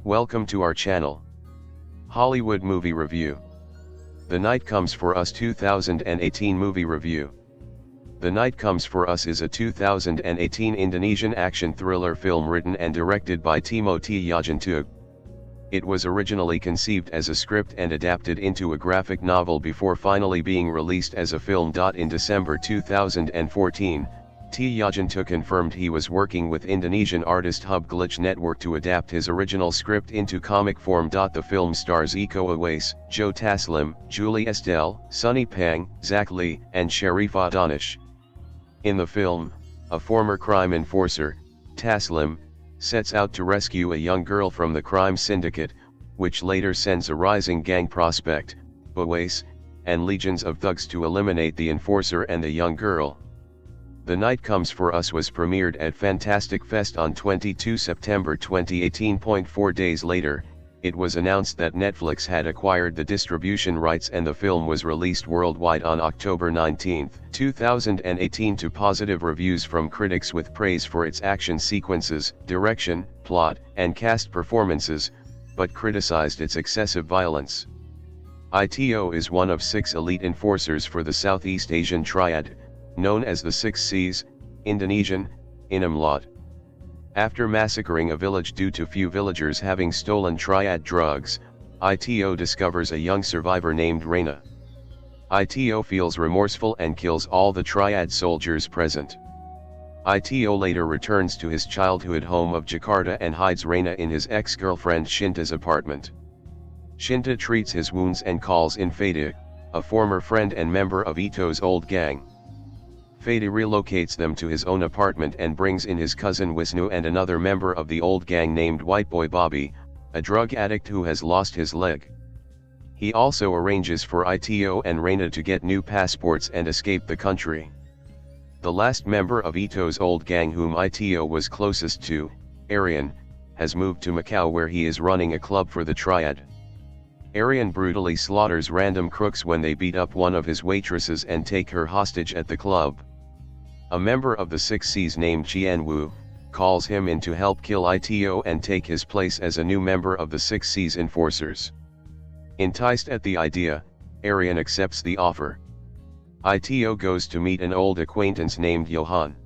Welcome to our channel. Hollywood Movie Review. The Night Comes for Us 2018 Movie Review. The Night Comes for Us is a 2018 Indonesian action thriller film written and directed by Timo Tjahjanto. It was originally conceived as a script and adapted into a graphic novel before finally being released as a film. In December 2014, Tjahjanto confirmed he was working with Indonesian artist Hub Glitch Network to adapt his original script into comic form. The film stars Iko Uwais, Joe Taslim, Julie Estelle, Sunny Pang, Zach Lee, and Sharifah Danish. In the film, a former crime enforcer, Taslim, sets out to rescue a young girl from the crime syndicate, which later sends a rising gang prospect, Uwais, and legions of thugs to eliminate the enforcer and the young girl. The Night Comes for Us was premiered at Fantastic Fest on 22 September 2018. 4 days later, it was announced that Netflix had acquired the distribution rights and the film was released worldwide on October 19, 2018 to positive reviews from critics with praise for its action sequences, direction, plot, and cast performances, but criticized its excessive violence. Ito is one of 6 elite enforcers for the Southeast Asian Triad, known as the 6 Cs, Indonesian, Inamlot. After massacring a village due to few villagers having stolen Triad drugs, Ito discovers a young survivor named Reina. Ito feels remorseful and kills all the Triad soldiers present. Ito later returns to his childhood home of Jakarta and hides Reina in his ex-girlfriend Shinta's apartment. Shinta treats his wounds and calls in Fede, a former friend and member of Ito's old gang. Fede relocates them to his own apartment and brings in his cousin Wisnu and another member of the old gang named White Boy Bobby, a drug addict who has lost his leg. He also arranges for Ito and Reina to get new passports and escape the country. The last member of Ito's old gang whom Ito was closest to, Arifin, has moved to Macau where he is running a club for the Triad. Arifin brutally slaughters random crooks when they beat up one of his waitresses and take her hostage at the club. A member of the 6 Cs named Tjahjanto calls him in to help kill Ito and take his place as a new member of the 6 Cs enforcers. Enticed at the idea, Arifin accepts the offer. Ito goes to meet an old acquaintance named Johan.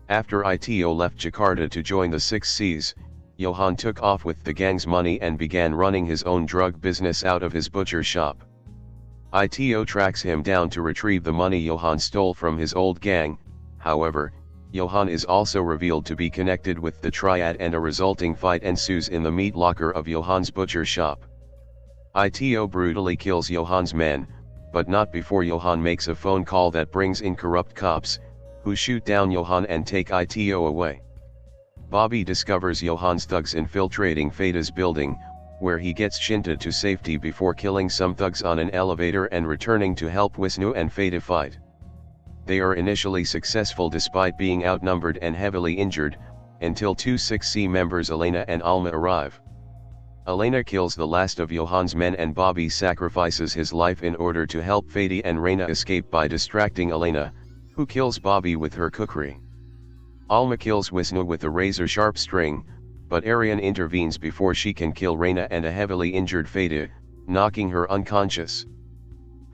After Ito left Jakarta to join the 6 Cs, Johan took off with the gang's money and began running his own drug business out of his butcher shop. Ito tracks him down to retrieve the money Johan stole from his old gang. However, Johan is also revealed to be connected with the Triad and a resulting fight ensues in the meat locker of Johan's butcher shop. Ito brutally kills Johan's men, but not before Johan makes a phone call that brings in corrupt cops, who shoot down Johan and take Ito away. Bobby discovers Johan's thugs infiltrating Fede's building, where he gets Shinta to safety before killing some thugs on an elevator and returning to help Wisnu and Fede fight. They are initially successful despite being outnumbered and heavily injured, until 2 6C members Elena and Alma arrive. Elena kills the last of Johan's men and Bobby sacrifices his life in order to help Fede and Reina escape by distracting Elena, who kills Bobby with her kukri. Alma kills Wisnu with a razor-sharp string, but Arifin intervenes before she can kill Reina and a heavily injured Fede, knocking her unconscious.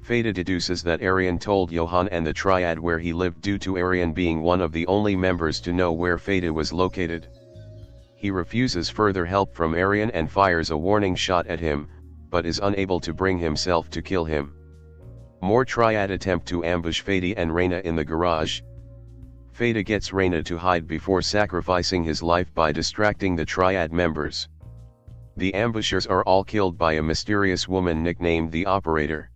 Fede deduces that Arifin told Johan and the Triad where he lived due to Arifin being one of the only members to know where Fede was located. He refuses further help from Arifin and fires a warning shot at him, but is unable to bring himself to kill him. More Triad attempt to ambush Fede and Reina in the garage. Fede gets Reina to hide before sacrificing his life by distracting the Triad members. The ambushers are all killed by a mysterious woman nicknamed the Operator.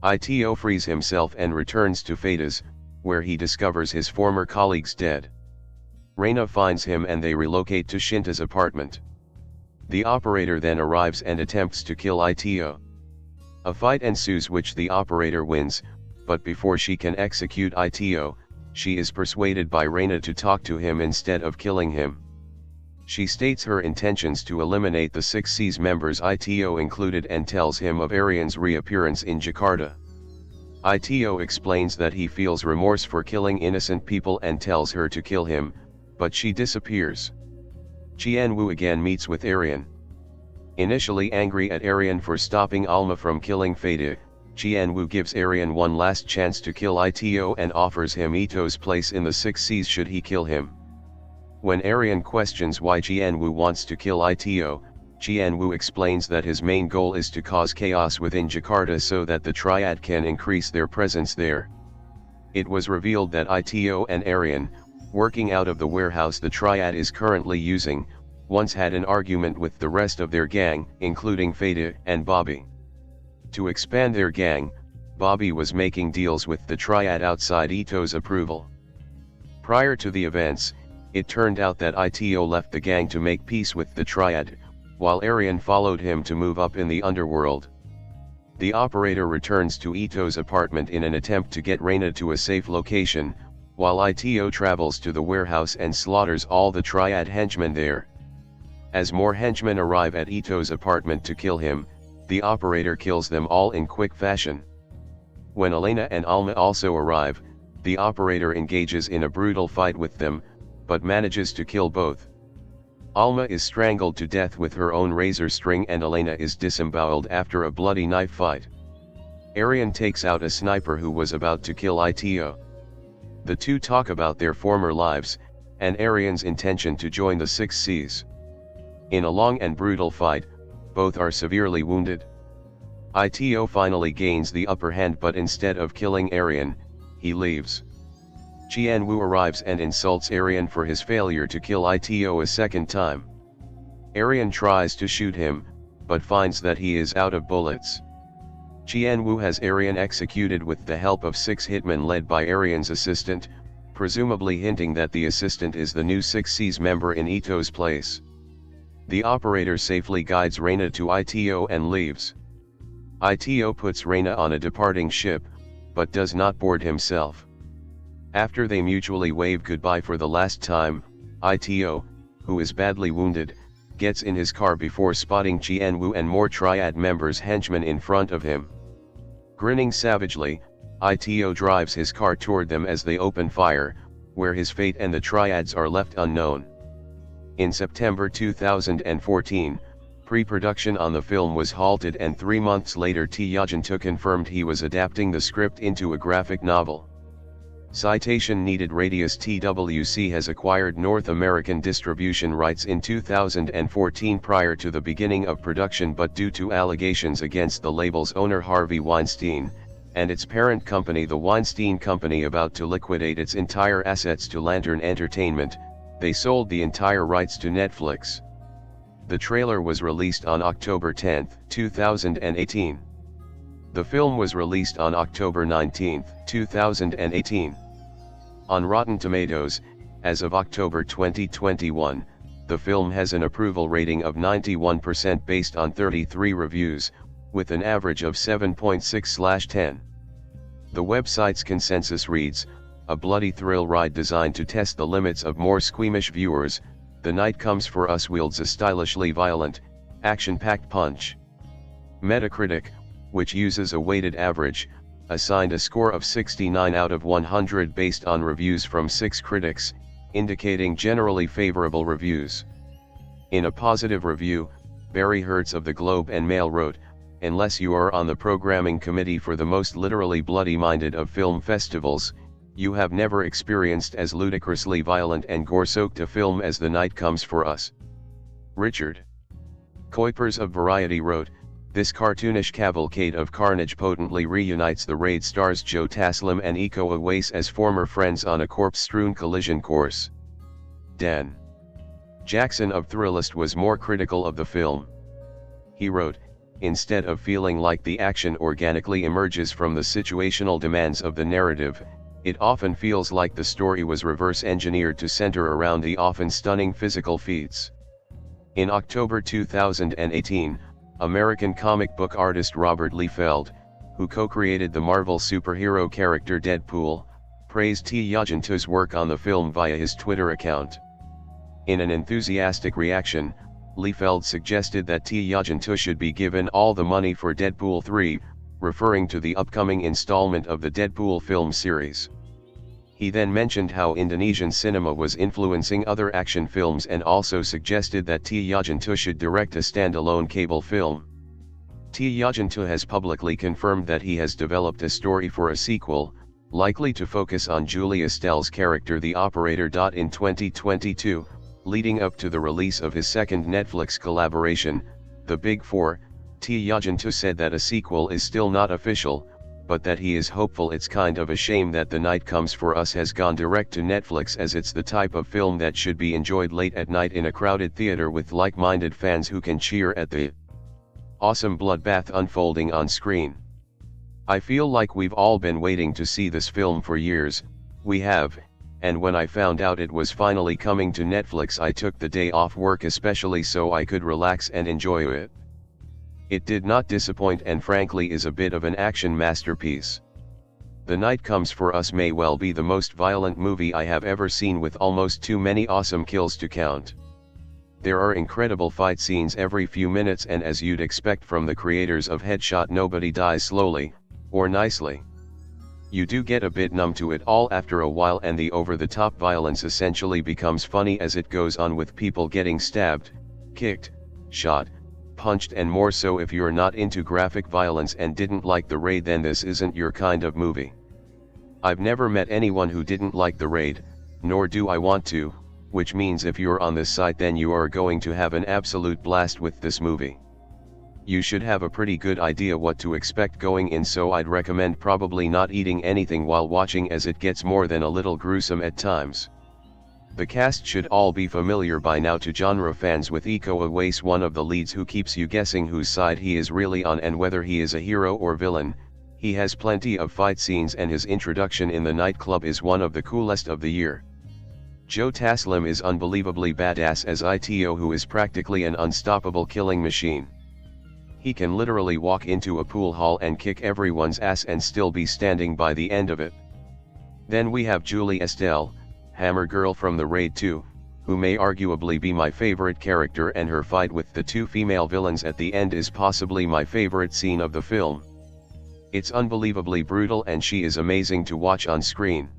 Ito frees himself and returns to Fede's, where he discovers his former colleagues dead. Reina finds him and they relocate to Shinta's apartment. The Operator then arrives and attempts to kill Ito. A fight ensues which the Operator wins, but before she can execute Ito, she is persuaded by Reina to talk to him instead of killing him. She states her intentions to eliminate the 6 Cs members Ito included and tells him of Arifin's reappearance in Jakarta. Ito explains that he feels remorse for killing innocent people and tells her to kill him, but she disappears. Tjahjanto again meets with Arifin. Initially angry at Arifin for stopping Alma from killing Fede, Tjahjanto gives Arifin one last chance to kill Ito and offers him Ito's place in the Six Seas should he kill him. When Arifin questions why Tjahjanto wants to kill Ito, Tjahjanto explains that his main goal is to cause chaos within Jakarta so that the Triad can increase their presence there. It was revealed that Ito and Arifin, working out of the warehouse the Triad is currently using, once had an argument with the rest of their gang, including Fede and Bobby. To expand their gang, Bobby was making deals with the Triad outside Ito's approval. Prior to the events, it turned out that Ito left the gang to make peace with the Triad, while Arifin followed him to move up in the underworld. The operator returns to Ito's apartment in an attempt to get Reina to a safe location, while Ito travels to the warehouse and slaughters all the Triad henchmen there. As more henchmen arrive at Ito's apartment to kill him, the operator kills them all in quick fashion. When Elena and Alma also arrive, the operator engages in a brutal fight with them, but manages to kill both. Alma is strangled to death with her own razor string and Elena is disemboweled after a bloody knife fight. Arifin takes out a sniper who was about to kill Ito. The two talk about their former lives, and Arifin's intention to join the Six Seas. In a long and brutal fight, both are severely wounded. Ito finally gains the upper hand but instead of killing Arifin, he leaves. Tjahjanto arrives and insults Arifin for his failure to kill Ito a second time. Arifin tries to shoot him, but finds that he is out of bullets. Tjahjanto has Arifin executed with the help of 6 hitmen led by Arifin's assistant, presumably hinting that the assistant is the new Six Seas member in Ito's place. The operator safely guides Reina to Ito and leaves. Ito puts Reina on a departing ship, but does not board himself. After they mutually wave goodbye for the last time, Ito, who is badly wounded, gets in his car before spotting Tjahjanto and more Triad members henchmen in front of him. Grinning savagely, Ito drives his car toward them as they open fire, where his fate and the Triads are left unknown. In September 2014, pre-production on the film was halted and 3 months later Tjahjanto confirmed he was adapting the script into a graphic novel. Citation needed. Radius TWC has acquired North American distribution rights in 2014 prior to the beginning of production, but due to allegations against the label's owner Harvey Weinstein, and its parent company the Weinstein Company about to liquidate its entire assets to Lantern Entertainment, they sold the entire rights to Netflix. The trailer was released on October 10, 2018. The film was released on October 19, 2018. On Rotten Tomatoes, as of October 2021, the film has an approval rating of 91% based on 33 reviews, with an average of 7.6/10. The website's consensus reads, "A bloody thrill ride designed to test the limits of more squeamish viewers, The Night Comes for Us wields a stylishly violent, action-packed punch." Metacritic, which uses a weighted average, assigned a score of 69 out of 100 based on reviews from 6 critics, indicating generally favorable reviews. In a positive review, Barry Hertz of the Globe and Mail wrote, "Unless you are on the programming committee for the most literally bloody-minded of film festivals, you have never experienced as ludicrously violent and gore-soaked a film as The Night Comes for Us." Richard Kuipers of Variety wrote, "This cartoonish cavalcade of carnage potently reunites the raid stars Joe Taslim and Iko Uwais as former friends on a corpse-strewn collision course." Dan Jackson of Thrillist was more critical of the film. He wrote, "Instead of feeling like the action organically emerges from the situational demands of the narrative, it often feels like the story was reverse-engineered to center around the often stunning physical feats." In October 2018, American comic book artist Robert Liefeld, who co-created the Marvel superhero character Deadpool, praised Tjahjanto's work on the film via his Twitter account. In an enthusiastic reaction, Liefeld suggested that Tjahjanto should be given all the money for Deadpool 3, referring to the upcoming installment of the Deadpool film series. He then mentioned how Indonesian cinema was influencing other action films and also suggested that Tjahjanto should direct a standalone cable film. Tjahjanto has publicly confirmed that he has developed a story for a sequel, likely to focus on Julie Estelle's character the operator. In 2022, leading up to the release of his second Netflix collaboration, The Big Four, Tjahjanto said that a sequel is still not official, but that he is hopeful. It's kind of a shame that The Night Comes for Us has gone direct to Netflix, as it's the type of film that should be enjoyed late at night in a crowded theater with like-minded fans who can cheer at the awesome bloodbath unfolding on screen. I feel like we've all been waiting to see this film for years, we have, and when I found out it was finally coming to Netflix, I took the day off work especially so I could relax and enjoy it. It did not disappoint and frankly is a bit of an action masterpiece. The Night Comes for Us may well be the most violent movie I have ever seen, with almost too many awesome kills to count. There are incredible fight scenes every few minutes, and as you'd expect from the creators of Headshot, nobody dies slowly, or nicely. You do get a bit numb to it all after a while, and the over-the-top violence essentially becomes funny as it goes on, with people getting stabbed, kicked, shot, punched and more. So if you're not into graphic violence and didn't like The Raid, then this isn't your kind of movie. I've never met anyone who didn't like The Raid, nor do I want to, which means if you're on this site then you are going to have an absolute blast with this movie. You should have a pretty good idea what to expect going in, so I'd recommend probably not eating anything while watching, as it gets more than a little gruesome at times. The cast should all be familiar by now to genre fans, with Iko Uwais one of the leads, who keeps you guessing whose side he is really on and whether he is a hero or villain. He has plenty of fight scenes and his introduction in the nightclub is one of the coolest of the year. Joe Taslim is unbelievably badass as Ito, who is practically an unstoppable killing machine. He can literally walk into a pool hall and kick everyone's ass and still be standing by the end of it. Then we have Julie Estelle, Hammer Girl from The Raid 2, who may arguably be my favorite character, and her fight with the two female villains at the end is possibly my favorite scene of the film. It's unbelievably brutal and she is amazing to watch on screen.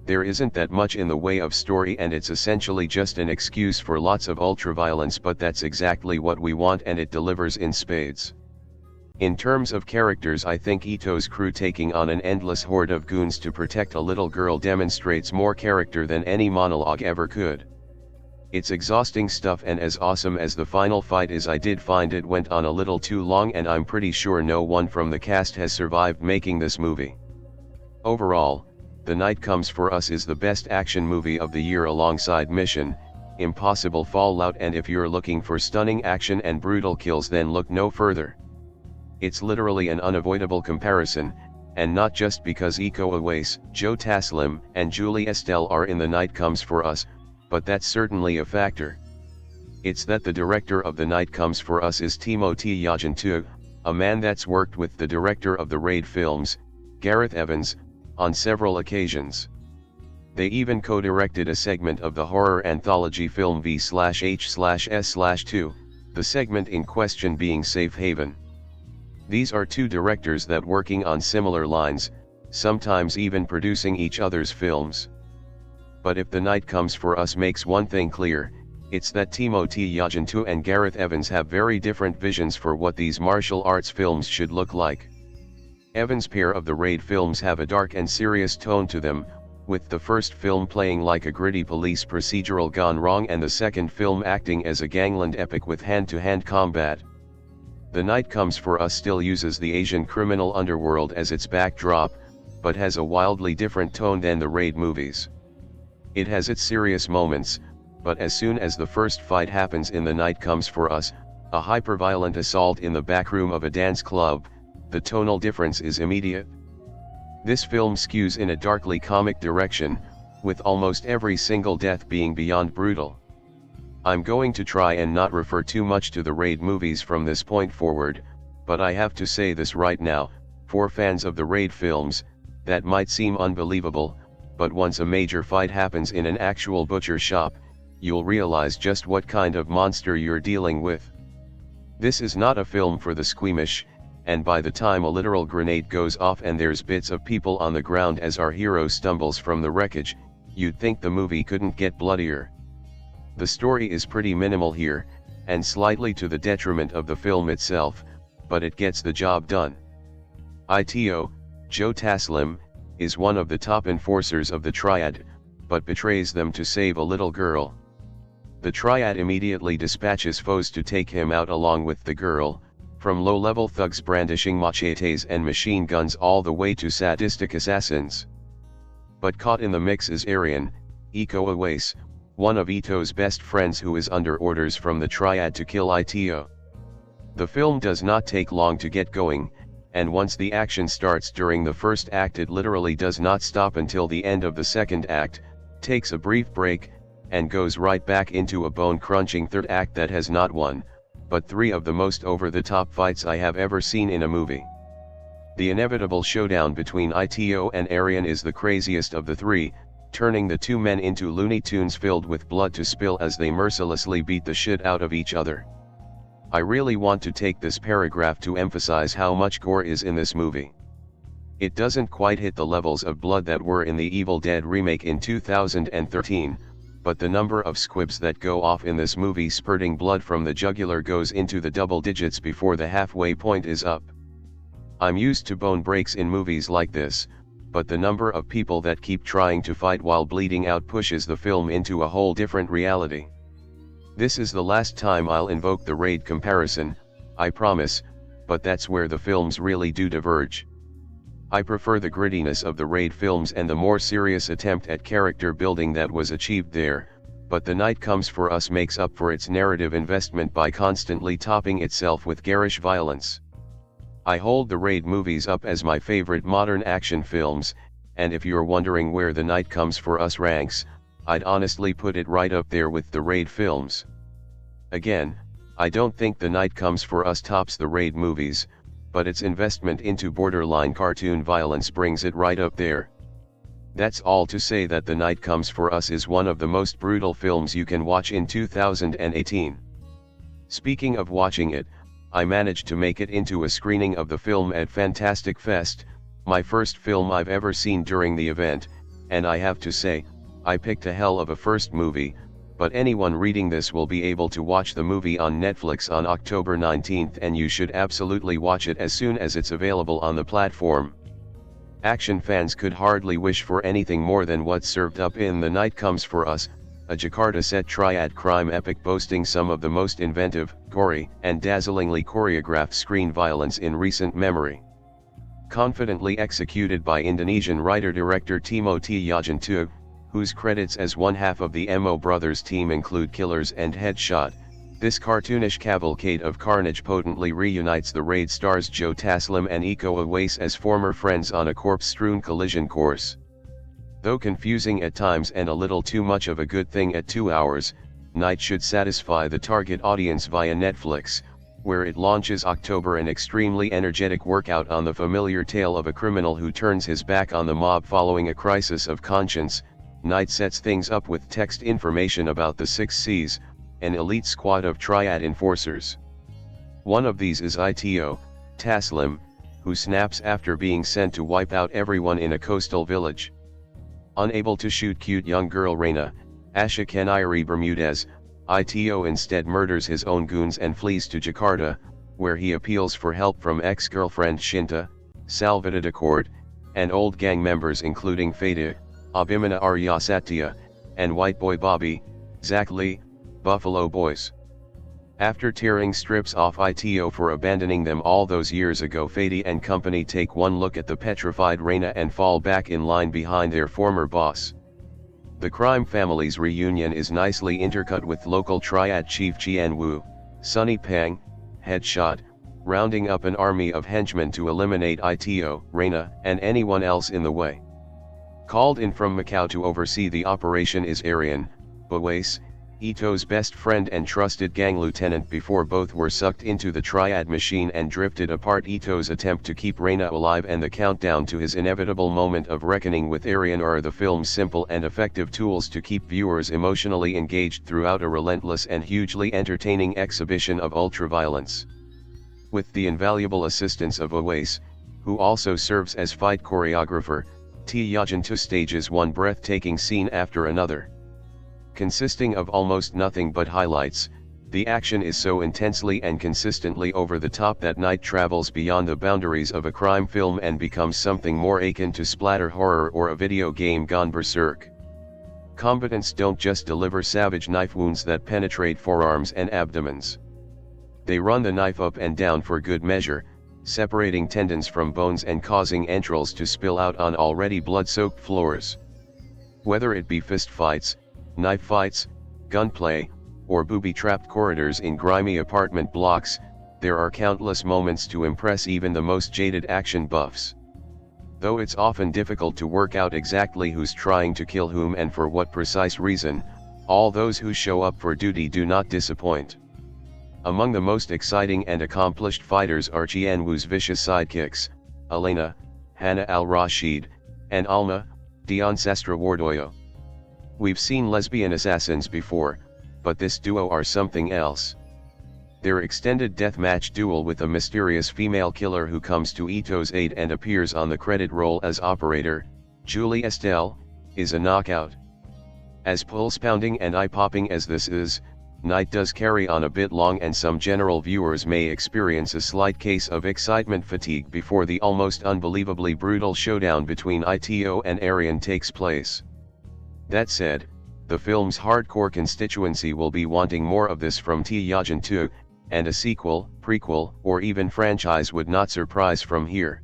There isn't that much in the way of story and it's essentially just an excuse for lots of ultraviolence, but that's exactly what we want and it delivers in spades. In terms of characters, I think Ito's crew taking on an endless horde of goons to protect a little girl demonstrates more character than any monologue ever could. It's exhausting stuff, and as awesome as the final fight is, I did find it went on a little too long, and I'm pretty sure no one from the cast has survived making this movie. Overall, The Night Comes for Us is the best action movie of the year alongside Mission Impossible Fallout, and if you're looking for stunning action and brutal kills, then look no further. It's literally an unavoidable comparison, and not just because Iko Uwais, Joe Taslim, and Julie Estelle are in The Night Comes for Us, but that's certainly a factor. It's that the director of The Night Comes for Us is Timo Tjahjanto, a man that's worked with the director of the Raid films, Gareth Evans, on several occasions. They even co-directed a segment of the horror anthology film V/H/S/2, the segment in question being Safe Haven. These are two directors that working on similar lines, sometimes even producing each other's films. But if The Night Comes for Us makes one thing clear, it's that Timo Tjahjanto and Gareth Evans have very different visions for what these martial arts films should look like. Evans' pair of the Raid films have a dark and serious tone to them, with the first film playing like a gritty police procedural gone wrong and the second film acting as a gangland epic with hand-to-hand combat. The Night Comes for Us still uses the Asian criminal underworld as its backdrop, but has a wildly different tone than the Raid movies. It has its serious moments, but as soon as the first fight happens in The Night Comes for Us, a hyper-violent assault in the backroom of a dance club, the tonal difference is immediate. This film skews in a darkly comic direction, with almost every single death being beyond brutal. I'm going to try and not refer too much to the Raid movies from this point forward, but I have to say this right now, for fans of the Raid films, that might seem unbelievable, but once a major fight happens in an actual butcher shop, you'll realize just what kind of monster you're dealing with. This is not a film for the squeamish, and by the time a literal grenade goes off and there's bits of people on the ground as our hero stumbles from the wreckage, you'd think the movie couldn't get bloodier. The story is pretty minimal here, and slightly to the detriment of the film itself, but it gets the job done. Ito, Joe Taslim, is one of the top enforcers of the Triad, but betrays them to save a little girl. The Triad immediately dispatches foes to take him out along with the girl, from low-level thugs brandishing machetes and machine guns all the way to sadistic assassins. But caught in the mix is Arifin, Iko Uwais, one of Ito's best friends who is under orders from the Triad to kill Ito. The film does not take long to get going, and once the action starts during the first act it literally does not stop until the end of the second act, takes a brief break, and goes right back into a bone-crunching third act that has not one, but three of the most over-the-top fights I have ever seen in a movie. The inevitable showdown between Ito and Arifin is the craziest of the three, turning the two men into Looney Tunes filled with blood to spill as they mercilessly beat the shit out of each other. I really want to take this paragraph to emphasize how much gore is in this movie. It doesn't quite hit the levels of blood that were in the Evil Dead remake in 2013, but the number of squibs that go off in this movie spurting blood from the jugular goes into the double digits before the halfway point is up. I'm used to bone breaks in movies like this, but the number of people that keep trying to fight while bleeding out pushes the film into a whole different reality. This is the last time I'll invoke the Raid comparison, I promise, but that's where the films really do diverge. I prefer the grittiness of the Raid films and the more serious attempt at character building that was achieved there, but The Night Comes for Us makes up for its narrative investment by constantly topping itself with garish violence. I hold the Raid movies up as my favorite modern action films, and if you're wondering where The Night Comes for Us ranks, I'd honestly put it right up there with the Raid films. Again, I don't think The Night Comes for Us tops the Raid movies, but its investment into borderline cartoon violence brings it right up there. That's all to say that The Night Comes for Us is one of the most brutal films you can watch in 2018. Speaking of watching it, I managed to make it into a screening of the film at Fantastic Fest, my first film I've ever seen during the event, and I have to say, I picked a hell of a first movie, but anyone reading this will be able to watch the movie on Netflix on October 19th, and you should absolutely watch it as soon as it's available on the platform. Action fans could hardly wish for anything more than what's served up in The Night Comes for Us, a Jakarta-set triad crime epic boasting some of the most inventive, gory, and dazzlingly choreographed screen violence in recent memory. Confidently executed by Indonesian writer-director Timo Tjahjanto, whose credits as one half of the Mo Brothers team include Killers and Headshot, this cartoonish cavalcade of carnage potently reunites the Raid stars Joe Taslim and Iko Uwais as former friends on a corpse-strewn collision course. Though confusing at times and a little too much of a good thing at 2 hours, Night should satisfy the target audience via Netflix, where it launches October, an extremely energetic workout on the familiar tale of a criminal who turns his back on the mob following a crisis of conscience. Night sets things up with text information about the 6 Cs, an elite squad of Triad enforcers. One of these is Ito, Taslim, who snaps after being sent to wipe out everyone in a coastal village. Unable to shoot cute young girl Reina, Asha Keniri Bermudez, Ito instead murders his own goons and flees to Jakarta, where he appeals for help from ex-girlfriend Shinta, Salvita Decord, and old gang members including Fada, Abimana Arya Satya, and White Boy Bobby, Zach Lee, Buffalo Boys. After tearing strips off Ito for abandoning them all those years ago, Fady and company take one look at the petrified Reina and fall back in line behind their former boss. The crime family's reunion is nicely intercut with local Triad chief Jian Wu, Sunny Pang, Headshot, rounding up an army of henchmen to eliminate Ito, Reina, and anyone else in the way. Called in from Macau to oversee the operation is Arifin, Uwais, Ito's best friend and trusted gang lieutenant before both were sucked into the Triad machine and drifted apart. Ito's attempt to keep Reina alive and the countdown to his inevitable moment of reckoning with Arifin are the film's simple and effective tools to keep viewers emotionally engaged throughout a relentless and hugely entertaining exhibition of ultra-violence. With the invaluable assistance of Uwais, who also serves as fight choreographer, Tjahjanto stages one breathtaking scene after another. Consisting of almost nothing but highlights, the action is so intensely and consistently over the top that Night travels beyond the boundaries of a crime film and becomes something more akin to splatter horror or a video game gone berserk. Combatants don't just deliver savage knife wounds that penetrate forearms and abdomens. They run the knife up and down for good measure, separating tendons from bones and causing entrails to spill out on already blood-soaked floors. Whether it be fist fights, knife fights, gunplay, or booby-trapped corridors in grimy apartment blocks, there are countless moments to impress even the most jaded action buffs. Though it's often difficult to work out exactly who's trying to kill whom and for what precise reason, all those who show up for duty do not disappoint. Among the most exciting and accomplished fighters are Tjahjanto's vicious sidekicks, Elena, Hannah al-Rashid, and Alma, Dion Sastrowardoyo. We've seen lesbian assassins before, but this duo are something else. Their extended deathmatch duel with a mysterious female killer who comes to Ito's aid and appears on the credit roll as operator, Julie Estelle, is a knockout. As pulse-pounding and eye-popping as this is, Night does carry on a bit long and some general viewers may experience a slight case of excitement fatigue before the almost unbelievably brutal showdown between Ito and Arifin takes place. That said, the film's hardcore constituency will be wanting more of this from Tjahjanto, and a sequel, prequel, or even franchise would not surprise from here.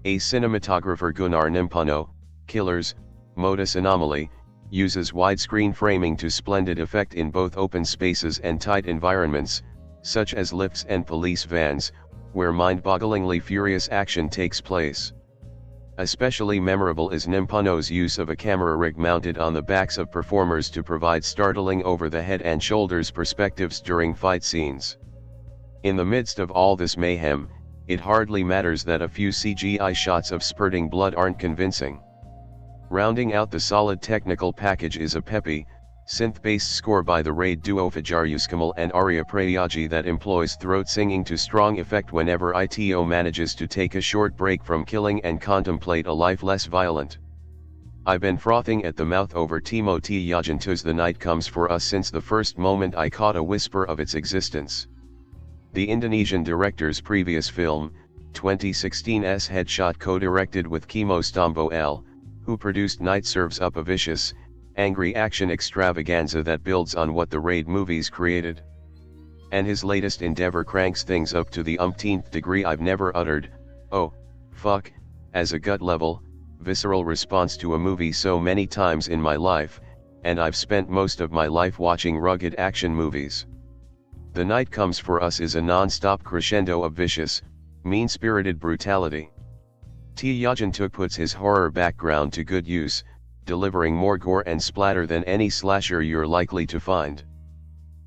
A cinematographer Gunnar Nimpano, Killers, Modus Anomaly, uses widescreen framing to splendid effect in both open spaces and tight environments, such as lifts and police vans, where mind-bogglingly furious action takes place. Especially memorable is Nimpano's use of a camera rig mounted on the backs of performers to provide startling over-the-head and shoulders perspectives during fight scenes. In the midst of all this mayhem, it hardly matters that a few CGI shots of spurting blood aren't convincing. Rounding out the solid technical package is a peppy, synth-based score by the raid duo Fajaryuskamal and Arya Prayaji that employs throat singing to strong effect whenever Ito manages to take a short break from killing and contemplate a life less violent. I've been frothing at the mouth over Timo Tjahjanto's The Night Comes For Us since the first moment I caught a whisper of its existence. The Indonesian director's previous film, 2016's Headshot co-directed with Kimo Stambo L, who produced Night, serves up a vicious, angry action extravaganza that builds on what the Raid movies created. And his latest endeavor cranks things up to the umpteenth degree. I've never uttered, "Oh, fuck," as a gut-level, visceral response to a movie so many times in my life, and I've spent most of my life watching rugged action movies. The Night Comes For Us is a non-stop crescendo of vicious, mean-spirited brutality. Tjahjanto puts his horror background to good use, delivering more gore and splatter than any slasher you're likely to find.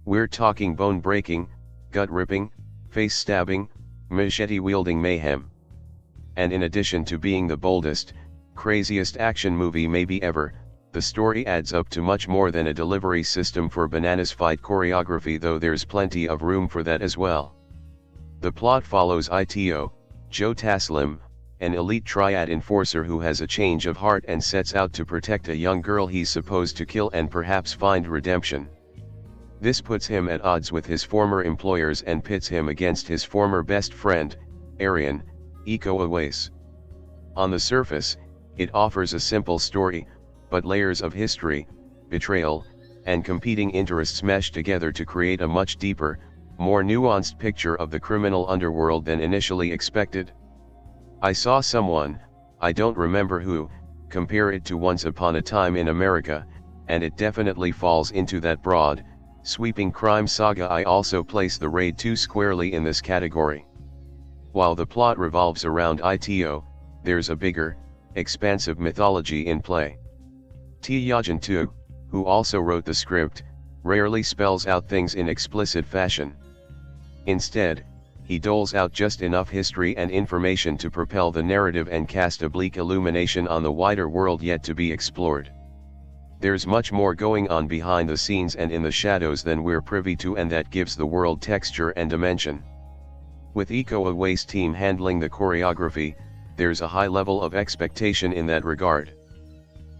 We're talking bone-breaking, gut-ripping, face-stabbing, machete-wielding mayhem. And in addition to being the boldest, craziest action movie maybe ever, the story adds up to much more than a delivery system for bananas fight choreography, though there's plenty of room for that as well. The plot follows Ito, Joe Taslim, an elite triad enforcer who has a change of heart and sets out to protect a young girl he's supposed to kill and perhaps find redemption. This puts him at odds with his former employers and pits him against his former best friend, Arifin, Iko Uwais. On the surface, it offers a simple story, but layers of history, betrayal, and competing interests mesh together to create a much deeper, more nuanced picture of the criminal underworld than initially expected. I saw someone, I don't remember who, compare it to Once Upon a Time in America, and it definitely falls into that broad, sweeping crime saga. I also place The Raid 2 squarely in this category. While the plot revolves around Ito, there's a bigger, expansive mythology in play. Tjahjanto, who also wrote the script, rarely spells out things in explicit fashion. Instead, he doles out just enough history and information to propel the narrative and cast a bleak illumination on the wider world yet to be explored. There's much more going on behind the scenes and in the shadows than we're privy to, and that gives the world texture and dimension. With Iko Uwais' team handling the choreography, there's a high level of expectation in that regard.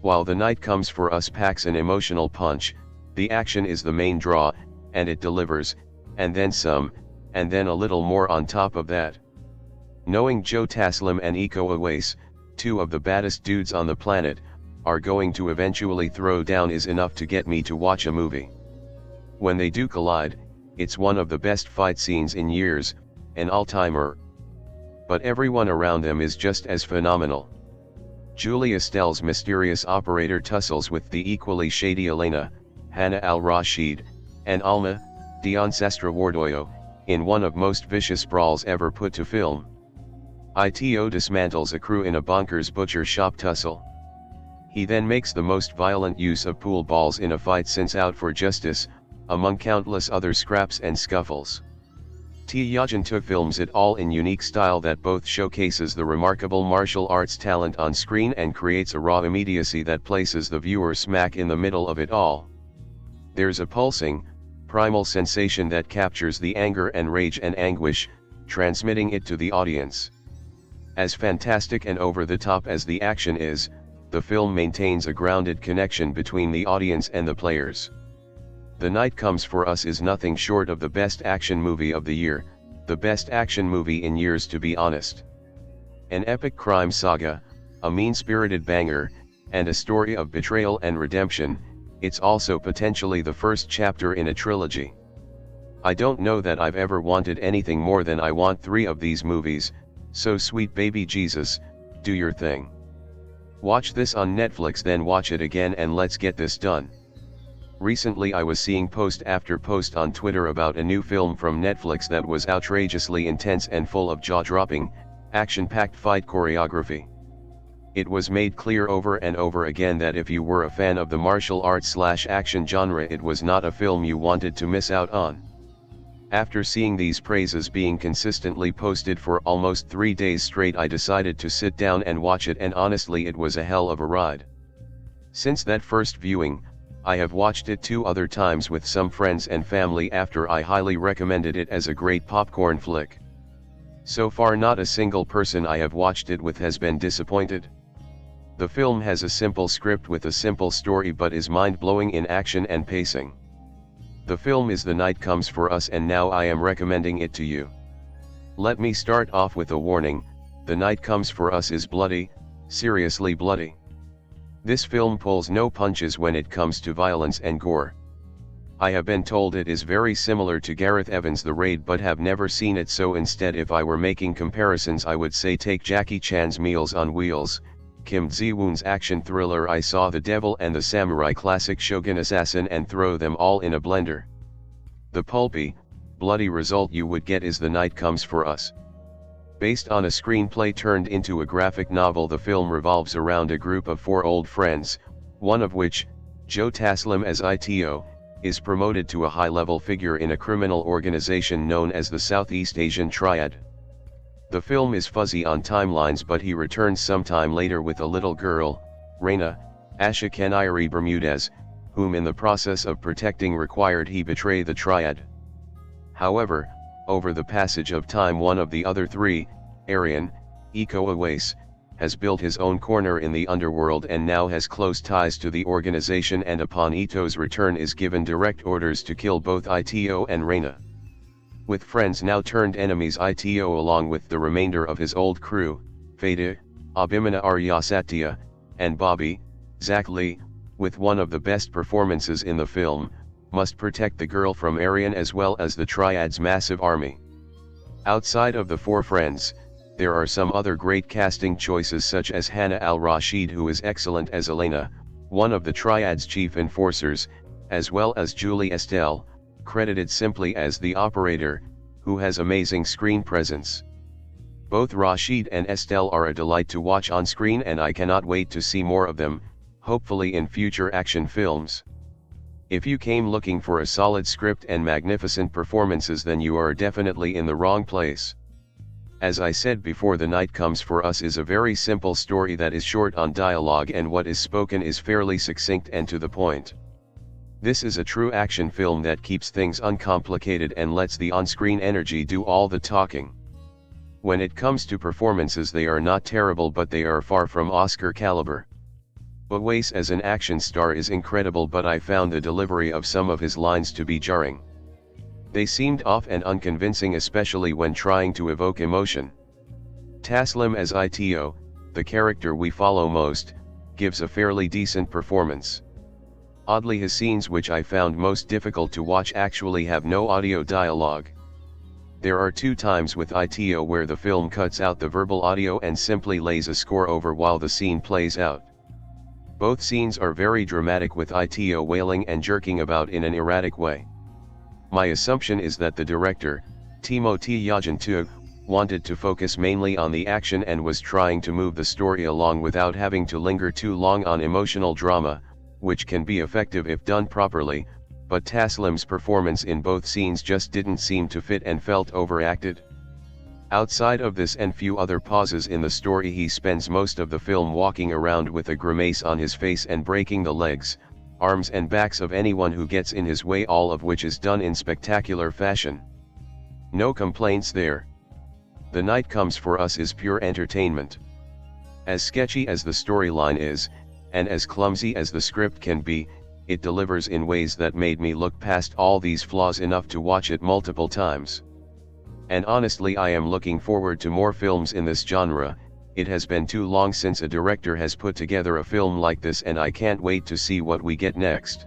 While The Night Comes for Us packs an emotional punch, the action is the main draw, and it delivers, and then some, and then a little more on top of that. Knowing Joe Taslim and Iko Uwais, two of the baddest dudes on the planet, are going to eventually throw down is enough to get me to watch a movie. When they do collide, it's one of the best fight scenes in years, an all-timer. But everyone around them is just as phenomenal. Julie Estelle's mysterious operator tussles with the equally shady Elena, Hannah al-Rashid, and Alma, Dion Sastrowardoyo, in one of most vicious brawls ever put to film. Ito dismantles a crew in a bonkers butcher shop tussle. He then makes the most violent use of pool balls in a fight since Out for Justice, among countless other scraps and scuffles. Tjahjanto films it all in unique style that both showcases the remarkable martial arts talent on screen and creates a raw immediacy that places the viewer smack in the middle of it all. There's a pulsing, primal sensation that captures the anger and rage and anguish, transmitting it to the audience. As fantastic and over the top as the action is, the film maintains a grounded connection between the audience and the players. The Night Comes for Us is nothing short of the best action movie of the year, the best action movie in years to be honest. An epic crime saga, a mean-spirited banger, and a story of betrayal and redemption, it's also potentially the first chapter in a trilogy. I don't know that I've ever wanted anything more than I want 3 of these movies, so sweet baby Jesus, do your thing. Watch this on Netflix, then watch it again, and let's get this done. Recently I was seeing post after post on Twitter about a new film from Netflix that was outrageously intense and full of jaw-dropping, action-packed fight choreography. It was made clear over and over again that if you were a fan of the martial arts/action genre, it was not a film you wanted to miss out on. After seeing these praises being consistently posted for almost 3 days straight, I decided to sit down and watch it, and honestly it was a hell of a ride. Since that first viewing, I have watched it 2 other times with some friends and family after I highly recommended it as a great popcorn flick. So far not a single person I have watched it with has been disappointed. The film has a simple script with a simple story but is mind-blowing in action and pacing. The film is The Night Comes for Us, and now I am recommending it to you. Let me start off with a warning: The Night Comes for Us is bloody, seriously bloody. This film pulls no punches when it comes to violence and gore. I have been told it is very similar to Gareth Evans' The Raid but have never seen it, so instead if I were making comparisons I would say take Jackie Chan's Meals on Wheels, Kim Ji-woon's action thriller I Saw the Devil, and the samurai classic Shogun Assassin, and throw them all in a blender. The pulpy, bloody result you would get is The Night Comes for Us. Based on a screenplay turned into a graphic novel, the film revolves around a group of 4 old friends, one of which, Joe Taslim as Ito, is promoted to a high-level figure in a criminal organization known as the Southeast Asian Triad. The film is fuzzy on timelines, but he returns sometime later with a little girl, Reina, Asha Kenayari Bermudez, whom in the process of protecting required he betray the Triad. However, over the passage of time, one of the other 3, Arifin, Iko Uwais, has built his own corner in the underworld and now has close ties to the organization, and upon Ito's return is given direct orders to kill both Ito and Reina. With friends now turned enemies, Ito along with the remainder of his old crew, Fada, Abimana Aryasatya, and Bobby, Zach Lee, with one of the best performances in the film, must protect the girl from Arifin as well as the Triad's massive army. Outside of the 4 friends, there are some other great casting choices such as Hannah al-Rashid, who is excellent as Elena, one of the Triad's chief enforcers, as well as Julie Estelle, credited simply as the operator, who has amazing screen presence. Both Rashid and Estelle are a delight to watch on screen, and I cannot wait to see more of them, hopefully in future action films. If you came looking for a solid script and magnificent performances, then you are definitely in the wrong place. As I said before, The Night Comes for Us is a very simple story that is short on dialogue, and what is spoken is fairly succinct and to the point. This is a true action film that keeps things uncomplicated and lets the on-screen energy do all the talking. When it comes to performances, they are not terrible, but they are far from Oscar caliber. Uwais as an action star is incredible, but I found the delivery of some of his lines to be jarring. They seemed off and unconvincing, especially when trying to evoke emotion. Taslim as Ito, the character we follow most, gives a fairly decent performance. Oddly, his scenes, which I found most difficult to watch, actually have no audio dialogue. There are 2 times with Ito where the film cuts out the verbal audio and simply lays a score over while the scene plays out. Both scenes are very dramatic, with Ito wailing and jerking about in an erratic way. My assumption is that the director, Timo Tjahjanto, wanted to focus mainly on the action and was trying to move the story along without having to linger too long on emotional drama, which can be effective if done properly, but Taslim's performance in both scenes just didn't seem to fit and felt overacted. Outside of this and few other pauses in the story, he spends most of the film walking around with a grimace on his face and breaking the legs, arms and backs of anyone who gets in his way, all of which is done in spectacular fashion. No complaints there. The Night Comes for Us is pure entertainment. As sketchy as the storyline is, and as clumsy as the script can be, it delivers in ways that made me look past all these flaws enough to watch it multiple times. And honestly, I am looking forward to more films in this genre. It has been too long since a director has put together a film like this, and I can't wait to see what we get next.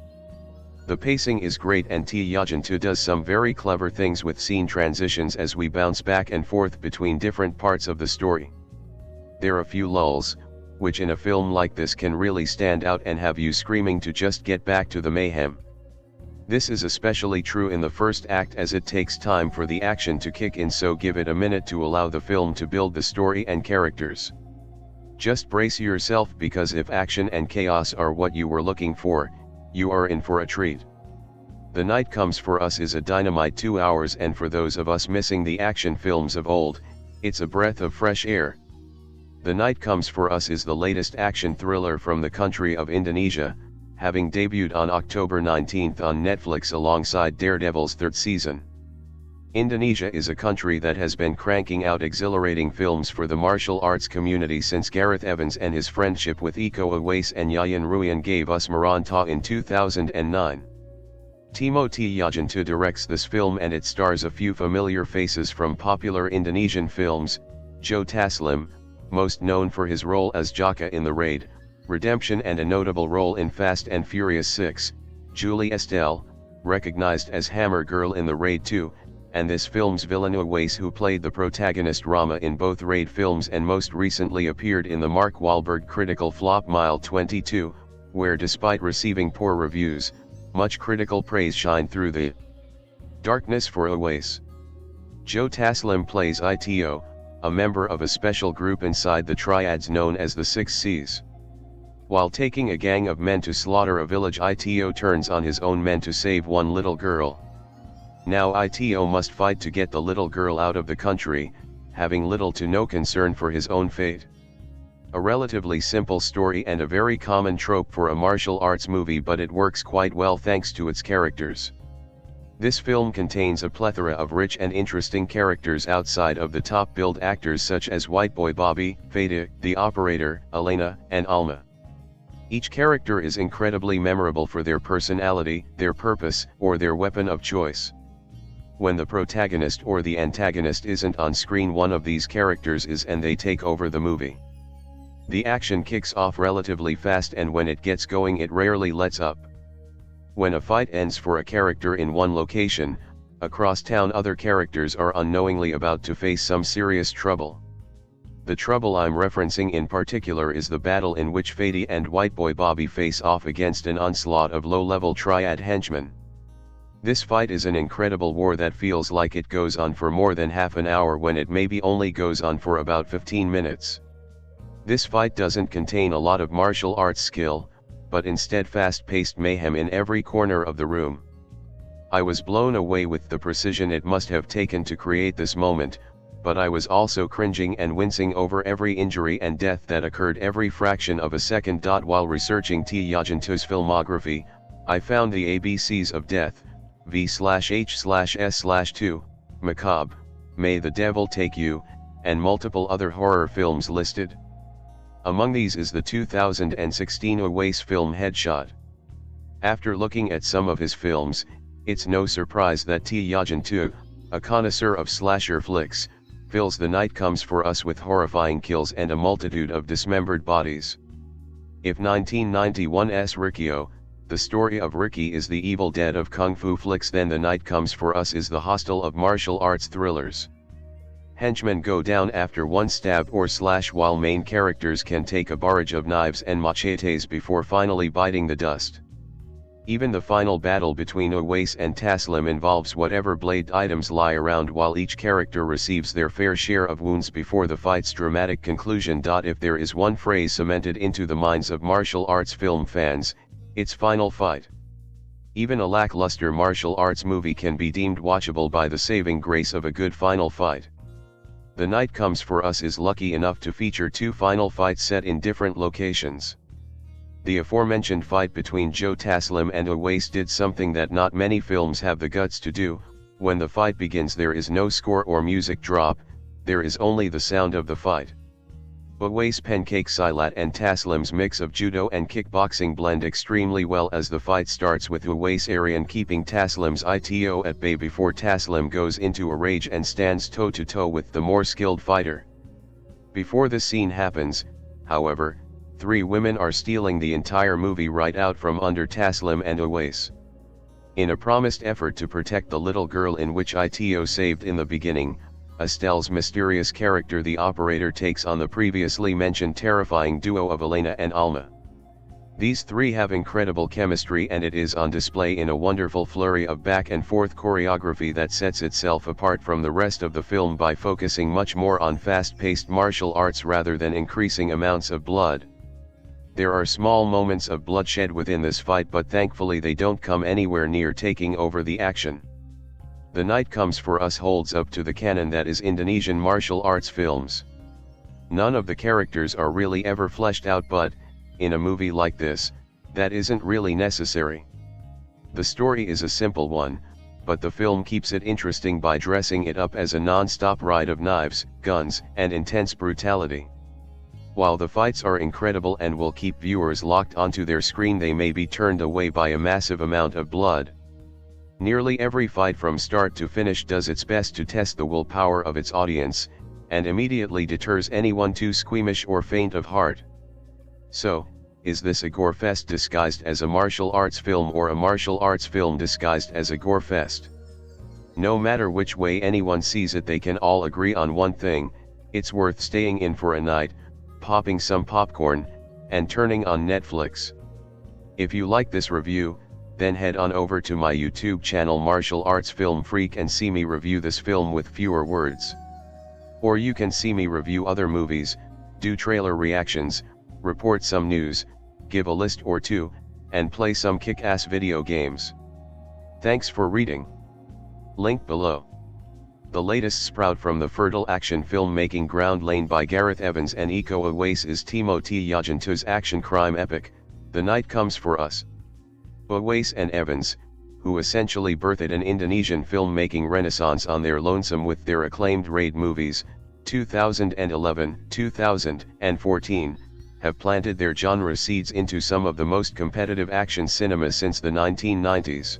The pacing is great, and Tjahjanto does some very clever things with scene transitions as we bounce back and forth between different parts of the story. There are a few lulls, which in a film like this can really stand out and have you screaming to just get back to the mayhem. This is especially true in the first act, as it takes time for the action to kick in, so give it a minute to allow the film to build the story and characters. Just brace yourself, because if action and chaos are what you were looking for, you are in for a treat. The Night Comes for Us is a dynamite 2 hours, and for those of us missing the action films of old, it's a breath of fresh air. The Night Comes for Us is the latest action thriller from the country of Indonesia, having debuted on October 19 on Netflix alongside Daredevil's 3rd season. Indonesia is a country that has been cranking out exhilarating films for the martial arts community since Gareth Evans and his friendship with Iko Uwais and Yayan Ruhian gave us Merantau in 2009. Timo Tjahjanto directs this film, and it stars a few familiar faces from popular Indonesian films: Joe Taslim, most known for his role as Jaka in The Raid, Redemption, and a notable role in Fast and Furious 6, Julie Estelle, recognized as Hammer Girl in The Raid 2, and this film's villain Uwais, who played the protagonist Rama in both Raid films and most recently appeared in the Mark Wahlberg critical flop Mile 22, where despite receiving poor reviews, much critical praise shined through the darkness for Uwais. Joe Taslim plays Ito, a member of a special group inside the triads known as the 6 Cs. While taking a gang of men to slaughter a village, Ito turns on his own men to save one little girl. Now Ito must fight to get the little girl out of the country, having little to no concern for his own fate. A relatively simple story and a very common trope for a martial arts movie, but it works quite well thanks to its characters. This film contains a plethora of rich and interesting characters outside of the top-billed actors such as White Boy Bobby, Fede, the operator, Elena, and Alma. Each character is incredibly memorable for their personality, their purpose, or their weapon of choice. When the protagonist or the antagonist isn't on screen, one of these characters is, and they take over the movie. The action kicks off relatively fast, and when it gets going it rarely lets up. When a fight ends for a character in one location, across town other characters are unknowingly about to face some serious trouble. The trouble I'm referencing in particular is the battle in which Fede and White Boy Bobby face off against an onslaught of low-level triad henchmen. This fight is an incredible war that feels like it goes on for more than half an hour when it maybe only goes on for about 15 minutes. This fight doesn't contain a lot of martial arts skill, but instead fast-paced mayhem in every corner of the room. I was blown away with the precision it must have taken to create this moment, but I was also cringing and wincing over every injury and death that occurred every fraction of a second. While researching Tjahjanto's filmography, I found the ABCs of Death, V/H/S/2, Macabre, May the Devil Take You, and multiple other horror films listed. Among these is the 2016 Uwais film Headshot. After looking at some of his films, it's no surprise that Tjahjanto, a connoisseur of slasher flicks, fills The Night Comes for Us with horrifying kills and a multitude of dismembered bodies. If 1991's Rikyo, the story of Ricky, is the Evil Dead of kung fu flicks, then The Night Comes for Us is the hostel of martial arts thrillers. Henchmen go down after one stab or slash, while main characters can take a barrage of knives and machetes before finally biting the dust. Even the final battle between Uwais and Taslim involves whatever blade items lie around, while each character receives their fair share of wounds before the fight's dramatic conclusion. If there is one phrase cemented into the minds of martial arts film fans, it's final fight. Even a lackluster martial arts movie can be deemed watchable by the saving grace of a good final fight. The Night Comes for Us is lucky enough to feature two final fights set in different locations. The aforementioned fight between Joe Taslim and Uwais did something that not many films have the guts to do. When the fight begins, there is no score or music drop, there is only the sound of the fight. Uwais' pancake silat and Taslim's mix of judo and kickboxing blend extremely well, as the fight starts with Uwais' Aryan keeping Taslim's Ito at bay before Taslim goes into a rage and stands toe-to-toe with the more skilled fighter. Before this scene happens, however, three women are stealing the entire movie right out from under Taslim and Uwais. In a promised effort to protect the little girl in which Ito saved in the beginning, Estelle's mysterious character the operator takes on the previously mentioned terrifying duo of Elena and Alma. These three have incredible chemistry, and it is on display in a wonderful flurry of back and forth choreography that sets itself apart from the rest of the film by focusing much more on fast-paced martial arts rather than increasing amounts of blood. There are small moments of bloodshed within this fight, but thankfully they don't come anywhere near taking over the action. The Night Comes for Us holds up to the canon that is Indonesian martial arts films. None of the characters are really ever fleshed out, but, in a movie like this, that isn't really necessary. The story is a simple one, but the film keeps it interesting by dressing it up as a non-stop ride of knives, guns, and intense brutality. While the fights are incredible and will keep viewers locked onto their screen, they may be turned away by a massive amount of blood. Nearly every fight from start to finish does its best to test the willpower of its audience, and immediately deters anyone too squeamish or faint of heart. So, is this a gore fest disguised as a martial arts film, or a martial arts film disguised as a gore fest? No matter which way anyone sees it, they can all agree on one thing: it's worth staying in for a night, popping some popcorn, and turning on Netflix. If you like this review, then head on over to my YouTube channel Martial Arts Film Freak and see me review this film with fewer words. Or you can see me review other movies, do trailer reactions, report some news, give a list or two, and play some kick-ass video games. Thanks for reading. Link below. The latest sprout from the fertile action filmmaking ground laid by Gareth Evans and Iko Uwais is Timo Tjahjanto's action crime epic, The Night Comes for Us. Uwais and Evans, who essentially birthed an Indonesian filmmaking renaissance on their lonesome with their acclaimed raid movies, 2011, 2014, have planted their genre seeds into some of the most competitive action cinema since the 1990s.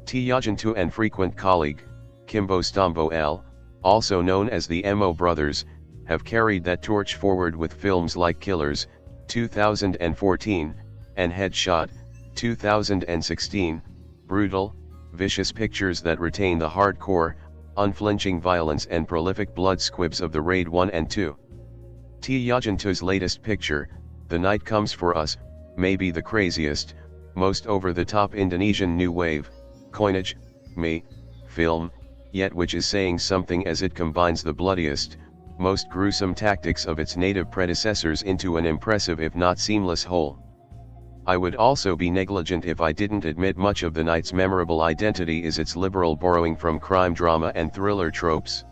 Tjahjanto and frequent colleague, Kimbo Stombo L, also known as the Mo Brothers, have carried that torch forward with films like Killers, 2014, and Headshot, 2016, brutal, vicious pictures that retain the hardcore, unflinching violence and prolific blood squibs of the Raid 1 and 2. Tjahjanto's latest picture, The Night Comes for Us, may be the craziest, most over-the-top Indonesian new wave, coinage, film, yet which is saying something, as it combines the bloodiest, most gruesome tactics of its native predecessors into an impressive if not seamless whole. I would also be negligent if I didn't admit much of the night's memorable identity is its liberal borrowing from crime drama and thriller tropes.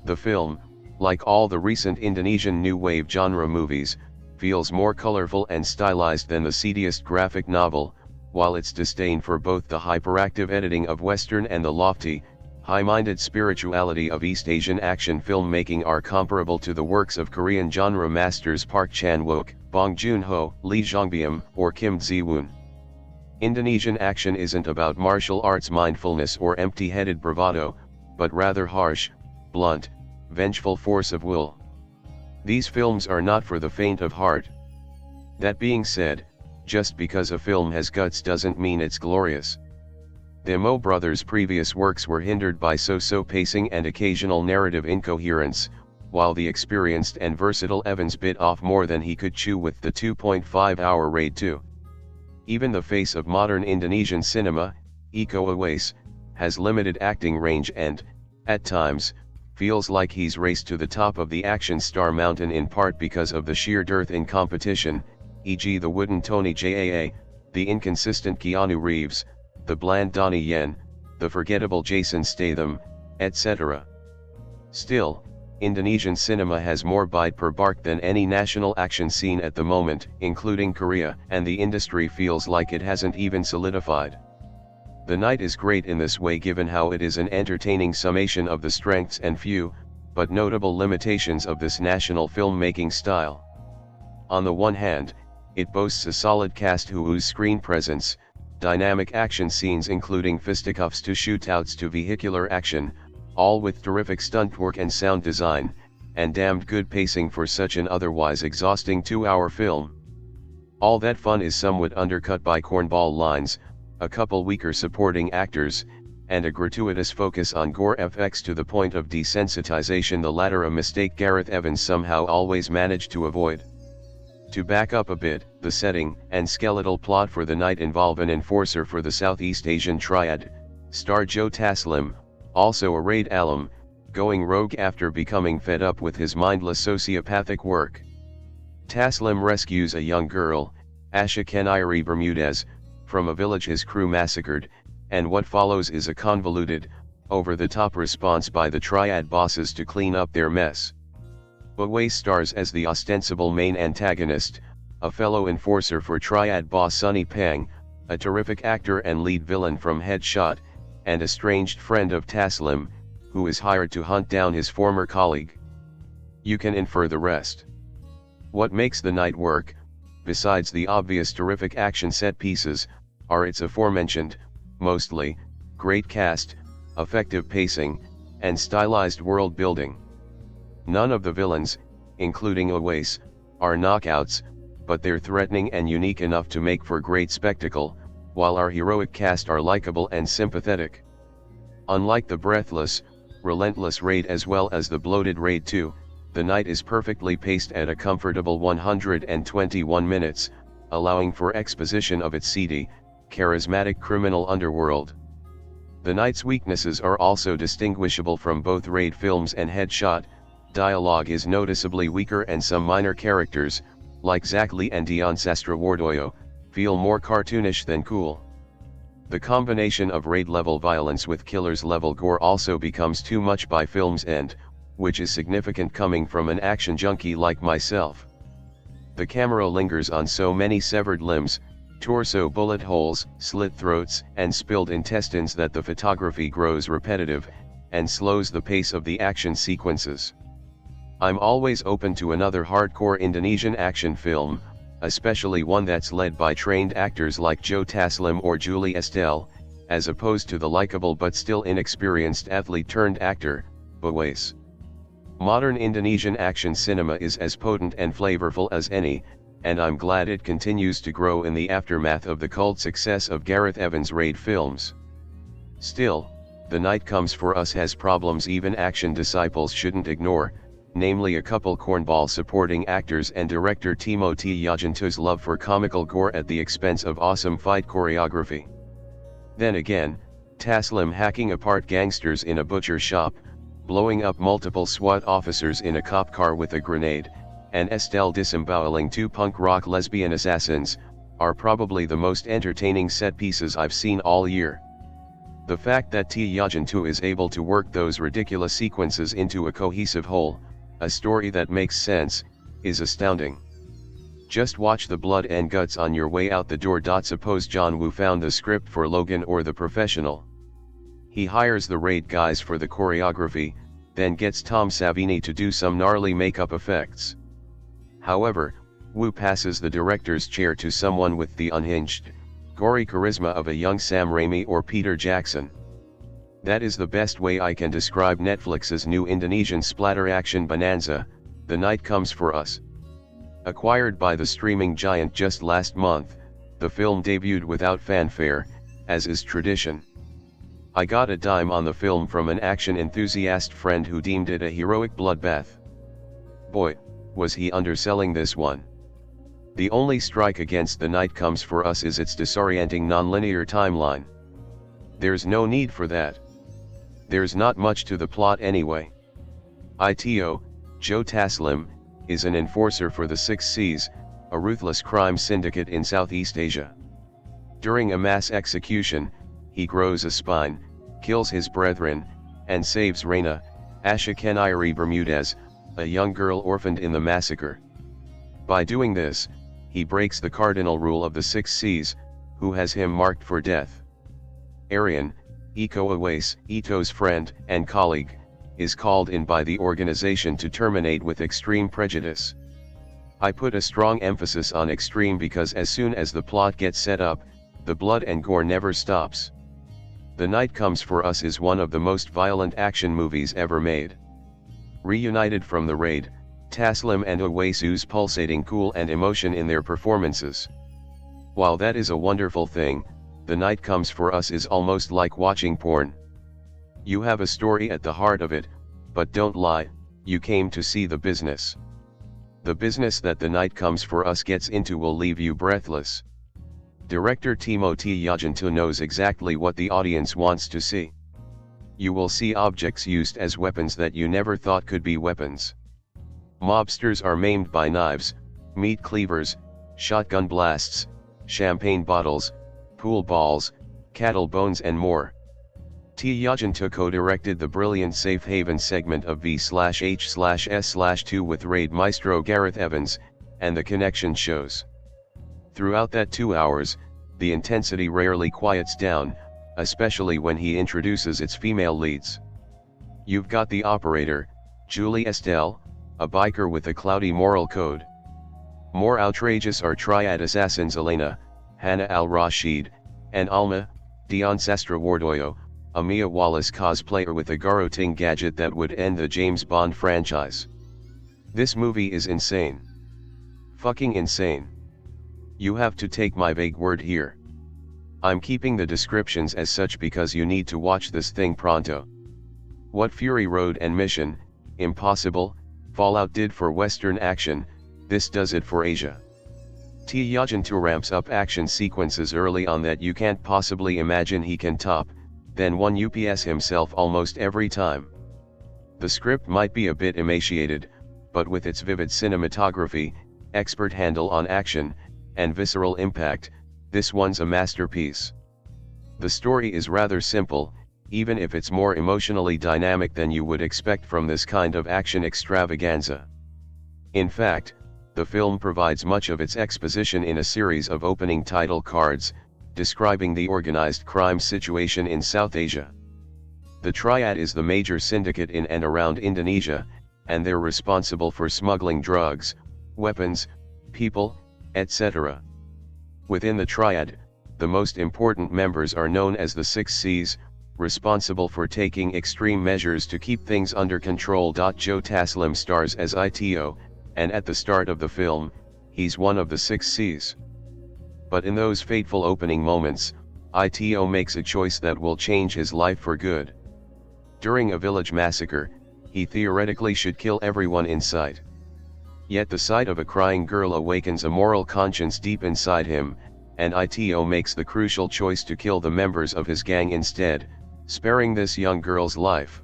The film, like all the recent Indonesian new wave genre movies, feels more colorful and stylized than the seediest graphic novel, while its disdain for both the hyperactive editing of Western and the lofty, high-minded spirituality of East Asian action filmmaking are comparable to the works of Korean genre masters Park Chan-wook, Bong Joon-ho, Lee Jong-byum, or Kim Ji-woon. Indonesian action isn't about martial arts mindfulness or empty-headed bravado, but rather harsh, blunt, vengeful force of will. These films are not for the faint of heart. That being said, just because a film has guts doesn't mean it's glorious. The Mo brothers' previous works were hindered by so-so pacing and occasional narrative incoherence, while the experienced and versatile Evans bit off more than he could chew with the 2.5-hour Raid 2. Even the face of modern Indonesian cinema, Iko Uwais, has limited acting range and, at times, feels like he's raced to the top of the action star mountain in part because of the sheer dearth in competition, e.g. the wooden Tony Jaa, the inconsistent Keanu Reeves, the bland Donnie Yen, the forgettable Jason Statham, etc. Still, Indonesian cinema has more bite per bark than any national action scene at the moment, including Korea, and the industry feels like it hasn't even solidified. The Night is great in this way given how it is an entertaining summation of the strengths and few, but notable limitations of this national filmmaking style. On the one hand, it boasts a solid cast whose screen presence, dynamic action scenes including fisticuffs to shootouts to vehicular action, all with terrific stunt work and sound design, and damned good pacing for such an otherwise exhausting 2-hour film. All that fun is somewhat undercut by cornball lines, a couple weaker supporting actors, and a gratuitous focus on gore effects to the point of desensitization, the latter a mistake Gareth Evans somehow always managed to avoid. To back up a bit, the setting and skeletal plot for The Night involve an enforcer for the Southeast Asian Triad, star Joe Taslim, also a raid alum, going rogue after becoming fed up with his mindless sociopathic work. Taslim rescues a young girl, Asha Keniri Bermudez, from a village his crew massacred, and what follows is a convoluted, over-the-top response by the Triad bosses to clean up their mess. Uwais stars as the ostensible main antagonist, a fellow enforcer for Triad boss Sonny Pang, a terrific actor and lead villain from Headshot, and estranged friend of Taslim, who is hired to hunt down his former colleague. You can infer the rest. What makes The Night work, besides the obvious terrific action set pieces, are its aforementioned, mostly, great cast, effective pacing, and stylized world building. None of the villains, including Uwais, are knockouts, but they're threatening and unique enough to make for great spectacle, while our heroic cast are likable and sympathetic. Unlike the breathless, relentless Raid as well as the bloated Raid 2, The Night is perfectly paced at a comfortable 121 minutes, allowing for exposition of its seedy, charismatic criminal underworld. The Night's weaknesses are also distinguishable from both Raid films and Headshot. Dialogue is noticeably weaker and some minor characters, like Zach Lee and Dion Sastrowardoyo, feel more cartoonish than cool. The combination of raid-level violence with killers-level gore also becomes too much by film's end, which is significant coming from an action junkie like myself. The camera lingers on so many severed limbs, torso bullet holes, slit throats, and spilled intestines that the photography grows repetitive, and slows the pace of the action sequences. I'm always open to another hardcore Indonesian action film, especially one that's led by trained actors like Joe Taslim or Julie Estelle, as opposed to the likable but still inexperienced athlete-turned-actor, Uwais. Modern Indonesian action cinema is as potent and flavorful as any, and I'm glad it continues to grow in the aftermath of the cult success of Gareth Evans' Raid films. Still, The Night Comes for Us has problems even action disciples shouldn't ignore, namely a couple cornball supporting actors and director Timo Tjahjanto's love for comical gore at the expense of awesome fight choreography. Then again, Taslim hacking apart gangsters in a butcher shop, blowing up multiple SWAT officers in a cop car with a grenade, and Estelle disemboweling 2 punk rock lesbian assassins, are probably the most entertaining set pieces I've seen all year. The fact that Tjahjanto is able to work those ridiculous sequences into a cohesive whole, a story that makes sense, is astounding. Just watch the blood and guts on your way out the door. Suppose John Woo found the script for Logan or The Professional. He hires the raid guys for the choreography, then gets Tom Savini to do some gnarly makeup effects. However, Wu passes the director's chair to someone with the unhinged, gory charisma of a young Sam Raimi or Peter Jackson. That is the best way I can describe Netflix's new Indonesian splatter action bonanza, The Night Comes for Us. Acquired by the streaming giant just last month, the film debuted without fanfare, as is tradition. I got a dime on the film from an action enthusiast friend who deemed it a heroic bloodbath. Boy, was he underselling this one. The only strike against The Night Comes for Us is its disorienting non-linear timeline. There's no need for that. There's not much to the plot anyway. Ito, Joe Taslim, is an enforcer for the Six Seas, a ruthless crime syndicate in Southeast Asia. During a mass execution, he grows a spine, kills his brethren, and saves Reina, Asha Kenayari Bermudez, a young girl orphaned in the massacre. By doing this, he breaks the cardinal rule of the Six Seas, who has him marked for death. Arifin, Iko Uwais, Ito's friend and colleague, is called in by the organization to terminate with extreme prejudice. I put a strong emphasis on extreme because as soon as the plot gets set up, the blood and gore never stops. The Night Comes for Us is one of the most violent action movies ever made. Reunited from the raid, Taslim and Uwais ooze pulsating cool and emotion in their performances. While that is a wonderful thing, The Night Comes for Us is almost like watching porn. You have a story at the heart of it, but don't lie, you came to see the business. The business that The Night Comes for Us gets into will leave you breathless. Director Timo Tjahjanto knows exactly what the audience wants to see. You will see objects used as weapons that you never thought could be weapons. Mobsters are maimed by knives, meat cleavers, shotgun blasts, champagne bottles, pool balls, cattle bones and more. Tjahjanto co-directed the brilliant Safe Haven segment of V/H/S/2 with raid maestro Gareth Evans, and the connection shows. Throughout that 2 hours, the intensity rarely quiets down, especially when he introduces its female leads. You've got the operator, Julie Estelle, a biker with a cloudy moral code. More outrageous are triad assassins Elena, Hannah al-Rashid, and Alma, Dion Sastrowardoyo, a Mia Wallace cosplayer with a garroting gadget that would end the James Bond franchise. This movie is insane. Fucking insane. You have to take my vague word here. I'm keeping the descriptions as such because you need to watch this thing pronto. What Fury Road and Mission Impossible, Fallout did for Western action, this does it for Asia. Tjahjanto ramps up action sequences early on that you can't possibly imagine he can top, then one UPS himself almost every time. The script might be a bit emaciated, but with its vivid cinematography, expert handle on action, and visceral impact, this one's a masterpiece. The story is rather simple, even if it's more emotionally dynamic than you would expect from this kind of action extravaganza. In fact, the film provides much of its exposition in a series of opening title cards, describing the organized crime situation in South Asia. The Triad is the major syndicate in and around Indonesia, and they're responsible for smuggling drugs, weapons, people, etc. Within the Triad, the most important members are known as the Six Seas, responsible for taking extreme measures to keep things under control. Joe Taslim stars as Ito, and at the start of the film, he's one of the Six Seas. But in those fateful opening moments, Ito makes a choice that will change his life for good. During a village massacre, he theoretically should kill everyone in sight. Yet the sight of a crying girl awakens a moral conscience deep inside him, and Ito makes the crucial choice to kill the members of his gang instead, sparing this young girl's life.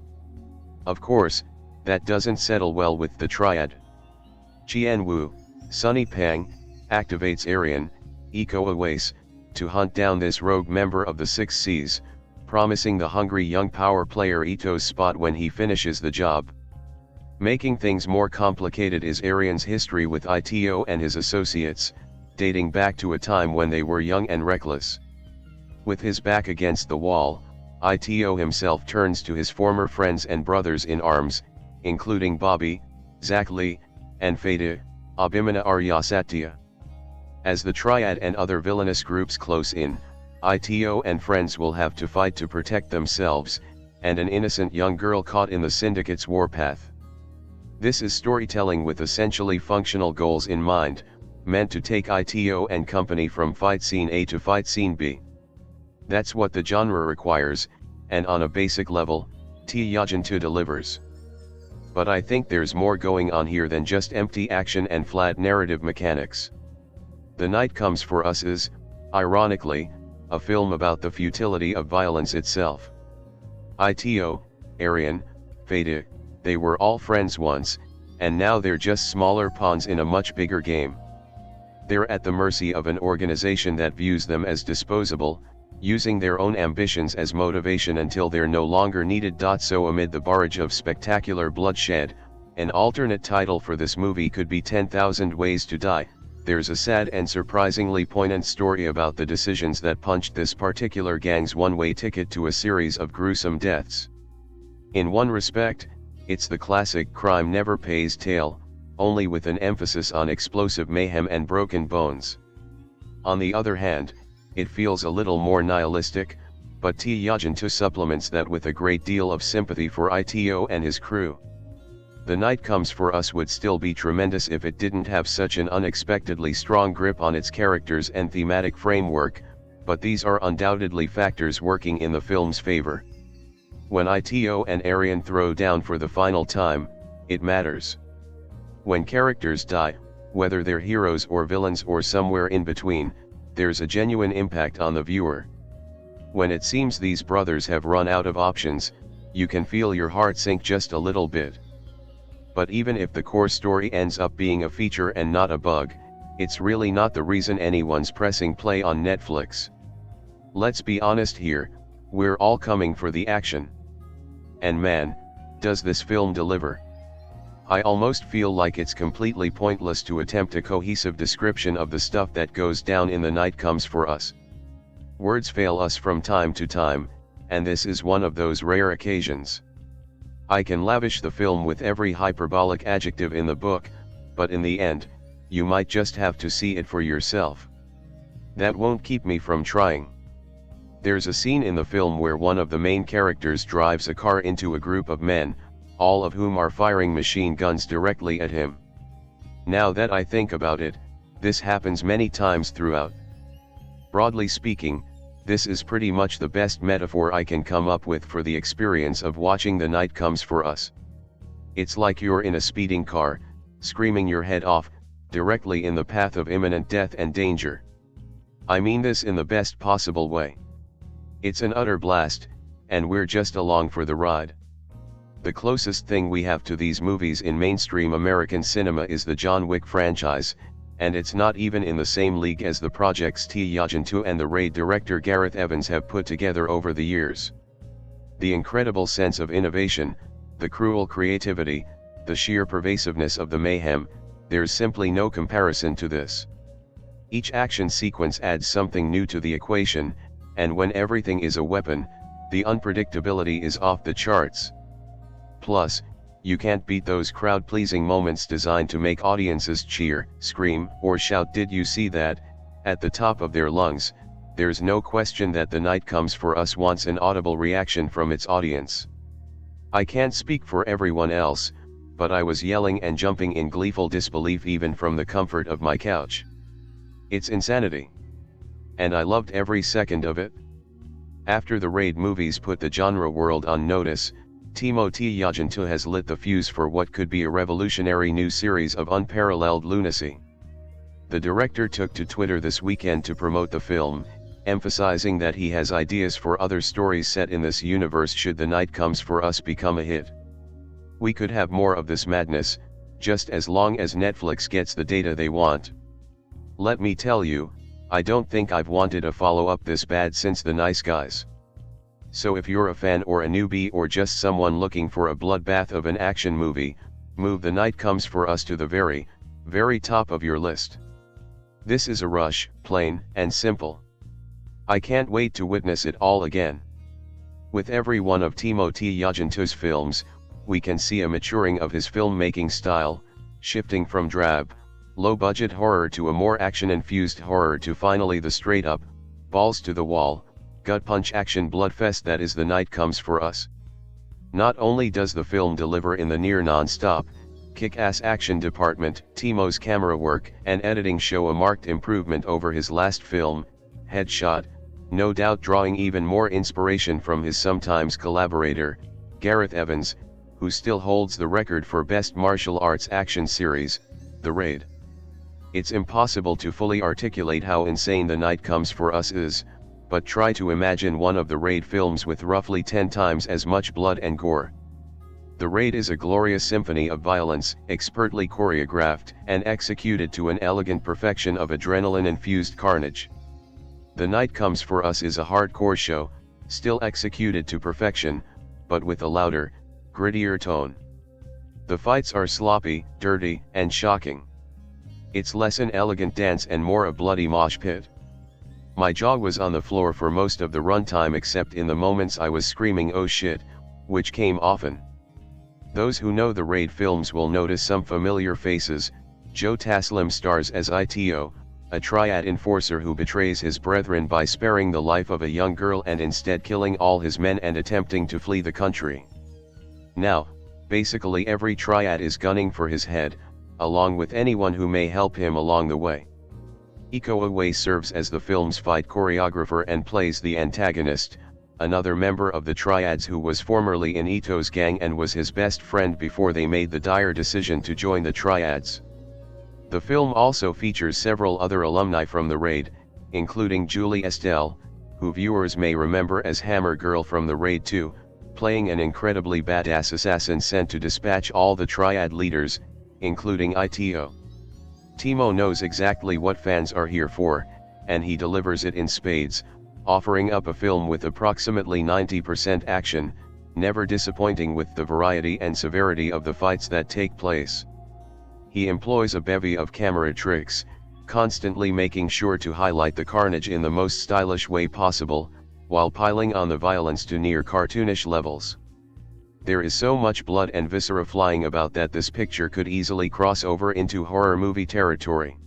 Of course, that doesn't settle well with the Triad. Chien Wu, Sunny Pang, activates Arifin, Iko Uwais, to hunt down this rogue member of the Six Seas, promising the hungry young power player Ito's spot when he finishes the job. Making things more complicated is Arifin's history with Ito and his associates, dating back to a time when they were young and reckless. With his back against the wall, Ito himself turns to his former friends and brothers in arms, including Bobby, Zakli, and Fede, Abimana Aryasatya. As the Triad and other villainous groups close in, Ito and friends will have to fight to protect themselves, and an innocent young girl caught in the syndicate's warpath. This is storytelling with essentially functional goals in mind, meant to take Ito and company from fight scene A to fight scene B. That's what the genre requires, and on a basic level, Tjahjanto delivers. But I think there's more going on here than just empty action and flat narrative mechanics. The Night Comes for Us is, ironically, a film about the futility of violence itself. Ito, Arifin, Fede, they were all friends once, and now they're just smaller pawns in a much bigger game. They're at the mercy of an organization that views them as disposable, using their own ambitions as motivation until they're no longer needed. So amid the barrage of spectacular bloodshed, an alternate title for this movie could be 10,000 Ways to Die. There's a sad and surprisingly poignant story about the decisions that punched this particular gang's one-way ticket to a series of gruesome deaths. In one respect, it's the classic crime never pays tale, only with an emphasis on explosive mayhem and broken bones. On the other hand, it feels a little more nihilistic, but Tjahjanto supplements that with a great deal of sympathy for Ito and his crew. The Night Comes for Us would still be tremendous if it didn't have such an unexpectedly strong grip on its characters and thematic framework, but these are undoubtedly factors working in the film's favor. When Ito and Arifin throw down for the final time, it matters. When characters die, whether they're heroes or villains or somewhere in between, there's a genuine impact on the viewer. When it seems these brothers have run out of options, you can feel your heart sink just a little bit. But even if the core story ends up being a feature and not a bug, it's really not the reason anyone's pressing play on Netflix. Let's be honest here, we're all coming for the action. And man, does this film deliver. I almost feel like it's completely pointless to attempt a cohesive description of the stuff that goes down in The Night Comes for Us. Words fail us from time to time, and this is one of those rare occasions. I can lavish the film with every hyperbolic adjective in the book, but in the end, you might just have to see it for yourself. That won't keep me from trying. There's a scene in the film where one of the main characters drives a car into a group of men, all of whom are firing machine guns directly at him. Now that I think about it, this happens many times throughout. Broadly speaking, this is pretty much the best metaphor I can come up with for the experience of watching The Night Comes for Us. It's like you're in a speeding car, screaming your head off, directly in the path of imminent death and danger. I mean this in the best possible way. It's an utter blast, and we're just along for the ride. The closest thing we have to these movies in mainstream American cinema is the John Wick franchise, and it's not even in the same league as the projects Tjahjanto and the Raid director Gareth Evans have put together over the years. The incredible sense of innovation, the cruel creativity, the sheer pervasiveness of the mayhem, there's simply no comparison to this. Each action sequence adds something new to the equation, and when everything is a weapon, the unpredictability is off the charts. Plus, you can't beat those crowd-pleasing moments designed to make audiences cheer, scream, or shout "Did you see that?" at the top of their lungs. There's no question that The Night Comes for Us wants an audible reaction from its audience. I can't speak for everyone else, but I was yelling and jumping in gleeful disbelief even from the comfort of my couch. It's insanity. And I loved every second of it. After the Raid movies put the genre world on notice, Timo Tjahjanto has lit the fuse for what could be a revolutionary new series of unparalleled lunacy. The director took to Twitter this weekend to promote the film, emphasizing that he has ideas for other stories set in this universe should The Night Comes for Us become a hit. We could have more of this madness, just as long as Netflix gets the data they want. Let me tell you, I don't think I've wanted a follow-up this bad since The Nice Guys. So if you're a fan or a newbie or just someone looking for a bloodbath of an action movie, move The Night Comes for Us to the very, very top of your list. This is a rush, plain and simple. I can't wait to witness it all again. With every one of Timo Tjahjanto's films, we can see a maturing of his filmmaking style, shifting from drab, low-budget horror to a more action-infused horror to finally the straight-up, balls-to-the-wall, gut-punch action bloodfest that is The Night Comes for Us. Not only does the film deliver in the near non-stop, kick-ass action department, Timo's camera work and editing show a marked improvement over his last film, Headshot, no doubt drawing even more inspiration from his sometimes collaborator, Gareth Evans, who still holds the record for best martial arts action series, The Raid. It's impossible to fully articulate how insane The Night Comes for Us is, but try to imagine one of the Raid films with roughly 10 times as much blood and gore. The Raid is a glorious symphony of violence, expertly choreographed and executed to an elegant perfection of adrenaline-infused carnage. The Night Comes for Us is a hardcore show, still executed to perfection, but with a louder, grittier tone. The fights are sloppy, dirty, and shocking. It's less an elegant dance and more a bloody mosh pit. My jaw was on the floor for most of the runtime except in the moments I was screaming "oh shit," which came often. Those who know the Raid films will notice some familiar faces. Joe Taslim stars as Ito, a triad enforcer who betrays his brethren by sparing the life of a young girl and instead killing all his men and attempting to flee the country. Now, basically every triad is gunning for his head, along with anyone who may help him along the way. Iko Uwais serves as the film's fight choreographer and plays the antagonist, another member of the triads who was formerly in Ito's gang and was his best friend before they made the dire decision to join the triads. The film also features several other alumni from the Raid, including Julie Estelle, who viewers may remember as Hammer Girl from the Raid 2, playing an incredibly badass assassin sent to dispatch all the triad leaders, including Ito. Timo knows exactly what fans are here for, and he delivers it in spades, offering up a film with approximately 90% action, never disappointing with the variety and severity of the fights that take place. He employs a bevy of camera tricks, constantly making sure to highlight the carnage in the most stylish way possible, while piling on the violence to near cartoonish levels. There is so much blood and viscera flying about that this picture could easily cross over into horror movie territory.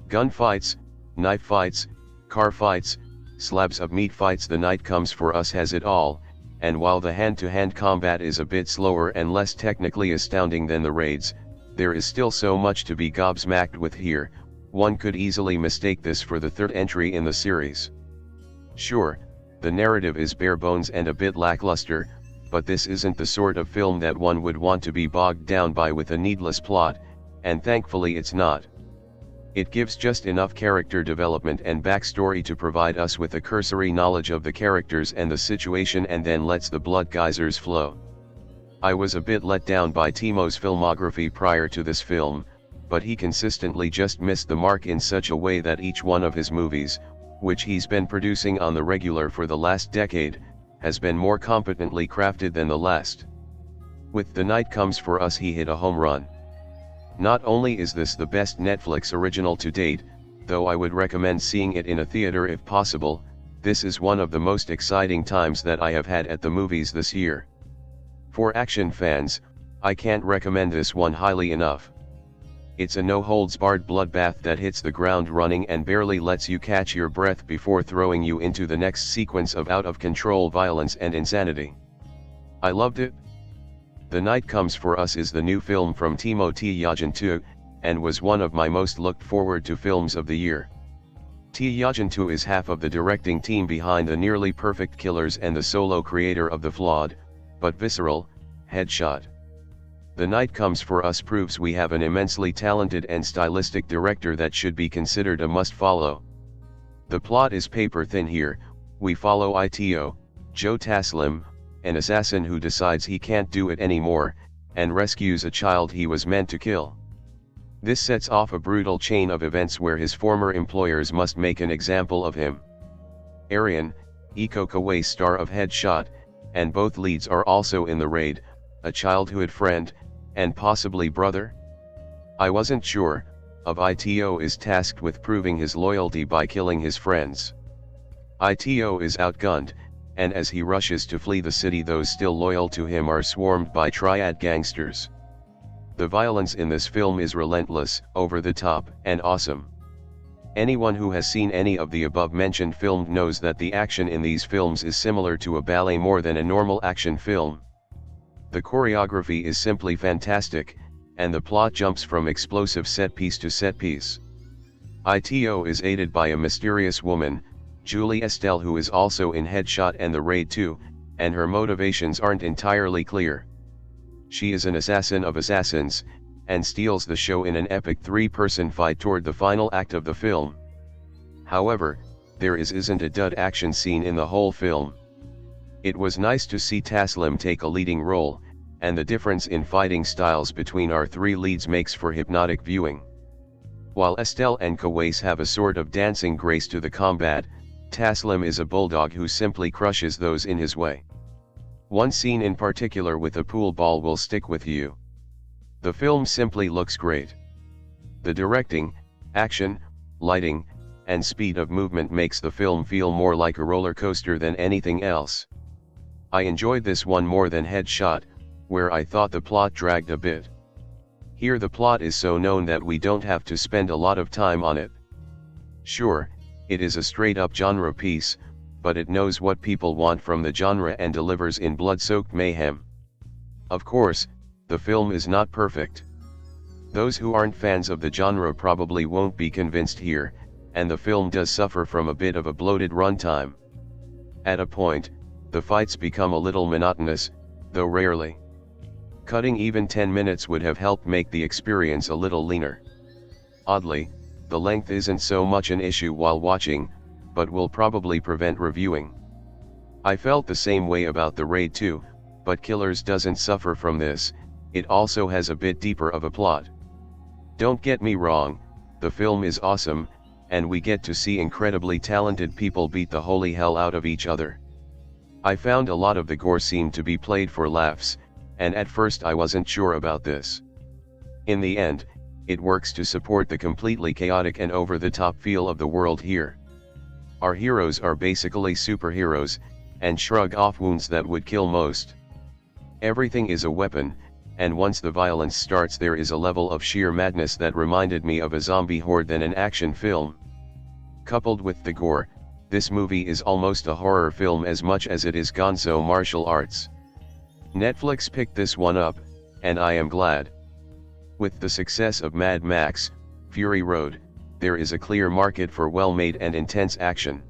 Gunfights, knife fights, car fights, slabs of meat fights. The Night Comes for Us has it all, and while the hand-to-hand combat is a bit slower and less technically astounding than the Raids, there is still so much to be gobsmacked with here. One could easily mistake this for the third entry in the series. Sure, the narrative is bare bones and a bit lackluster, but this isn't the sort of film that one would want to be bogged down by with a needless plot, and thankfully it's not. It gives just enough character development and backstory to provide us with a cursory knowledge of the characters and the situation and then lets the blood geysers flow. I was a bit let down by Timo's filmography prior to this film, but he consistently just missed the mark in such a way that each one of his movies, which he's been producing on the regular for the last decade, has been more competently crafted than the last. With The Night Comes for Us he hit a home run. Not only is this the best Netflix original to date, though I would recommend seeing it in a theater if possible, this is one of the most exciting times that I have had at the movies this year. For action fans, I can't recommend this one highly enough. It's a no-holds-barred bloodbath that hits the ground running and barely lets you catch your breath before throwing you into the next sequence of out-of-control violence and insanity. I loved it. The Night Comes for Us is the new film from Timo Tjahjanto, and was one of my most looked forward to films of the year. Tjahjanto is half of the directing team behind the nearly perfect Killers and the solo creator of the flawed, but visceral, Headshot. The Night Comes for Us proves we have an immensely talented and stylistic director that should be considered a must-follow. The plot is paper-thin here. We follow Ito, Joe Taslim, an assassin who decides he can't do it anymore, and rescues a child he was meant to kill. This sets off a brutal chain of events where his former employers must make an example of him. Arifin, Iko Uwais, star of Headshot, and both leads are also in the Raid, a childhood friend, and possibly brother? I wasn't sure. Ito is tasked with proving his loyalty by killing his friends. Ito is outgunned, and as he rushes to flee the city, those still loyal to him are swarmed by triad gangsters. The violence in this film is relentless, over the top, and awesome. Anyone who has seen any of the above-mentioned films knows that the action in these films is similar to a ballet more than a normal action film. The choreography is simply fantastic, and the plot jumps from explosive set piece to set piece. Ito is aided by a mysterious woman, Julie Estelle, who is also in Headshot and The Raid 2, and her motivations aren't entirely clear. She is an assassin of assassins, and steals the show in an epic three-person fight toward the final act of the film. However, there isn't a dud action scene in the whole film. It was nice to see Taslim take a leading role, and the difference in fighting styles between our three leads makes for hypnotic viewing. While Estelle and Iko Uwais have a sort of dancing grace to the combat, Taslim is a bulldog who simply crushes those in his way. One scene in particular with a pool ball will stick with you. The film simply looks great. The directing, action, lighting, and speed of movement makes the film feel more like a roller coaster than anything else. I enjoyed this one more than Headshot, where I thought the plot dragged a bit. Here the plot is so known that we don't have to spend a lot of time on it. Sure, it is a straight-up genre piece, but it knows what people want from the genre and delivers in blood-soaked mayhem. Of course, the film is not perfect. Those who aren't fans of the genre probably won't be convinced here, and the film does suffer from a bit of a bloated runtime. At a point, the fights become a little monotonous, though rarely. Cutting even 10 minutes would have helped make the experience a little leaner. Oddly, the length isn't so much an issue while watching, but will probably prevent reviewing. I felt the same way about The Raid 2, but Killers doesn't suffer from this. It also has a bit deeper of a plot. Don't get me wrong, the film is awesome, and we get to see incredibly talented people beat the holy hell out of each other. I found a lot of the gore seemed to be played for laughs, and at first I wasn't sure about this. In the end, it works to support the completely chaotic and over-the-top feel of the world here. Our heroes are basically superheroes, and shrug off wounds that would kill most. Everything is a weapon, and once the violence starts there is a level of sheer madness that reminded me of a zombie horde than an action film. Coupled with the gore, this movie is almost a horror film as much as it is gonzo martial arts. Netflix picked this one up, and I am glad. With the success of Mad Max, Fury Road, there is a clear market for well-made and intense action.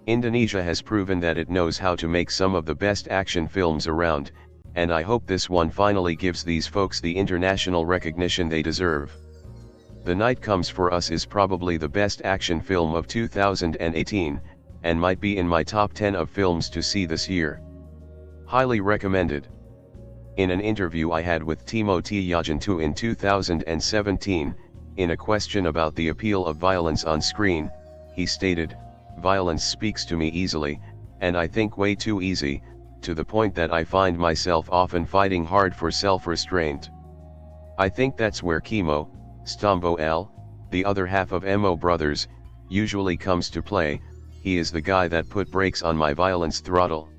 Indonesia has proven that it knows how to make some of the best action films around, and I hope this one finally gives these folks the international recognition they deserve. The Night Comes for Us is probably the best action film of 2018, and might be in my top 10 of films to see this year. Highly recommended. In an interview I had with Timo Tjahjanto in 2017, in a question about the appeal of violence on screen, he stated, "Violence speaks to me easily, and I think way too easy, to the point that I find myself often fighting hard for self-restraint. I think that's where Kimo, Stombo L, the other half of Emo Brothers, usually comes to play. He is the guy that put brakes on my violence throttle."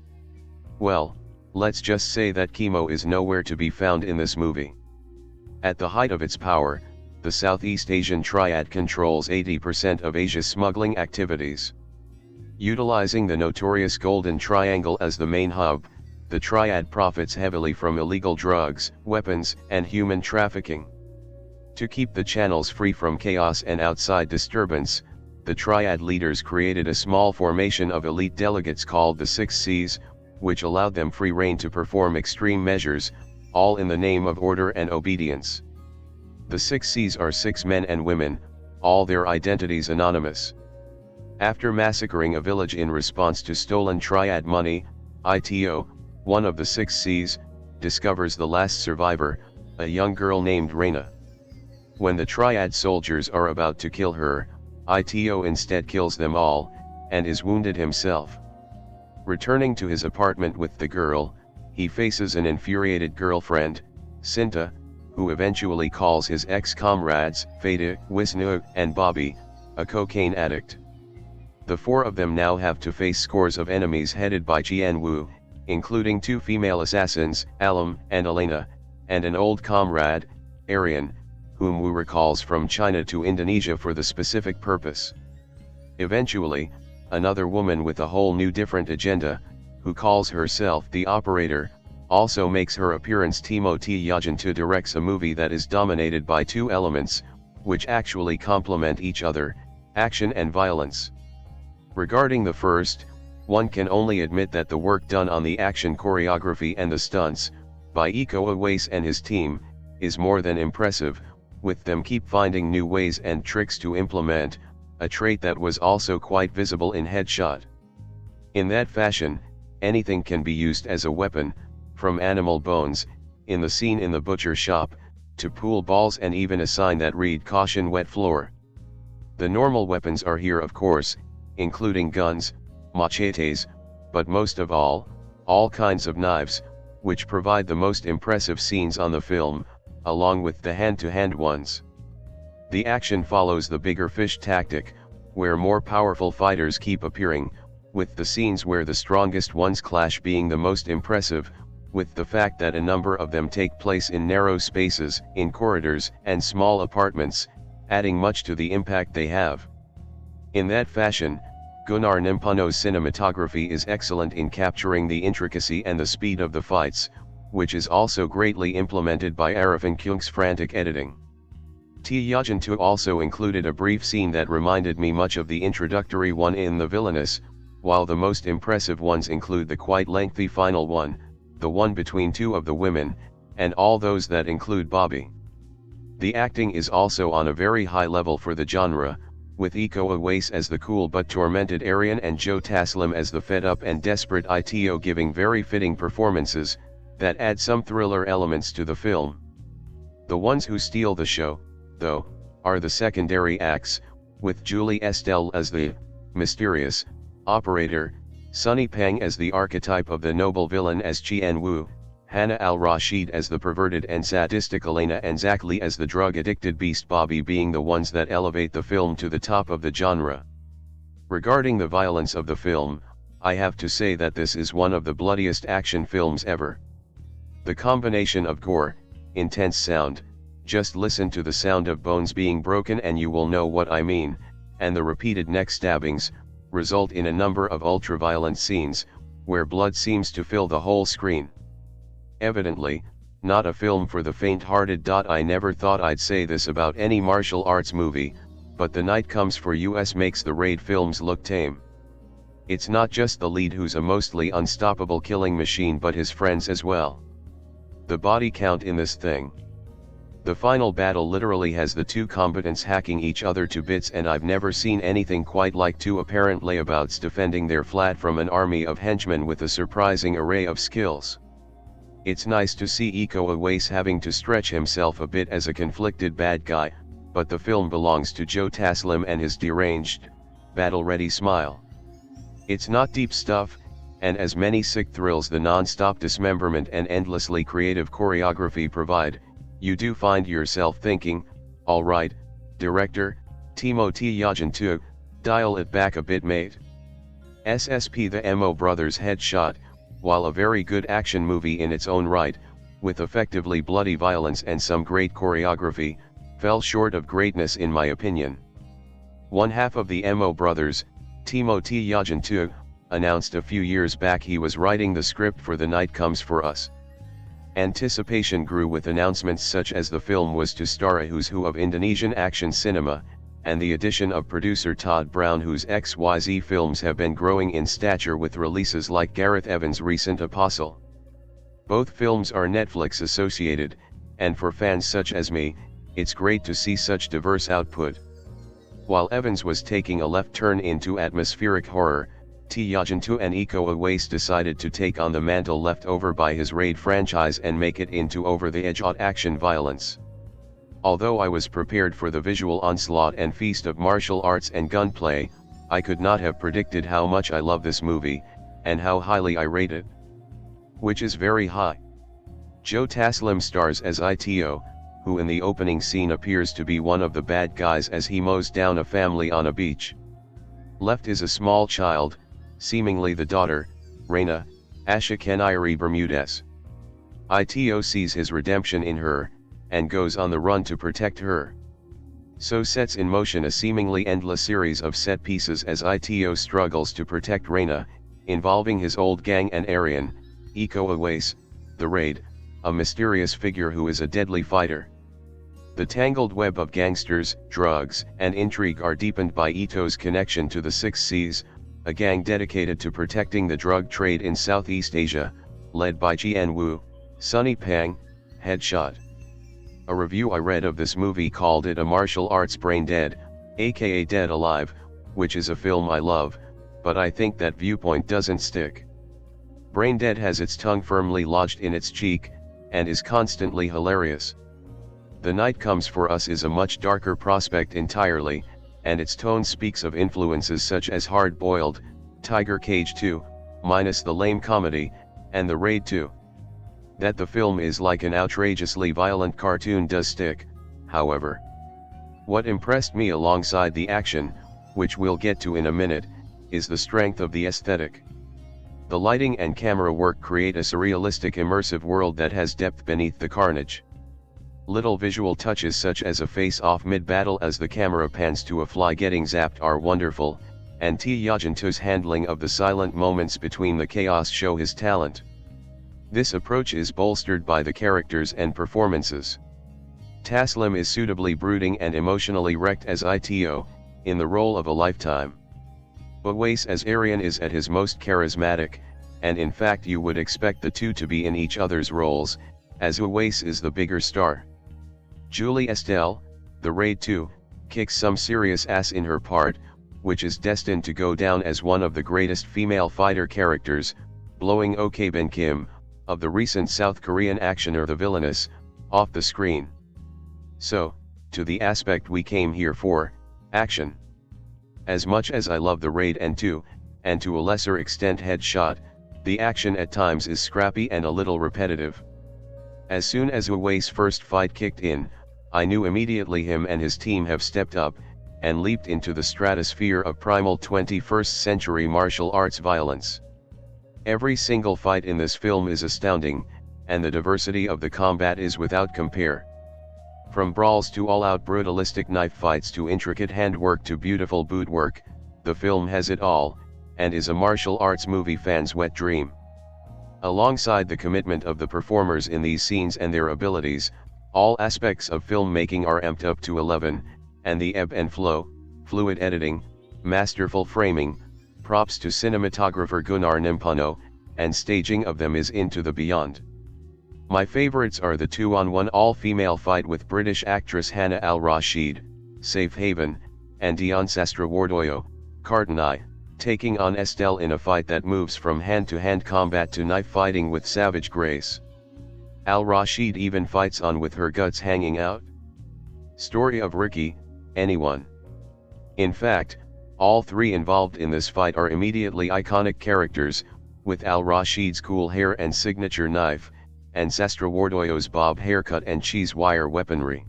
Well, let's just say that Kimo is nowhere to be found in this movie. At the height of its power, the Southeast Asian Triad controls 80% of Asia's smuggling activities. Utilizing the notorious Golden Triangle as the main hub, the Triad profits heavily from illegal drugs, weapons, and human trafficking. To keep the channels free from chaos and outside disturbance, the Triad leaders created a small formation of elite delegates called the 6 Cs, which allowed them free rein to perform extreme measures, all in the name of order and obedience. The 6 Cs are 6 men and women, all their identities anonymous. After massacring a village in response to stolen Triad money, Ito, one of the 6 Cs, discovers the last survivor, a young girl named Reina. When the Triad soldiers are about to kill her, Ito instead kills them all, and is wounded himself. Returning to his apartment with the girl, he faces an infuriated girlfriend, Sinta, who eventually calls his ex-comrades, Fede, Wisnu, and Bobby, a cocaine addict. The four of them now have to face scores of enemies headed by Jianwu, including two female assassins, Alam and Elena, and an old comrade, Arifin, whom Wu recalls from China to Indonesia for the specific purpose. Eventually, another woman with a whole new different agenda, who calls herself the Operator, also makes her appearance. Timo Tjahjanto directs a movie that is dominated by two elements, which actually complement each other, action and violence. Regarding the first, one can only admit that the work done on the action choreography and the stunts, by Iko Uwais and his team, is more than impressive, with them keep finding new ways and tricks to implement, a trait that was also quite visible in Headshot. In that fashion, anything can be used as a weapon, from animal bones, in the scene in the butcher shop, to pool balls and even a sign that read "Caution wet floor." The normal weapons are here of course, including guns, machetes, but most of all kinds of knives, which provide the most impressive scenes on the film, along with the hand-to-hand ones. The action follows the bigger fish tactic, where more powerful fighters keep appearing, with the scenes where the strongest ones clash being the most impressive, with the fact that a number of them take place in narrow spaces, in corridors and small apartments, adding much to the impact they have. In that fashion, Gunnar Nimpano's cinematography is excellent in capturing the intricacy and the speed of the fights, which is also greatly implemented by Arifin Cuunk's frantic editing. Tjahjanto also included a brief scene that reminded me much of the introductory one in The Villainous, while the most impressive ones include the quite lengthy final one, the one between two of the women, and all those that include Bobby. The acting is also on a very high level for the genre, with Iko Uwais as the cool but tormented Aryan and Taslim as the fed-up and desperate Ito giving very fitting performances, that add some thriller elements to the film. The ones who steal the show, though, are the secondary acts, with Julie Estelle as the mysterious operator, Sunny Peng as the archetype of the noble villain as Qian Wu, Hannah al-Rashid as the perverted and sadistic Elena, and Zach Lee as the drug-addicted beast Bobby being the ones that elevate the film to the top of the genre. Regarding the violence of the film, I have to say that this is one of the bloodiest action films ever. The combination of gore, intense sound, just listen to the sound of bones being broken and you will know what I mean, and the repeated neck stabbings, result in a number of ultra-violent scenes, where blood seems to fill the whole screen. Evidently, not a film for the faint-hearted. I never thought I'd say this about any martial arts movie, but The Night Comes for Us makes the raid films look tame. It's not just the lead who's a mostly unstoppable killing machine but his friends as well. The body count in this thing. The final battle literally has the two combatants hacking each other to bits, and I've never seen anything quite like two apparent layabouts defending their flat from an army of henchmen with a surprising array of skills. It's nice to see Iko Uwais having to stretch himself a bit as a conflicted bad guy, but the film belongs to Taslim and his deranged, battle-ready smile. It's not deep stuff, and as many sick thrills the non-stop dismemberment and endlessly creative choreography provide, you do find yourself thinking, alright, director, Timo Tjahjanto, dial it back a bit mate. SSP The Mo Brothers Headshot, while a very good action movie in its own right, with effectively bloody violence and some great choreography, fell short of greatness in my opinion. One half of the Mo Brothers, Timo Tjahjanto, announced a few years back he was writing the script for The Night Comes for Us. Anticipation grew with announcements such as the film was to star a who's who of Indonesian action cinema, and the addition of producer Todd Brown, whose XYZ films have been growing in stature with releases like Gareth Evans' recent Apostle. Both films are Netflix associated, and for fans such as me, it's great to see such diverse output. While Evans was taking a left turn into atmospheric horror, Tjahjanto and Iko Uwais decided to take on the mantle left over by his Raid franchise and make it into over-the-edge action violence. Although I was prepared for the visual onslaught and feast of martial arts and gunplay, I could not have predicted how much I love this movie, and how highly I rate it. Which is very high. Taslim stars as Ito, who in the opening scene appears to be one of the bad guys as he mows down a family on a beach. Left is a small child, seemingly the daughter, Reina, Asha Kenayari Bermudez. Ito sees his redemption in her, and goes on the run to protect her. So sets in motion a seemingly endless series of set pieces as Ito struggles to protect Reina, involving his old gang and Aryan, Iko Uwais, the Raid, a mysterious figure who is a deadly fighter. The tangled web of gangsters, drugs, and intrigue are deepened by Ito's connection to the Six Seas, a gang dedicated to protecting the drug trade in Southeast Asia, led by Jian Wu, Sunny Pang, Headshot. A review I read of this movie called it a martial arts brain dead, aka Dead Alive, which is a film I love, but I think that viewpoint doesn't stick. Brain Dead has its tongue firmly lodged in its cheek, and is constantly hilarious. The Night Comes for Us is a much darker prospect entirely, and its tone speaks of influences such as Hard Boiled, Tiger Cage 2, minus the lame comedy, and The Raid 2. That the film is like an outrageously violent cartoon does stick, however. What impressed me alongside the action, which we'll get to in a minute, is the strength of the aesthetic. The lighting and camera work create a surrealistic immersive world that has depth beneath the carnage. Little visual touches such as a face-off mid-battle as the camera pans to a fly getting zapped are wonderful, and Tjahjanto's handling of the silent moments between the chaos show his talent. This approach is bolstered by the characters and performances. Taslim is suitably brooding and emotionally wrecked as Ito, in the role of a lifetime. Uwais as Aryan is at his most charismatic, and in fact you would expect the two to be in each other's roles, as Uwais is the bigger star. Julie Estelle, the Raid 2, kicks some serious ass in her part, which is destined to go down as one of the greatest female fighter characters, blowing OK Ben Kim, of the recent South Korean actioner The Villainous, off the screen. So, to the aspect we came here for, action. As much as I love The Raid and 2, and to a lesser extent Headshot, the action at times is scrappy and a little repetitive. As soon as Uwais' first fight kicked in, I knew immediately him and his team have stepped up, and leaped into the stratosphere of primal 21st century martial arts violence. Every single fight in this film is astounding, and the diversity of the combat is without compare. From brawls to all-out brutalistic knife fights to intricate handwork to beautiful boot work, the film has it all, and is a martial arts movie fan's wet dream. Alongside the commitment of the performers in these scenes and their abilities, all aspects of filmmaking are amped up to 11, and the ebb and flow, fluid editing, masterful framing, props to cinematographer Gunnar Nimpano, and staging of them is into the beyond. My favorites are the 2-on-1 all-female fight with British actress Hannah Al-Rashid, Safe Haven, and Dion Sastrowardoyo, Kartanai, taking on Estelle in a fight that moves from hand-to-hand combat to knife fighting with savage grace. Al-Rashid even fights on with her guts hanging out. Story of Ricky, anyone. In fact, all three involved in this fight are immediately iconic characters, with Al-Rashid's cool hair and signature knife, and Sastrowardoyo's bob haircut and cheese wire weaponry.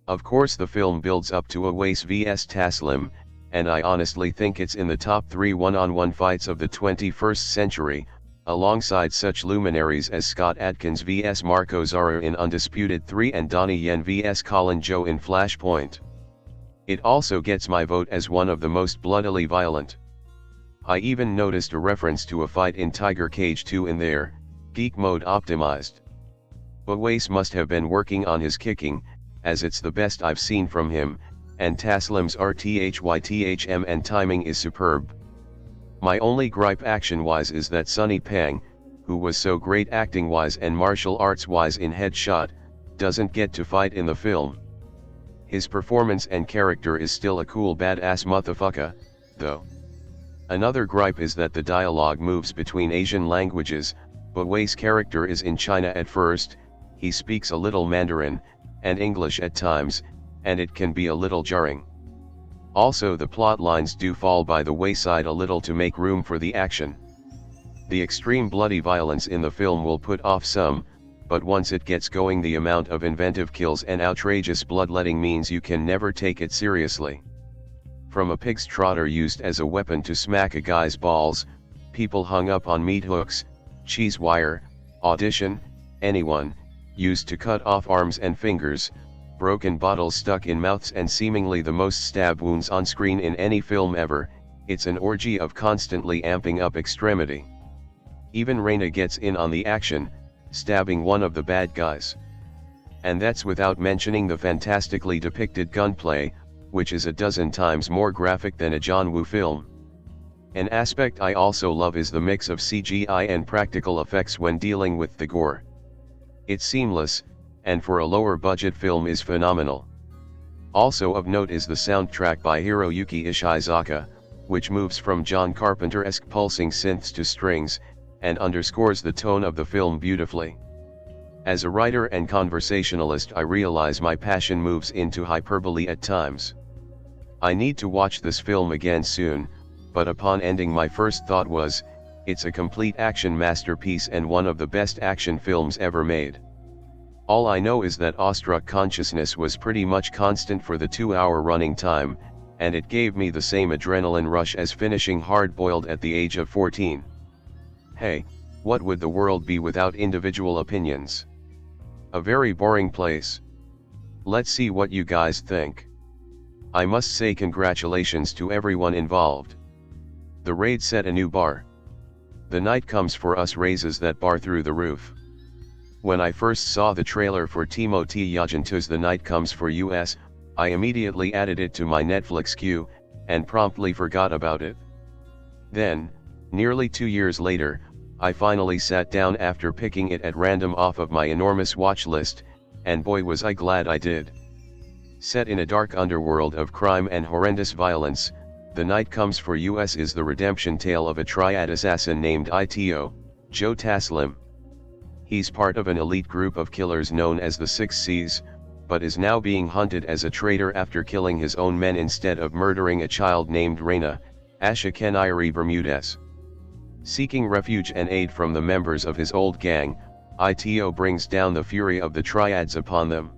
Of course the film builds up to Uwais vs Taslim, and I honestly think it's in the top 3 one-on-one fights of the 21st century, alongside such luminaries as Scott Adkins vs Marco Zara in Undisputed 3 and Donnie Yen vs Colin Joe in Flashpoint. It also gets my vote as one of the most bloodily violent. I even noticed a reference to a fight in Tiger Cage 2 in there, geek mode optimized. Uwais must have been working on his kicking, as it's the best I've seen from him, and Taslim's RTHYTHM and timing is superb. My only gripe action-wise is that Sunny Pang, who was so great acting-wise and martial arts-wise in Headshot, doesn't get to fight in the film. His performance and character is still a cool badass motherfucker, though. Another gripe is that the dialogue moves between Asian languages. Uwais' character is in China at first, he speaks a little Mandarin, and English at times, and it can be a little jarring. Also the plot lines do fall by the wayside a little to make room for the action. The extreme bloody violence in the film will put off some, but once it gets going the amount of inventive kills and outrageous bloodletting means you can never take it seriously. from a pig's trotter used as a weapon to smack a guy's balls, people hung up on meat hooks, cheese wire, audition, anyone, used to cut off arms and fingers, broken bottles stuck in mouths and seemingly the most stab wounds on screen in any film ever. It's an orgy of constantly amping up extremity. Even Reina gets in on the action, stabbing one of the bad guys. And that's without mentioning the fantastically depicted gunplay, which is a dozen times more graphic than a John Woo film. An aspect I also love is the mix of CGI and practical effects when dealing with the gore. It's seamless, and for a lower budget film is phenomenal. Also of note is the soundtrack by Hiroyuki Ishizaka, which moves from John Carpenter-esque pulsing synths to strings, and underscores the tone of the film beautifully. As a writer and conversationalist, I realize my passion moves into hyperbole at times. I need to watch this film again soon, but upon ending my first thought was, it's a complete action masterpiece and one of the best action films ever made. All I know is that awestruck consciousness was pretty much constant for the 2-hour running time, and it gave me the same adrenaline rush as finishing Hard Boiled at the age of 14. Hey, what would the world be without individual opinions? A very boring place. Let's see what you guys think. I must say congratulations to everyone involved. The raid set a new bar. The Night Comes for Us raises that bar through the roof. When I first saw the trailer for Timo Tjahjanto's The Night Comes for Us, I immediately added it to my Netflix queue, and promptly forgot about it. Then, nearly 2 years later, I finally sat down after picking it at random off of my enormous watch list, and boy was I glad I did. Set in a dark underworld of crime and horrendous violence, The Night Comes for Us is the redemption tale of a triad assassin named Ito, Joe Taslim. He's part of an elite group of killers known as the Six C's, but is now being hunted as a traitor after killing his own men instead of murdering a child named Reina, Asha Keniri Bermudez. Seeking refuge and aid from the members of his old gang, Ito brings down the fury of the triads upon them.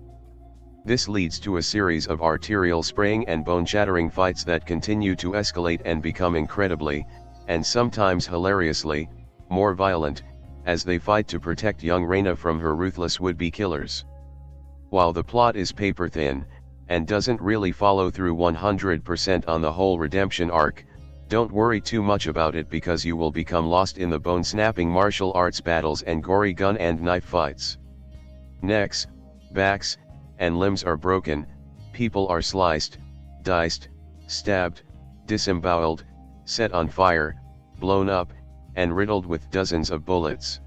This leads to a series of arterial spraying and bone-shattering fights that continue to escalate and become incredibly, and sometimes hilariously, more violent, as they fight to protect young Reina from her ruthless would-be killers. While the plot is paper-thin, and doesn't really follow through 100% on the whole redemption arc, don't worry too much about it because you will become lost in the bone-snapping martial arts battles and gory gun and knife fights. Necks, backs, and limbs are broken, people are sliced, diced, stabbed, disemboweled, set on fire, blown up, and riddled with dozens of bullets.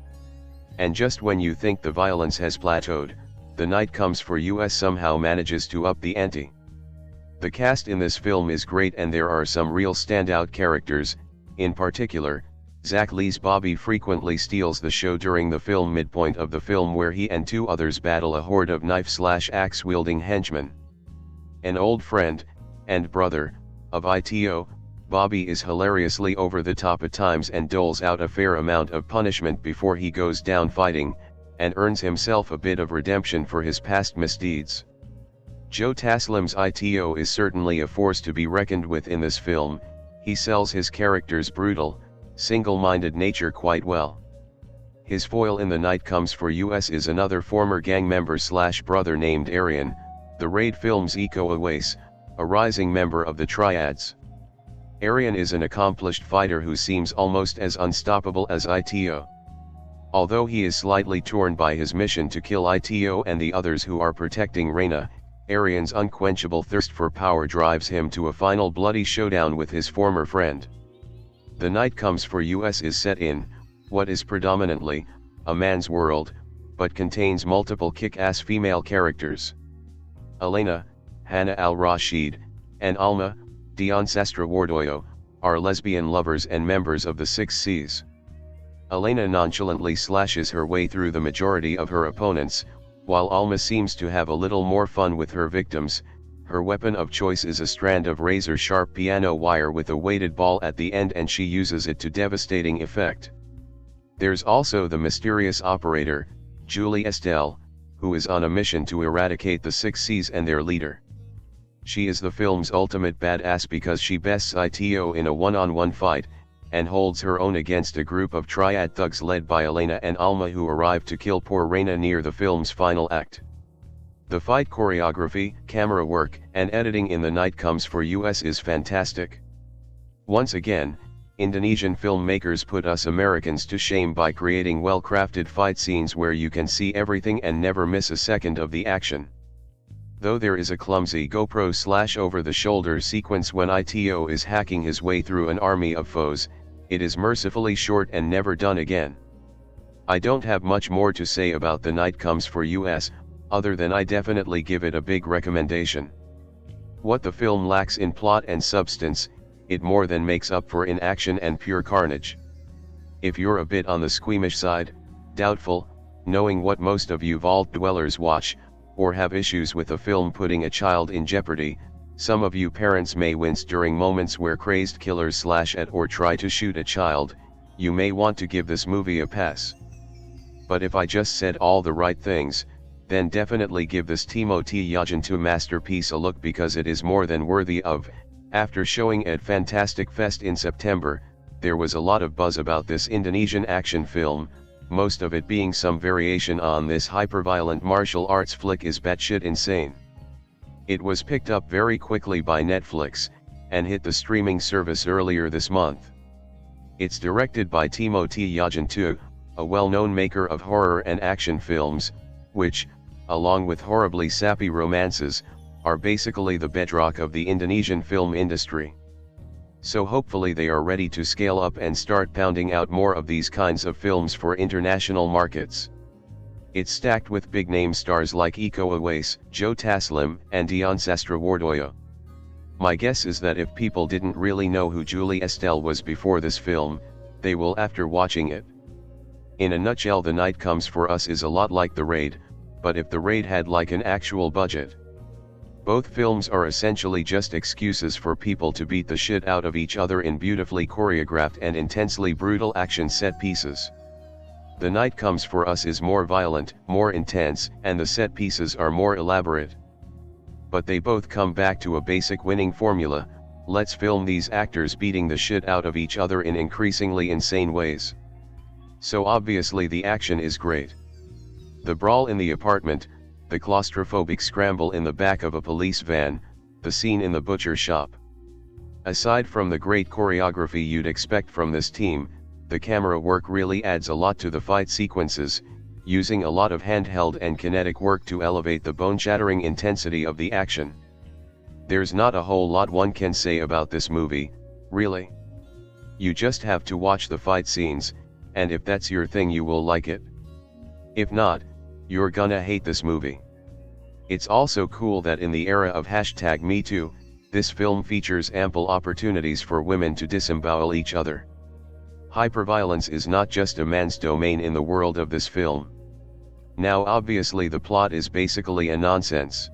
And just when you think the violence has plateaued, The Night Comes for Us somehow manages to up the ante. The cast in this film is great and there are some real standout characters. In particular, Zach Lee's Bobby frequently steals the show during the film midpoint of the film where he and 2 others battle a horde of knife/axe-wielding henchmen. An old friend, and brother, of Ito, Bobby is hilariously over the top at times and doles out a fair amount of punishment before he goes down fighting, and earns himself a bit of redemption for his past misdeeds. Joe Taslim's Ito is certainly a force to be reckoned with in this film. He sells his character's brutal, single-minded nature quite well. His foil in The Night Comes for Us is another former gang member/brother named Arifin, the raid film's Iko Uwais, a rising member of the Triads. Arifin is an accomplished fighter who seems almost as unstoppable as Ito. Although he is slightly torn by his mission to kill Ito and the others who are protecting Reina, Arian's unquenchable thirst for power drives him to a final bloody showdown with his former friend. The Night Comes for Us is set in what is predominantly a man's world, but contains multiple kick-ass female characters. Elena, Hannah al-Rashid, and Alma, Dion Sastrowardoyo, are lesbian lovers and members of the Six C's. Elena nonchalantly slashes her way through the majority of her opponents, while Alma seems to have a little more fun with her victims. Her weapon of choice is a strand of razor-sharp piano wire with a weighted ball at the end, and she uses it to devastating effect. There's also the mysterious operator, Julie Estelle, who is on a mission to eradicate the Six C's and their leader. She is the film's ultimate badass because she bests Ito in a one-on-one fight, and holds her own against a group of triad thugs led by Elena and Alma who arrive to kill poor Reina near the film's final act. The fight choreography, camera work, and editing in The Night Comes for Us is fantastic. Once again, Indonesian filmmakers put us Americans to shame by creating well-crafted fight scenes where you can see everything and never miss a second of the action. Though there is a clumsy GoPro over-the-shoulder sequence when Ito is hacking his way through an army of foes, it is mercifully short and never done again. I don't have much more to say about The Night Comes for Us, other than I definitely give it a big recommendation. What the film lacks in plot and substance, it more than makes up for in action and pure carnage. If you're a bit on the squeamish side, doubtful, knowing what most of you vault dwellers watch, or have issues with a film putting a child in jeopardy, some of you parents may wince during moments where crazed killers slash at or try to shoot a child, you may want to give this movie a pass. But if I just said all the right things, then definitely give this Timo Tjahjanto masterpiece a look because it is more than worthy of. After showing at Fantastic Fest in September, there was a lot of buzz about this Indonesian action film, most of it being some variation on this hyperviolent martial arts flick is batshit insane. It was picked up very quickly by Netflix, and hit the streaming service earlier this month. It's directed by Timo Tjahjanto, a well-known maker of horror and action films, which, along with horribly sappy romances, are basically the bedrock of the Indonesian film industry. So hopefully they are ready to scale up and start pounding out more of these kinds of films for international markets. It's stacked with big-name stars like Iko Uwais, Joe Taslim, and Dian Sastrowardoyo. My guess is that if people didn't really know who Julie Estelle was before this film, they will after watching it. In a nutshell, The Night Comes for Us is a lot like The Raid, but if The Raid had like an actual budget. Both films are essentially just excuses for people to beat the shit out of each other in beautifully choreographed and intensely brutal action set pieces. The Night Comes for Us is more violent, more intense, and the set pieces are more elaborate. But they both come back to a basic winning formula: let's film these actors beating the shit out of each other in increasingly insane ways. So obviously the action is great. The brawl in the apartment, the claustrophobic scramble in the back of a police van, the scene in the butcher shop. Aside from the great choreography you'd expect from this team, the camera work really adds a lot to the fight sequences, using a lot of handheld and kinetic work to elevate the bone-shattering intensity of the action. There's not a whole lot one can say about this movie, really. You just have to watch the fight scenes, and if that's your thing you will like it. If not, you're gonna hate this movie. It's also cool that in the era of #MeToo, this film features ample opportunities for women to disembowel each other. Hyperviolence is not just a man's domain in the world of this film. Now obviously the plot is basically a nonsense.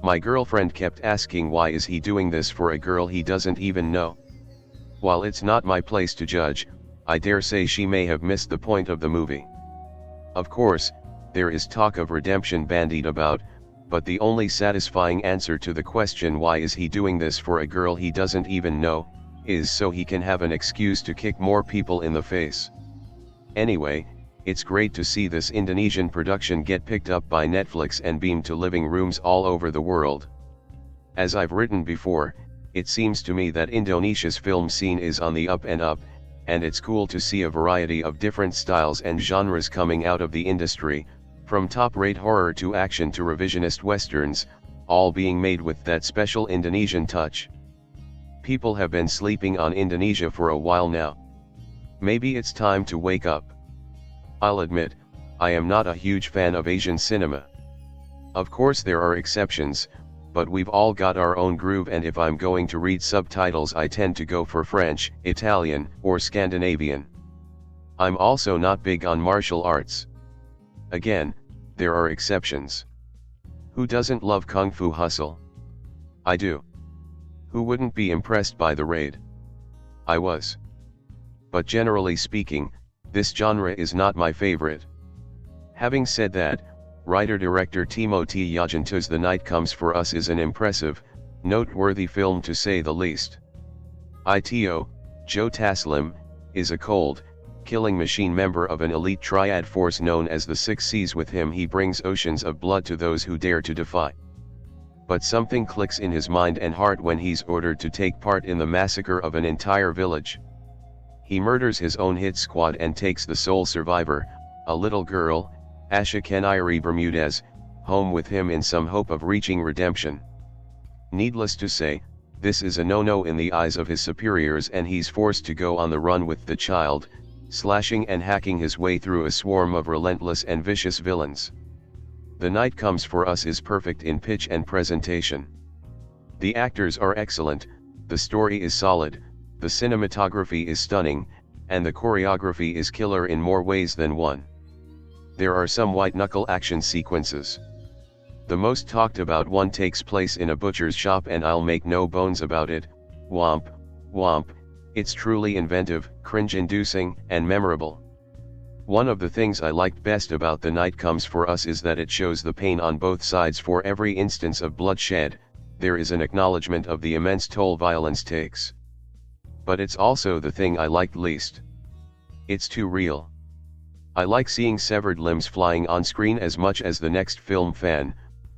My girlfriend kept asking why is he doing this for a girl he doesn't even know. While it's not my place to judge, I dare say she may have missed the point of the movie. Of course, there is talk of redemption bandied about, but the only satisfying answer to the question why is he doing this for a girl he doesn't even know, is so he can have an excuse to kick more people in the face. Anyway, it's great to see this Indonesian production get picked up by Netflix and beamed to living rooms all over the world. As I've written before, it seems to me that Indonesia's film scene is on the up and up, and it's cool to see a variety of different styles and genres coming out of the industry, from top-rate horror to action to revisionist westerns, all being made with that special Indonesian touch. People have been sleeping on Indonesia for a while now. Maybe it's time to wake up. I'll admit, I am not a huge fan of Asian cinema. Of course there are exceptions, but we've all got our own groove, and if I'm going to read subtitles I tend to go for French, Italian, or Scandinavian. I'm also not big on martial arts. Again, there are exceptions. Who doesn't love Kung Fu Hustle? I do. Who wouldn't be impressed by The Raid? I was. But generally speaking, this genre is not my favorite. Having said that, writer-director Timo Tjahjanto's The Night Comes for Us is an impressive, Noteworthy film to say the least. Ito, Joe Taslim, is a cold, killing machine member of an elite triad force known as the Six Seas. With him he brings oceans of blood to those who dare to defy. But something clicks in his mind and heart when he's ordered to take part in the massacre of an entire village. He murders his own hit squad and takes the sole survivor, a little girl, Asha Keniri Bermudez, home with him in some hope of reaching redemption. Needless to say, this is a no-no in the eyes of his superiors, and he's forced to go on the run with the child, slashing and hacking his way through a swarm of relentless and vicious villains. The Night Comes for Us is perfect in pitch and presentation. The actors are excellent, the story is solid, the cinematography is stunning, and the choreography is killer in more ways than one. There are some white-knuckle action sequences. The most talked about one takes place in a butcher's shop, and I'll make no bones about it, womp, womp, it's truly inventive, cringe-inducing, and memorable. One of the things I liked best about The Night Comes for Us is that it shows the pain on both sides. For every instance of bloodshed, there is an acknowledgement of the immense toll violence takes. But it's also the thing I liked least. It's too real. I like seeing severed limbs flying on screen as much as the next film fan,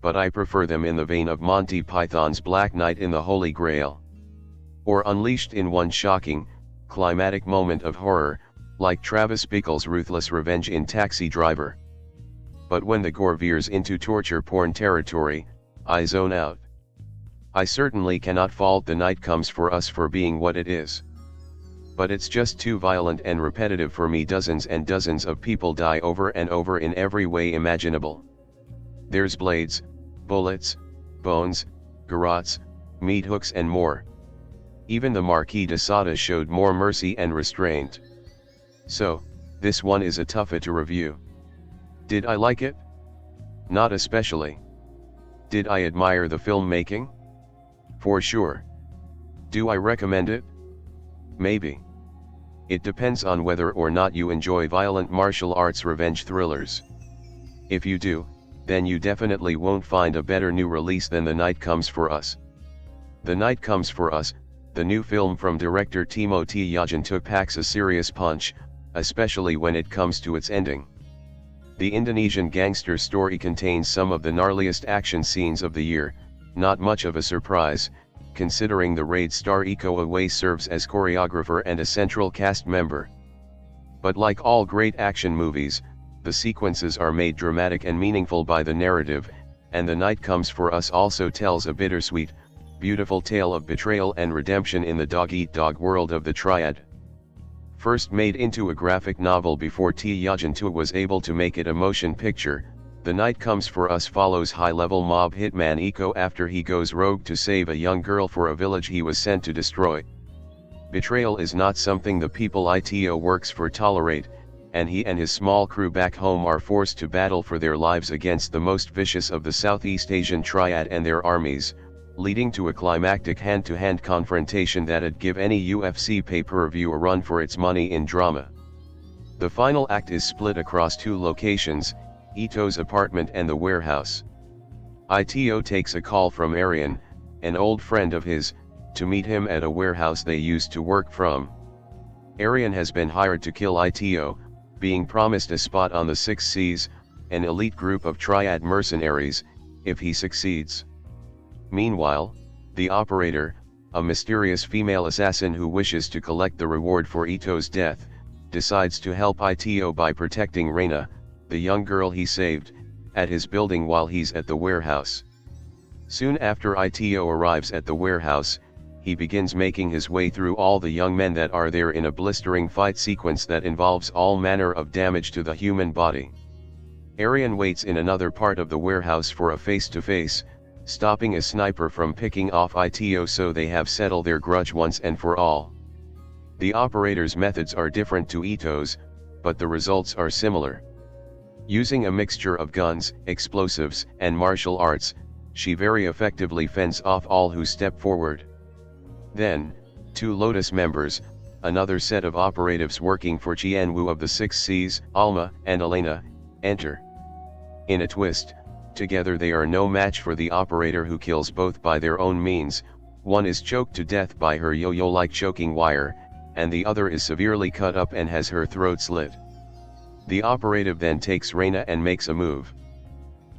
but I prefer them in the vein of Monty Python's Black Knight in the Holy Grail. Or unleashed in one shocking, climatic moment of horror, like Travis Bickle's ruthless revenge in Taxi Driver. But when the gore veers into torture porn territory, I zone out. I certainly cannot fault The Night Comes for Us for being what it is. But it's just too violent and repetitive for me. Dozens and dozens of people die over and over in every way imaginable. There's blades, bullets, bones, garrots, meat hooks and more. Even the Marquis de Sade showed more mercy and restraint. So, this one is a toughie to review. Did I like it? Not especially. Did I admire the filmmaking? For sure. Do I recommend it? Maybe. It depends on whether or not you enjoy violent martial arts revenge thrillers. If you do, then you definitely won't find a better new release than The Night Comes for Us. The Night Comes for Us, the new film from director Timo Tjahjanto, packs a serious punch, especially when it comes to its ending. The Indonesian gangster story contains some of the gnarliest action scenes of the year, not much of a surprise, considering the raid star Iko Uwais serves as choreographer and a central cast member. But like all great action movies, the sequences are made dramatic and meaningful by the narrative, and The Night Comes for Us also tells a bittersweet, beautiful tale of betrayal and redemption in the dog-eat-dog world of the Triad. First made into a graphic novel before Tjahjanto was able to make it a motion picture, The Night Comes for Us follows high-level mob hitman Iko after he goes rogue to save a young girl for a village he was sent to destroy. Betrayal is not something the people Ito works for tolerate, and he and his small crew back home are forced to battle for their lives against the most vicious of the Southeast Asian Triad and their armies, leading to a climactic hand-to-hand confrontation that'd give any UFC pay-per-view a run for its money in drama. The final act is split across two locations, Ito's apartment and the warehouse. Ito takes a call from Arifin, an old friend of his, to meet him at a warehouse they used to work from. Arifin has been hired to kill Ito, being promised a spot on the Six Seas, an elite group of Triad mercenaries, if he succeeds. Meanwhile, the operator, a mysterious female assassin who wishes to collect the reward for Ito's death, decides to help Ito by protecting Reina, the young girl he saved, at his building while he's at the warehouse. Soon after Ito arrives at the warehouse, he begins making his way through all the young men that are there in a blistering fight sequence that involves all manner of damage to the human body. Arifin waits in another part of the warehouse for a face-to-face, stopping a sniper from picking off Ito so they have settled their grudge once and for all. The operator's methods are different to Ito's, but the results are similar. Using a mixture of guns, explosives, and martial arts, she very effectively fends off all who step forward. Then, two Lotus members, another set of operatives working for Tjahjanto of the Six Seas, Alma and Elena, enter. In a twist, Together they are no match for the operator, who kills both by their own means. One is choked to death by her yo-yo-like choking wire, and the other is severely cut up and has her throat slit. The operative then takes Reina and makes a move.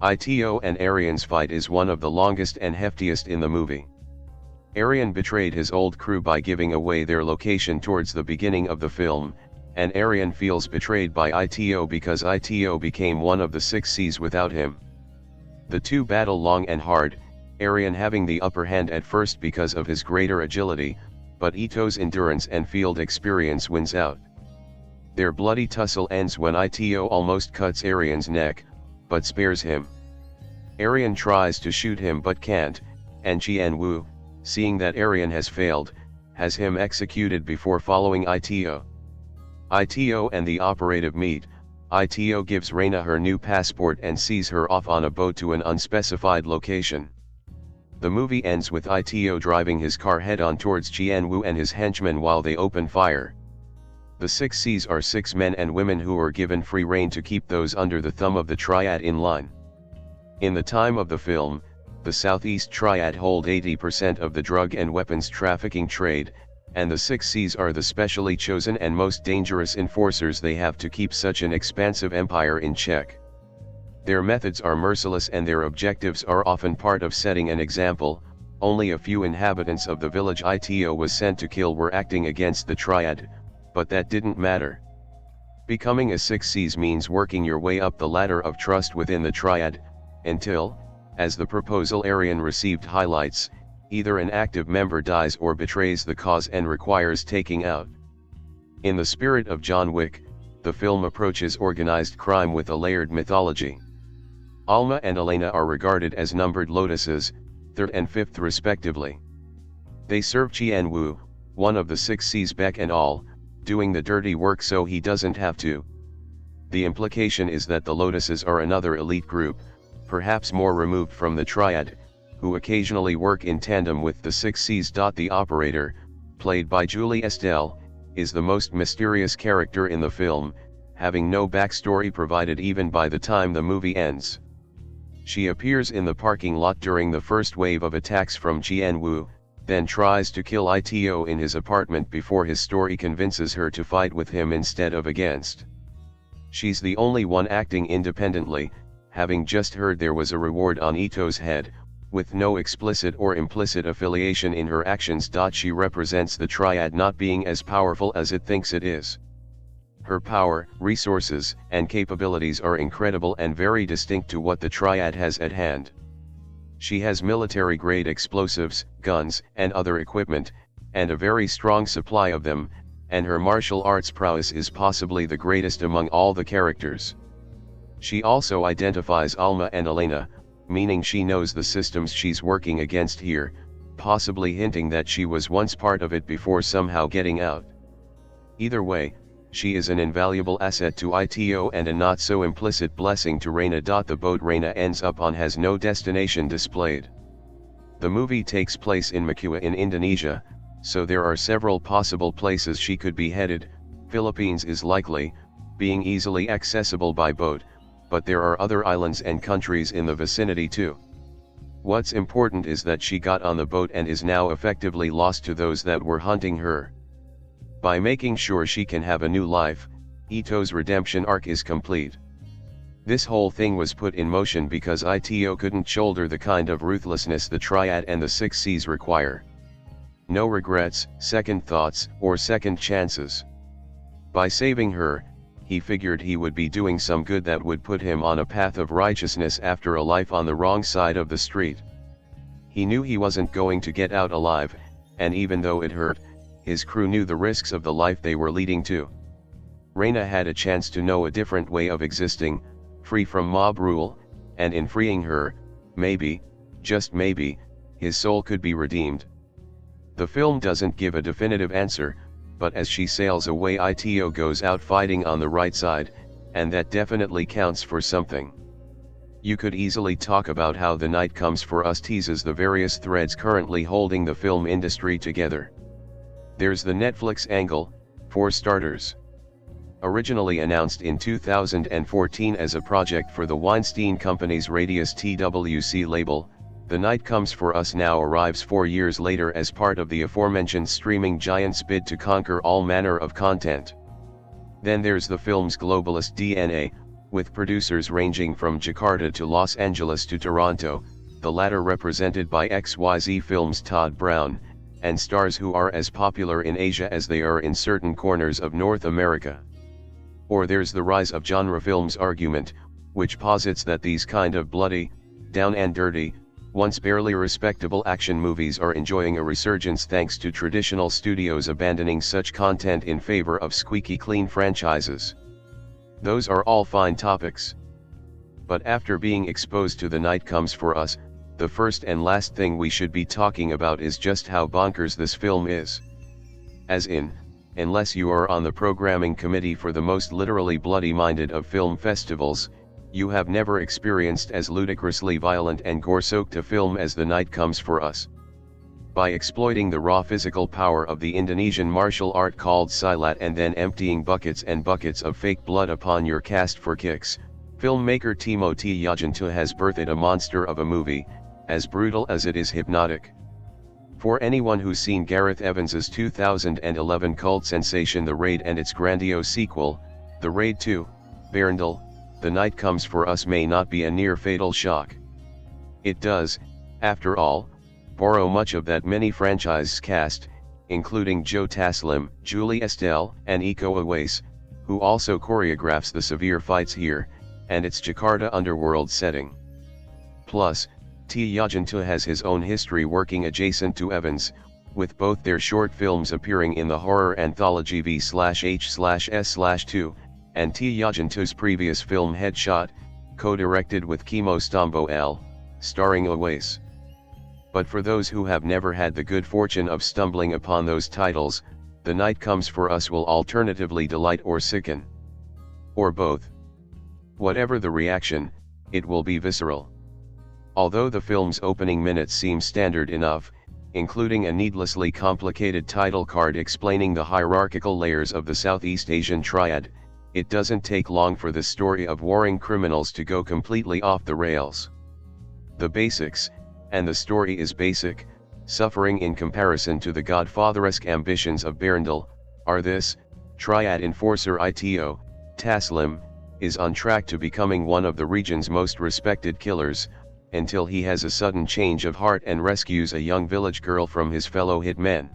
Ito and Arian's fight is one of the longest and heftiest in the movie. Arian betrayed his old crew by giving away their location towards the beginning of the film, and Arian feels betrayed by Ito because Ito became one of the 6 Cs without him. The two battle long and hard, Arian having the upper hand at first because of his greater agility, but Ito's endurance and field experience wins out. Their bloody tussle ends when Ito almost cuts Arian's neck, but spares him. Arian tries to shoot him but can't, and Tjahjanto, seeing that Arian has failed, has him executed before following Ito. Ito and the operative meet. Ito gives Reina her new passport and sees her off on a boat to an unspecified location. The movie ends with Ito driving his car head-on towards Tjahjanto and his henchmen while they open fire. The 6 Cs are 6 men and women who are given free rein to keep those under the thumb of the Triad in line. In the time of the film, the Southeast Triad hold 80% of the drug and weapons trafficking trade, and the 6 Cs are the specially chosen and most dangerous enforcers they have to keep such an expansive empire in check. Their methods are merciless and their objectives are often part of setting an example. Only a few inhabitants of the village Ito was sent to kill were acting against the Triad, but that didn't matter. Becoming a 6 Cs means working your way up the ladder of trust within the Triad, until, as the proposal Arian received highlights, either an active member dies or betrays the cause and requires taking out. In the spirit of John Wick, the film approaches organized crime with a layered mythology. Alma and Elena are regarded as numbered lotuses, 3rd and 5th respectively. They serve Tjahjanto, one of the 6 Cs beck and all, doing the dirty work so he doesn't have to. The implication is that the lotuses are another elite group, perhaps more removed from the Triad, who occasionally work in tandem with the 6 Cs. The operator, played by Julie Estelle, is the most mysterious character in the film, having no backstory provided even by the time the movie ends. She appears in the parking lot during the first wave of attacks from Tjahjanto, then tries to kill Ito in his apartment before his story convinces her to fight with him instead of against. She's the only one acting independently, having just heard there was a reward on Ito's head, with no explicit or implicit affiliation in her actions. She represents the Triad not being as powerful as it thinks it is. Her power, resources, and capabilities are incredible and very distinct to what the Triad has at hand. She has military-grade explosives, guns, and other equipment, and a very strong supply of them, and her martial arts prowess is possibly the greatest among all the characters. She also identifies Alma and Elena, meaning she knows the systems she's working against here, possibly hinting that she was once part of it before somehow getting out. Either way, she is an invaluable asset to Ito and a not-so-implicit blessing to Reina. The boat Reina ends up on has no destination displayed. The movie takes place in Makua in Indonesia, so there are several possible places she could be headed. Philippines is likely, being easily accessible by boat, but there are other islands and countries in the vicinity too. What's important is that she got on the boat and is now effectively lost to those that were hunting her. By making sure she can have a new life, Ito's redemption arc is complete. This whole thing was put in motion because Ito couldn't shoulder the kind of ruthlessness the Triad and the 6 Cs require. No regrets, second thoughts, or second chances. By saving her, he figured he would be doing some good that would put him on a path of righteousness after a life on the wrong side of the street. He knew he wasn't going to get out alive, and even though it hurt, his crew knew the risks of the life they were leading to. Reina had a chance to know a different way of existing, free from mob rule, and in freeing her, maybe, just maybe, his soul could be redeemed. The film doesn't give a definitive answer, but as she sails away Ito goes out fighting on the right side, and that definitely counts for something. You could easily talk about how The Night Comes for Us teases the various threads currently holding the film industry together. There's the Netflix angle, for starters. Originally announced in 2014 as a project for the Weinstein Company's Radius TWC label, The Night Comes For Us now arrives 4 years later as part of the aforementioned streaming giant's bid to conquer all manner of content. Then there's the film's globalist DNA, with producers ranging from Jakarta to Los Angeles to Toronto, the latter represented by XYZ Films' Todd Brown, and stars who are as popular in Asia as they are in certain corners of North America. Or there's the rise of genre films argument, which posits that these kind of bloody, down and dirty, once barely respectable action movies are enjoying a resurgence thanks to traditional studios abandoning such content in favor of squeaky clean franchises. Those are all fine topics. But after being exposed to The Night Comes For Us, the first and last thing we should be talking about is just how bonkers this film is. As in, unless you are on the programming committee for the most literally bloody-minded of film festivals, you have never experienced as ludicrously violent and gore-soaked a film as The Night Comes For Us. By exploiting the raw physical power of the Indonesian martial art called silat and then emptying buckets and buckets of fake blood upon your cast for kicks, filmmaker Timo Tjahjanto has birthed a monster of a movie, as brutal as it is hypnotic. For anyone who's seen Gareth Evans's 2011 cult sensation The Raid and its grandiose sequel, The Raid 2, Berndal, The Night Comes For Us may not be a near-fatal shock. It does, after all, borrow much of that mini-franchise cast, including Joe Taslim, Julie Estelle, and Iko Uwais, who also choreographs the severe fights here, and its Jakarta underworld setting. Plus, Tjahjanto has his own history working adjacent to Evans, with both their short films appearing in the horror anthology V/H/S/2, and Tjahjanto's previous film Headshot, co-directed with Kimo Stombo L, starring Uwais. But for those who have never had the good fortune of stumbling upon those titles, The Night Comes For Us will alternatively delight or sicken. Or both. Whatever the reaction, it will be visceral. Although the film's opening minutes seem standard enough, including a needlessly complicated title card explaining the hierarchical layers of the Southeast Asian triad, it doesn't take long for the story of warring criminals to go completely off the rails. The basics, and the story is basic, suffering in comparison to the Godfather-esque ambitions of Berndal, are this: triad enforcer Ito, Taslim, is on track to becoming one of the region's most respected killers, until he has a sudden change of heart and rescues a young village girl from his fellow hitmen.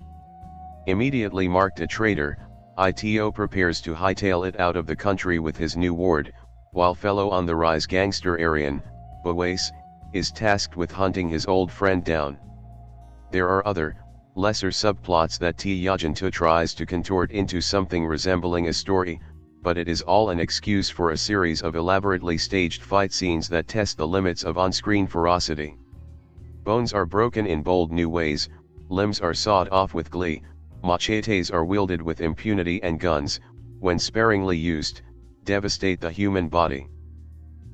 Immediately marked a traitor, Ito prepares to hightail it out of the country with his new ward, while fellow on-the-rise gangster Arifin, Uwais, is tasked with hunting his old friend down. There are other, lesser subplots that Tjahjanto tries to contort into something resembling a story, but it is all an excuse for a series of elaborately staged fight scenes that test the limits of on-screen ferocity. Bones are broken in bold new ways, limbs are sawed off with glee, machetes are wielded with impunity, and guns, when sparingly used, devastate the human body.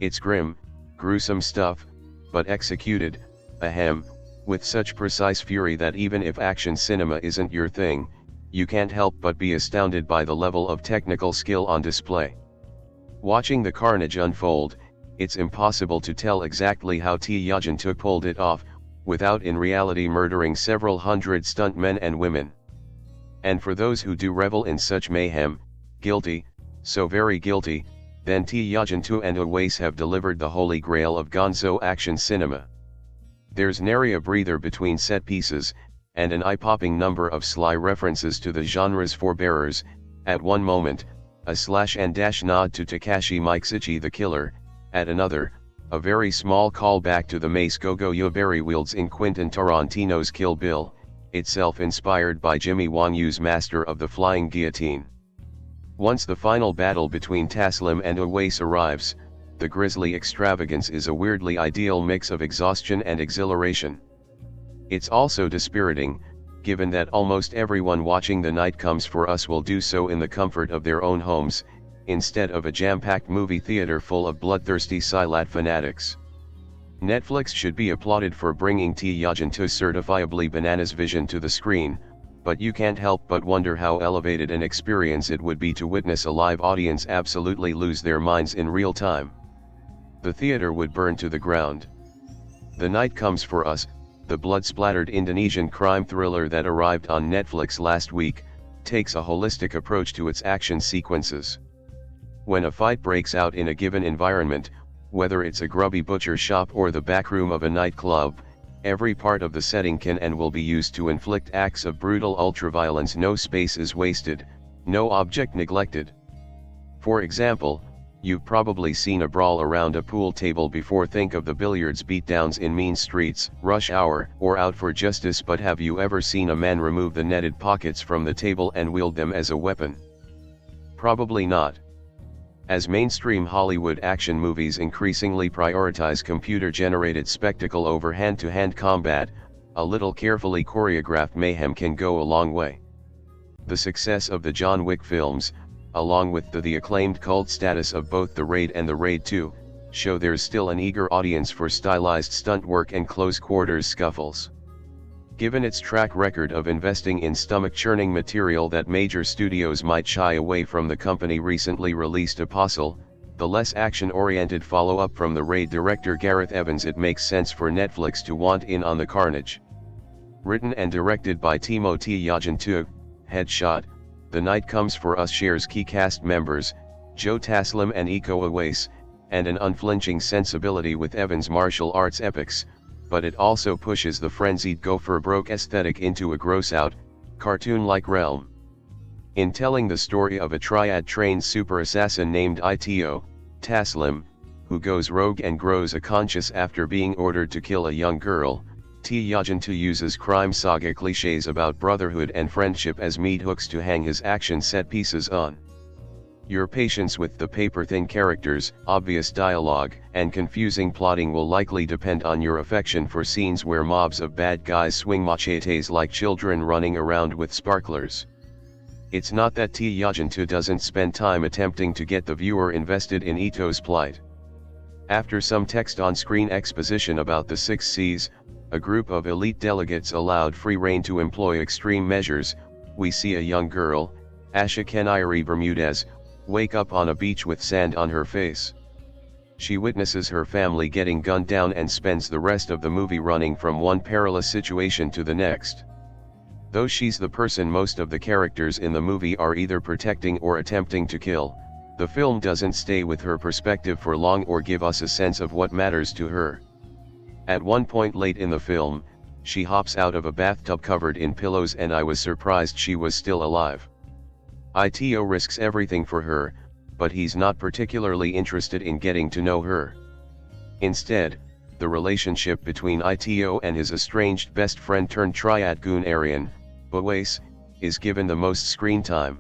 It's grim, gruesome stuff, but executed, with such precise fury that even if action cinema isn't your thing, you can't help but be astounded by the level of technical skill on display. Watching the carnage unfold, it's impossible to tell exactly how Tjahjanto pulled it off, without in reality murdering several hundred stuntmen and women. And for those who do revel in such mayhem, guilty, so very guilty, then Tjahjanto and Uwais have delivered the holy grail of gonzo action cinema. There's nary a breather between set pieces, and an eye-popping number of sly references to the genre's forebearers. At one moment, a slash-and-dash nod to Takashi Miike's The Killer; at another, a very small callback to the mace Gogo Yubari wields in Quentin Tarantino's Kill Bill, itself inspired by Jimmy Wong Yu's Master of the Flying Guillotine. Once the final battle between Taslim and Uwais arrives, the grisly extravagance is a weirdly ideal mix of exhaustion and exhilaration. It's also dispiriting, given that almost everyone watching The Night Comes For Us will do so in the comfort of their own homes, instead of a jam-packed movie theater full of bloodthirsty silat fanatics. Netflix should be applauded for bringing Tjahjanto's certifiably bananas vision to the screen, but you can't help but wonder how elevated an experience it would be to witness a live audience absolutely lose their minds in real time. The theater would burn to the ground. The Night Comes for Us, the blood-splattered Indonesian crime thriller that arrived on Netflix last week, takes a holistic approach to its action sequences. When a fight breaks out in a given environment, whether it's a grubby butcher shop or the backroom of a nightclub, every part of the setting can and will be used to inflict acts of brutal ultraviolence. No space is wasted, no object neglected. For example, you've probably seen a brawl around a pool table before. Think of the billiards beatdowns in Mean Streets, Rush Hour, or Out for Justice. But have you ever seen a man remove the netted pockets from the table and wield them as a weapon? Probably not. As mainstream Hollywood action movies increasingly prioritize computer-generated spectacle over hand-to-hand combat, a little carefully choreographed mayhem can go a long way. The success of the John Wick films, along with the acclaimed cult status of both The Raid and The Raid 2, show there's still an eager audience for stylized stunt work and close-quarters scuffles. Given its track record of investing in stomach-churning material that major studios might shy away from, the company recently released Apostle, the less action-oriented follow-up from The Raid director Gareth Evans. It makes sense for Netflix to want in on the carnage. Written and directed by Timo Tjahjanto, Headshot, The Night Comes for Us shares key cast members, Joe Taslim and Iko Uwais, and an unflinching sensibility with Evans' martial arts epics, but it also pushes the frenzied go-for-broke aesthetic into a gross-out, cartoon-like realm. In telling the story of a triad-trained super assassin named Ito, Taslim, who goes rogue and grows a conscience after being ordered to kill a young girl, Tjahjanto uses crime saga cliches about brotherhood and friendship as meat hooks to hang his action set pieces on. Your patience with the paper-thin characters, obvious dialogue, and confusing plotting will likely depend on your affection for scenes where mobs of bad guys swing machetes like children running around with sparklers. It's not that Tjahjanto doesn't spend time attempting to get the viewer invested in Ito's plight. After some text-on-screen exposition about the 6 C's, a group of elite delegates allowed free rein to employ extreme measures, we see a young girl, Asha Keniri Bermudez, wake up on a beach with sand on her face. She witnesses her family getting gunned down and spends the rest of the movie running from one perilous situation to the next. Though she's the person most of the characters in the movie are either protecting or attempting to kill, the film doesn't stay with her perspective for long or give us a sense of what matters to her. At one point late in the film, she hops out of a bathtub covered in pillows and I was surprised she was still alive. Ito risks everything for her, but he's not particularly interested in getting to know her. Instead, the relationship between Ito and his estranged best friend turned triad goon Arifin, Uwais, is given the most screen time.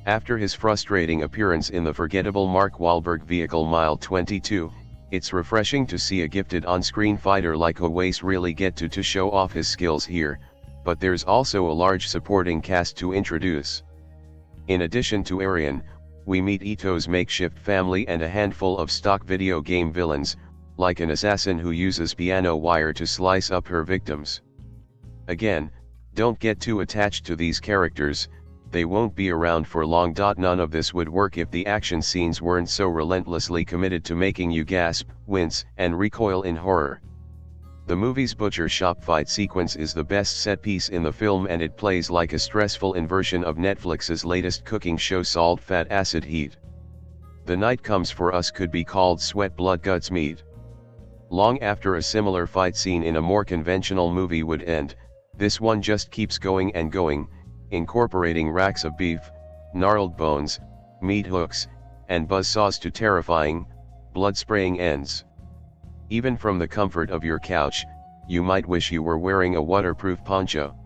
After his frustrating appearance in the forgettable Mark Wahlberg vehicle Mile 22, it's refreshing to see a gifted on-screen fighter like Uwais really get to show off his skills here, but there's also a large supporting cast to introduce. In addition to Arifin, we meet Ito's makeshift family and a handful of stock video game villains, like an assassin who uses piano wire to slice up her victims. Again, don't get too attached to these characters, they won't be around for long. None of this would work if the action scenes weren't so relentlessly committed to making you gasp, wince, and recoil in horror. The movie's butcher shop fight sequence is the best set piece in the film and it plays like a stressful inversion of Netflix's latest cooking show Salt Fat Acid Heat. The Night Comes for Us could be called Sweat Blood Guts Meat. Long after a similar fight scene in a more conventional movie would end, this one just keeps going and going, incorporating racks of beef, gnarled bones, meat hooks, and buzzsaws to terrifying, blood-spraying ends. Even from the comfort of your couch, you might wish you were wearing a waterproof poncho.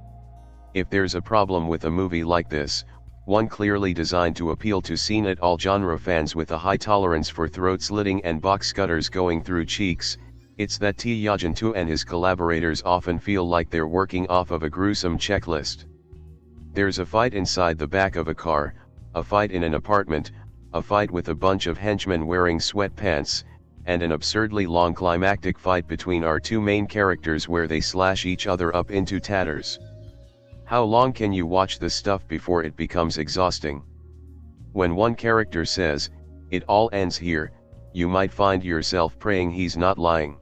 If there's a problem with a movie like this, one clearly designed to appeal to seen-it-all genre fans with a high tolerance for throat-slitting and box cutters going through cheeks, it's that Tjahjanto and his collaborators often feel like they're working off of a gruesome checklist. There's a fight inside the back of a car, a fight in an apartment, a fight with a bunch of henchmen wearing sweatpants, and an absurdly long climactic fight between our two main characters where they slash each other up into tatters. How long can you watch this stuff before it becomes exhausting? When one character says, "It all ends here," you might find yourself praying he's not lying.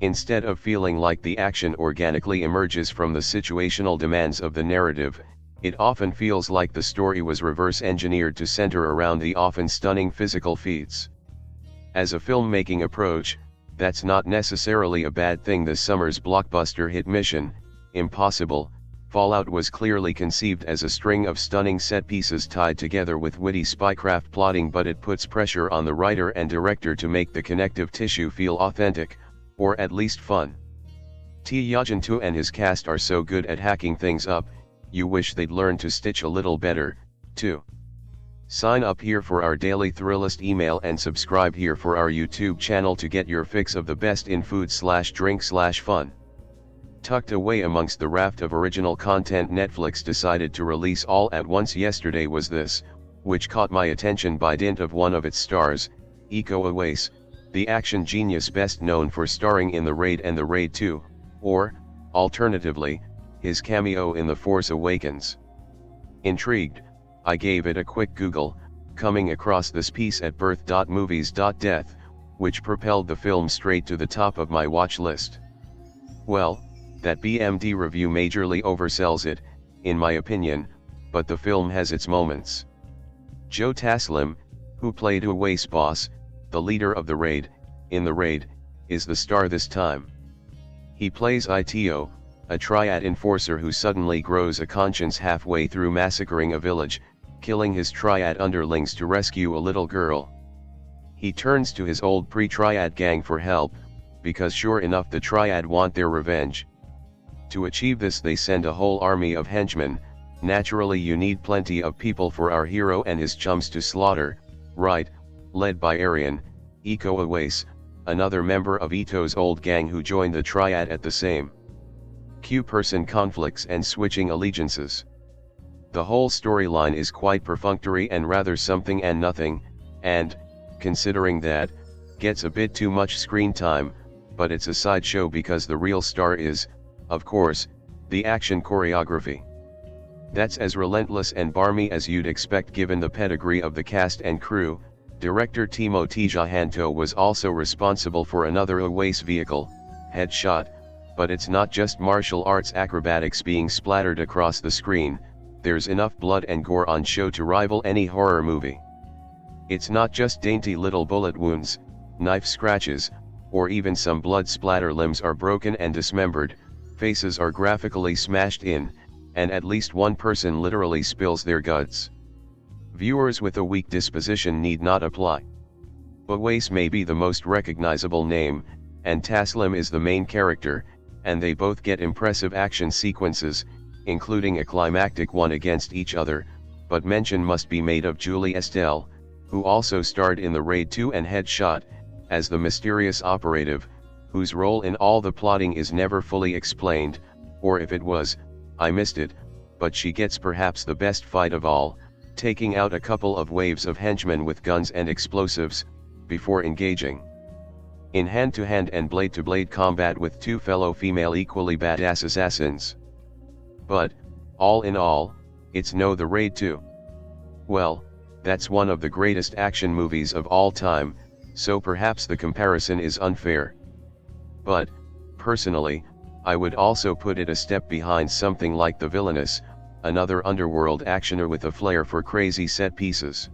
Instead of feeling like the action organically emerges from the situational demands of the narrative, it often feels like the story was reverse-engineered to center around the often stunning physical feats. As a filmmaking approach, that's not necessarily a bad thing. This summer's blockbuster hit Mission Impossible Fallout was clearly conceived as a string of stunning set pieces tied together with witty spycraft plotting, but it puts pressure on the writer and director to make the connective tissue feel authentic, or at least fun. Tjahjanto and his cast are so good at hacking things up, you wish they'd learn to stitch a little better, too. Sign up here for our daily Thrillist email and subscribe here for our YouTube channel to get your fix of the best in food/drink/fun. Tucked away amongst the raft of original content Netflix decided to release all at once yesterday was this, which caught my attention by dint of one of its stars, Iko Uwais, the action genius best known for starring in The Raid and The Raid 2, or, alternatively, his cameo in The Force Awakens. Intrigued, I gave it a quick Google, coming across this piece at birth.movies.death, which propelled the film straight to the top of my watch list. Well, that BMD review majorly oversells it, in my opinion, but the film has its moments. Joe Taslim, who played Uwais' boss, the leader of the Raid, in The Raid, is the star this time. He plays Ito, a triad enforcer who suddenly grows a conscience halfway through massacring a village, killing his triad underlings to rescue a little girl. He turns to his old pre-triad gang for help, because sure enough the triad want their revenge. To achieve this they send a whole army of henchmen. Naturally you need plenty of people for our hero and his chums to slaughter, right, led by Arifin, Iko Uwais, another member of Ito's old gang who joined the triad at the same person conflicts and switching allegiances. The whole storyline is quite perfunctory and rather something and nothing, and, considering that, gets a bit too much screen time, but it's a sideshow because the real star is, of course, the action choreography. That's as relentless and barmy as you'd expect given the pedigree of the cast and crew. Director Timo Tjahjanto was also responsible for another Uwais vehicle, Headshot, but it's not just martial arts acrobatics being splattered across the screen, there's enough blood and gore on show to rival any horror movie. It's not just dainty little bullet wounds, knife scratches, or even some blood splatter. Limbs are broken and dismembered, faces are graphically smashed in, and at least one person literally spills their guts. Viewers with a weak disposition need not apply. Uwais may be the most recognizable name, and Taslim is the main character, and they both get impressive action sequences, including a climactic one against each other, but mention must be made of Julie Estelle, who also starred in The Raid 2 and Headshot, as the mysterious operative, whose role in all the plotting is never fully explained, or if it was, I missed it, but she gets perhaps the best fight of all, taking out a couple of waves of henchmen with guns and explosives, before engaging in hand-to-hand and blade-to-blade combat with two fellow female equally badass assassins. But, all in all, it's no The Raid 2. Well, that's one of the greatest action movies of all time, so perhaps the comparison is unfair. But, personally, I would also put it a step behind something like The Villainous, another underworld actioner with a flair for crazy set pieces.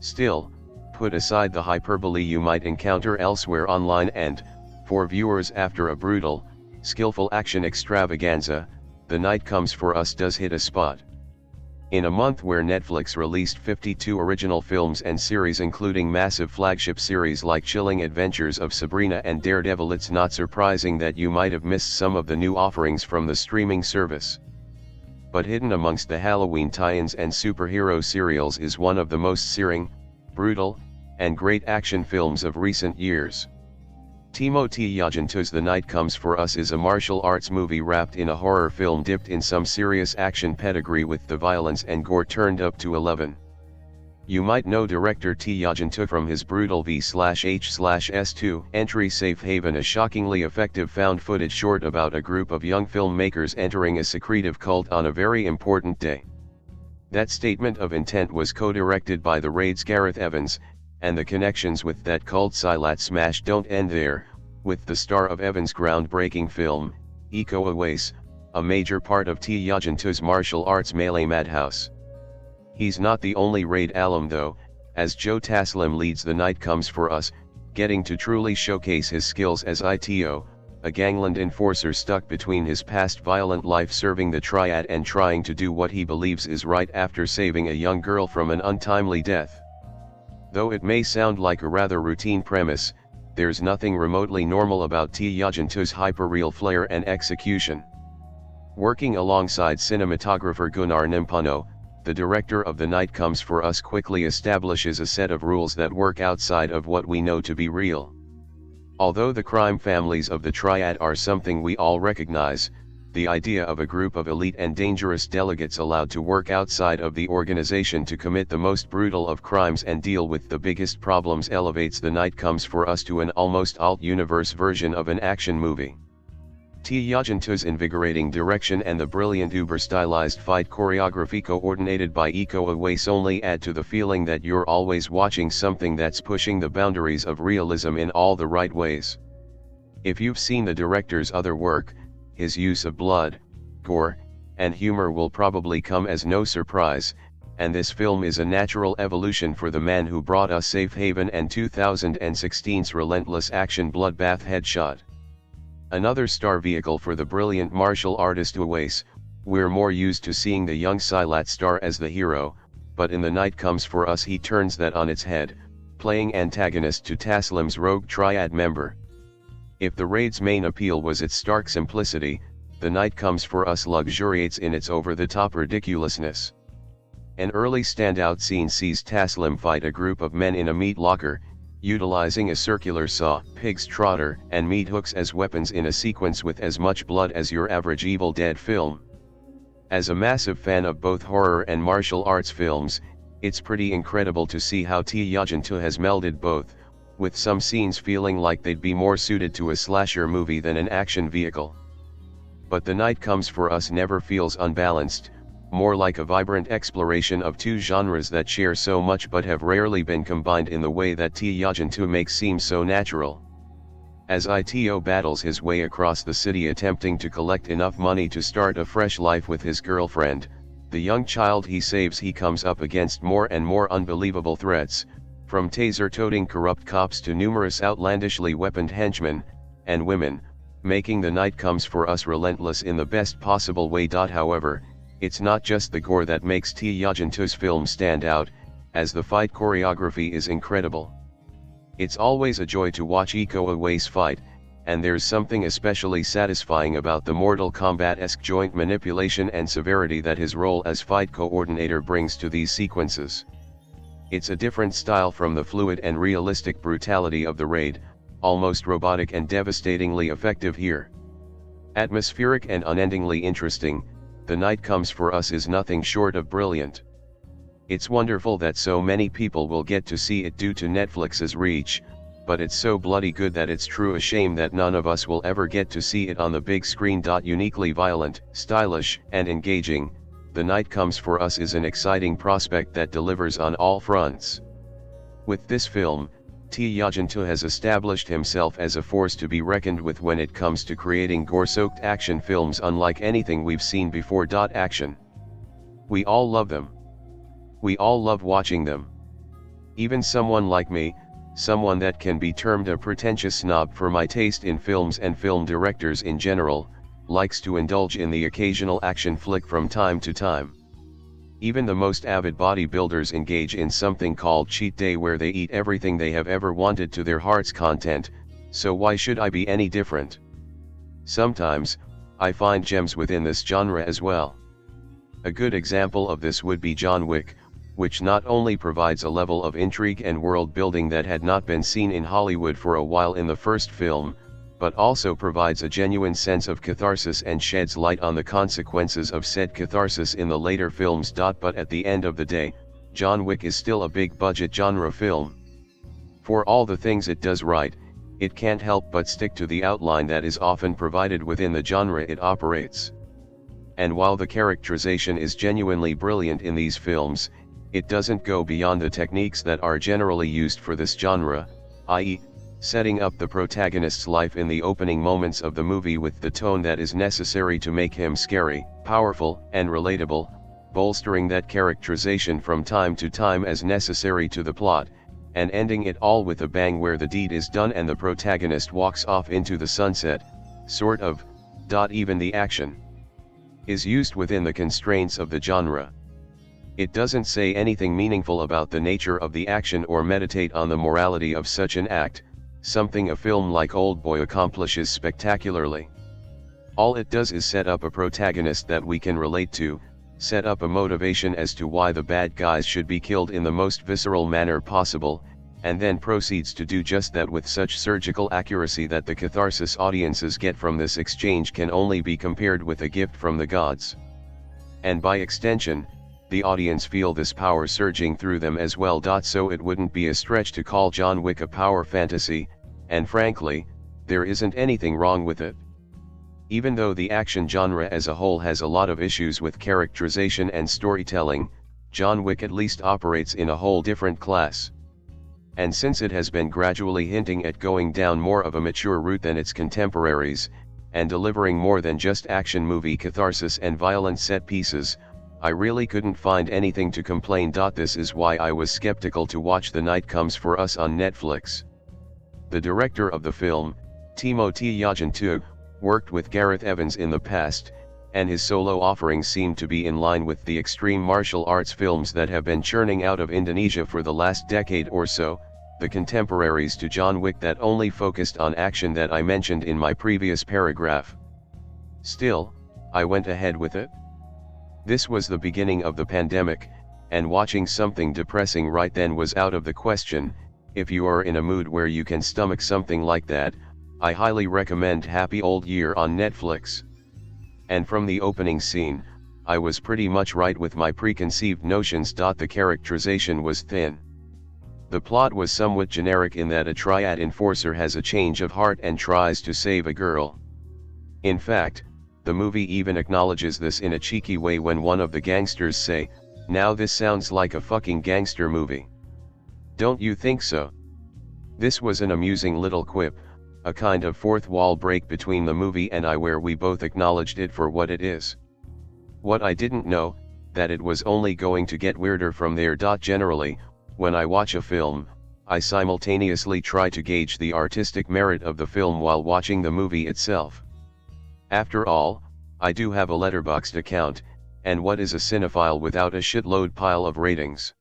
Still, put aside the hyperbole you might encounter elsewhere online and, for viewers after a brutal, skillful action extravaganza, The Night Comes for Us does hit a spot. In a month where Netflix released 52 original films and series including massive flagship series like Chilling Adventures of Sabrina and Daredevil, it's not surprising that you might have missed some of the new offerings from the streaming service. But hidden amongst the Halloween tie-ins and superhero serials is one of the most searing, brutal, and great action films of recent years. Timo Tjahjanto's The Night Comes for Us is a martial arts movie wrapped in a horror film dipped in some serious action pedigree with the violence and gore turned up to 11. You might know director Tjahjanto from his brutal V/H/S2 entry Safe Haven, a shockingly effective found footage short about a group of young filmmakers entering a secretive cult on a very important day. That statement of intent was co-directed by The Raid's Gareth Evans, and the connections with that cult Silat smash don't end there, with the star of Evans' groundbreaking film, Iko Uwais, a major part of Tjahjanto's martial arts melee madhouse. He's not the only Raid alum though, as Joe Taslim leads The Night Comes for Us, getting to truly showcase his skills as Ito, a gangland enforcer stuck between his past violent life serving the Triad and trying to do what he believes is right after saving a young girl from an untimely death. Though it may sound like a rather routine premise, there's nothing remotely normal about Tjahjanto's hyper-real flair and execution. Working alongside cinematographer Gunnar Nimpano, the director of The Night Comes for Us quickly establishes a set of rules that work outside of what we know to be real. Although the crime families of the Triad are something we all recognize, the idea of a group of elite and dangerous delegates allowed to work outside of the organization to commit the most brutal of crimes and deal with the biggest problems elevates The Night Comes for Us to an almost alt-universe version of an action movie. Tjahjanto's invigorating direction and the brilliant uber-stylized fight choreography coordinated by Iko Uwais only add to the feeling that you're always watching something that's pushing the boundaries of realism in all the right ways. If you've seen the director's other work, his use of blood, gore, and humor will probably come as no surprise, and this film is a natural evolution for the man who brought us Safe Haven and 2016's relentless action bloodbath Headshot. Another star vehicle for the brilliant martial artist Uwais, we're more used to seeing the young Silat star as the hero, but in The Night Comes for Us he turns that on its head, playing antagonist to Taslim's rogue Triad member. If The Raid's main appeal was its stark simplicity, The Night Comes for Us luxuriates in its over-the-top ridiculousness. An early standout scene sees Taslim fight a group of men in a meat locker, utilizing a circular saw, pig's trotter, and meat hooks as weapons in a sequence with as much blood as your average Evil Dead film. As a massive fan of both horror and martial arts films, it's pretty incredible to see how Tjahjanto has melded both, with some scenes feeling like they'd be more suited to a slasher movie than an action vehicle. But The Night Comes for Us never feels unbalanced, more like a vibrant exploration of two genres that share so much but have rarely been combined in the way that Tjahjanto makes seem so natural. As Ito battles his way across the city attempting to collect enough money to start a fresh life with his girlfriend, the young child he saves, he comes up against more and more unbelievable threats, from taser-toting corrupt cops to numerous outlandishly weaponed henchmen, and women, making The Night Comes for Us relentless in the best possible way. However, it's not just the gore that makes Tjahjanto's film stand out, as the fight choreography is incredible. It's always a joy to watch Iko Uwais fight, and there's something especially satisfying about the Mortal Kombat-esque joint manipulation and severity that his role as fight coordinator brings to these sequences. It's a different style from the fluid and realistic brutality of The Raid, almost robotic and devastatingly effective here. Atmospheric and unendingly interesting, The Night Comes for Us is nothing short of brilliant. It's wonderful that so many people will get to see it due to Netflix's reach, but it's so bloody good that it's true a shame that none of us will ever get to see it on the big screen. Uniquely violent, stylish, and engaging, The Night Comes for Us is an exciting prospect that delivers on all fronts. With this film, Tjahjanto has established himself as a force to be reckoned with when it comes to creating gore-soaked action films unlike anything we've seen before. Action. We all love them. We all love watching them. Even someone like me, someone that can be termed a pretentious snob for my taste in films and film directors in general, likes to indulge in the occasional action flick from time to time. Even the most avid bodybuilders engage in something called cheat day, where they eat everything they have ever wanted to their heart's content, so why should I be any different? Sometimes, I find gems within this genre as well. A good example of this would be John Wick, which not only provides a level of intrigue and world building that had not been seen in Hollywood for a while in the first film, but also provides a genuine sense of catharsis and sheds light on the consequences of said catharsis in the later films. But at the end of the day, John Wick is still a big budget genre film. For all the things it does right, it can't help but stick to the outline that is often provided within the genre it operates. And while the characterization is genuinely brilliant in these films, it doesn't go beyond the techniques that are generally used for this genre, i.e., setting up the protagonist's life in the opening moments of the movie with the tone that is necessary to make him scary, powerful, and relatable, bolstering that characterization from time to time as necessary to the plot, and ending it all with a bang where the deed is done and the protagonist walks off into the sunset, sort of. Even the action is used within the constraints of the genre. It doesn't say anything meaningful about the nature of the action or meditate on the morality of such an act, something a film like Oldboy accomplishes spectacularly. All it does is set up a protagonist that we can relate to, set up a motivation as to why the bad guys should be killed in the most visceral manner possible, and then proceeds to do just that with such surgical accuracy that the catharsis audiences get from this exchange can only be compared with a gift from the gods. And by extension, the audience feel this power surging through them as well. So it wouldn't be a stretch to call John Wick a power fantasy, and frankly, there isn't anything wrong with it. Even though the action genre as a whole has a lot of issues with characterization and storytelling, John Wick at least operates in a whole different class. And since it has been gradually hinting at going down more of a mature route than its contemporaries, and delivering more than just action movie catharsis and violent set pieces, I really couldn't find anything to complain. This is why I was skeptical to watch The Night Comes for Us on Netflix. The director of the film, Timo Tjahjanto, worked with Gareth Evans in the past, and his solo offerings seem to be in line with the extreme martial arts films that have been churning out of Indonesia for the last decade or so, the contemporaries to John Wick that only focused on action that I mentioned in my previous paragraph. Still, I went ahead with it. This was the beginning of the pandemic, and watching something depressing right then was out of the question. If you are in a mood where you can stomach something like that, I highly recommend Happy Old Year on Netflix. And from the opening scene, I was pretty much right with my preconceived notions. The characterization was thin. The plot was somewhat generic in that a triad enforcer has a change of heart and tries to save a girl. In fact, the movie even acknowledges this in a cheeky way when one of the gangsters say, "Now this sounds like a fucking gangster movie. Don't you think so?" This was an amusing little quip, a kind of fourth wall break between the movie and I where we both acknowledged it for what it is. What I didn't know, that it was only going to get weirder from there. Generally, when I watch a film, I simultaneously try to gauge the artistic merit of the film while watching the movie itself. After all, I do have a Letterboxd account, and what is a cinephile without a shitload pile of ratings?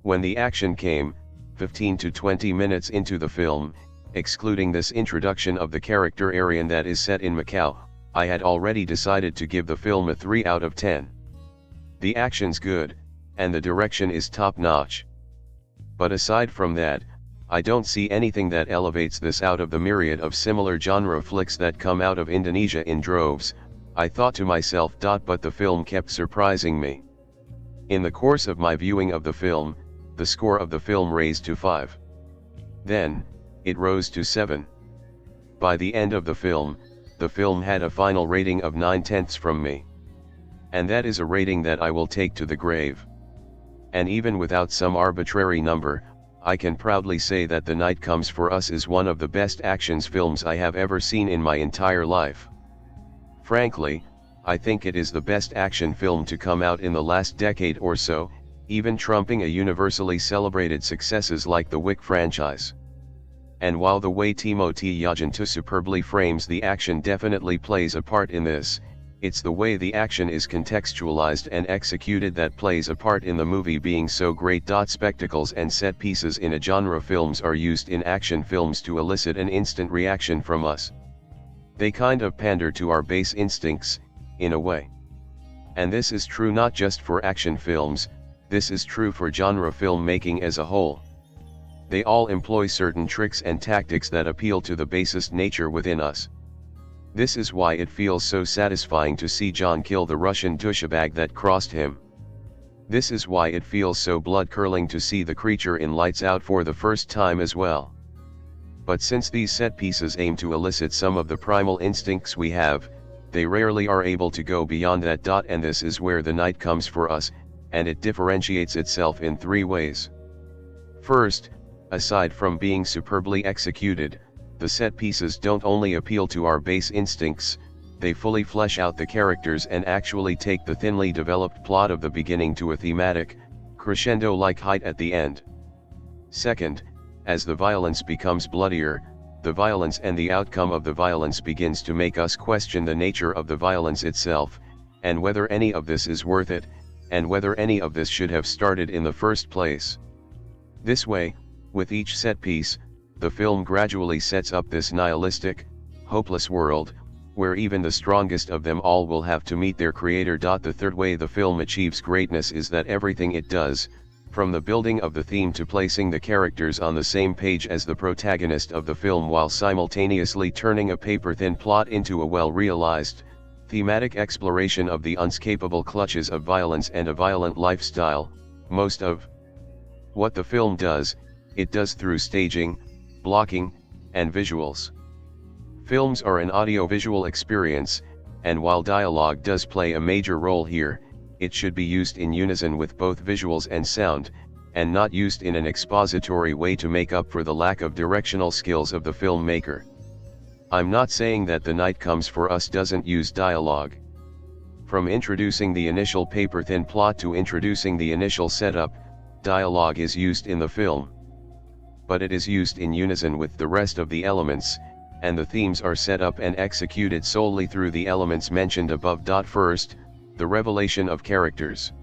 When the action came, 15 to 20 minutes into the film, excluding this introduction of the character Arifin that is set in Macau, I had already decided to give the film a 3 out of 10. The action's good, and the direction is top-notch. But aside from that, I don't see anything that elevates this out of the myriad of similar genre flicks that come out of Indonesia in droves, I thought to myself. But the film kept surprising me. In the course of my viewing of the film, the score of the film raised to 5. Then, it rose to 7. By the end of the film had a final rating of 9/10 from me. And that is a rating that I will take to the grave. And even without some arbitrary number, I can proudly say that The Night Comes for Us is one of the best actions films I have ever seen in my entire life. Frankly, I think it is the best action film to come out in the last decade or so, even trumping a universally celebrated successes like the Wick franchise. And while the way Timo Tjahjanto superbly frames the action definitely plays a part in this, it's the way the action is contextualized and executed that plays a part in the movie being so great. Spectacles and set pieces in a genre films are used in action films to elicit an instant reaction from us. They kind of pander to our base instincts, in a way. And this is true not just for action films, this is true for genre filmmaking as a whole. They all employ certain tricks and tactics that appeal to the basest nature within us. This is why it feels so satisfying to see John kill the Russian douchebag that crossed him. This is why it feels so blood-curdling to see the creature in Lights Out for the first time as well. But since these set pieces aim to elicit some of the primal instincts we have, they rarely are able to go beyond that. And this is where The Night Comes for Us, and it differentiates itself in three ways. First, aside from being superbly executed, the set pieces don't only appeal to our base instincts, they fully flesh out the characters and actually take the thinly developed plot of the beginning to a thematic, crescendo-like height at the end. Second, as the violence becomes bloodier, the violence and the outcome of the violence begins to make us question the nature of the violence itself, and whether any of this is worth it, and whether any of this should have started in the first place. This way, with each set piece, the film gradually sets up this nihilistic, hopeless world, where even the strongest of them all will have to meet their creator. The third way the film achieves greatness is that everything it does, from the building of the theme to placing the characters on the same page as the protagonist of the film while simultaneously turning a paper-thin plot into a well-realized, thematic exploration of the unscapable clutches of violence and a violent lifestyle, most of what the film does, it does through staging, blocking, and visuals. Films are an audiovisual experience, and while dialogue does play a major role here, it should be used in unison with both visuals and sound, and not used in an expository way to make up for the lack of directional skills of the filmmaker. I'm not saying that The Night Comes for Us doesn't use dialogue. From introducing the initial paper-thin plot to introducing the initial setup, dialogue is used in the film. But it is used in unison with the rest of the elements, and the themes are set up and executed solely through the elements mentioned above. First, the revelation of characters.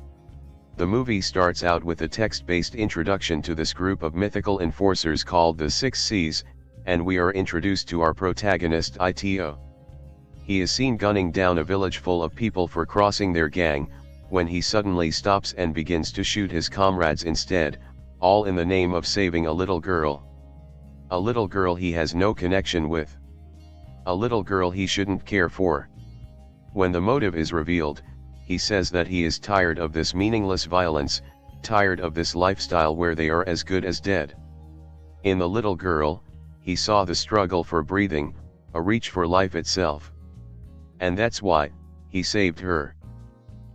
The movie starts out with a text-based introduction to this group of mythical enforcers called the Six Cs, and we are introduced to our protagonist Ito. He is seen gunning down a village full of people for crossing their gang, when he suddenly stops and begins to shoot his comrades instead, all in the name of saving a little girl. A little girl he has no connection with. A little girl he shouldn't care for. When the motive is revealed, he says that he is tired of this meaningless violence, tired of this lifestyle where they are as good as dead. In the little girl, he saw the struggle for breathing, a reach for life itself. And that's why he saved her.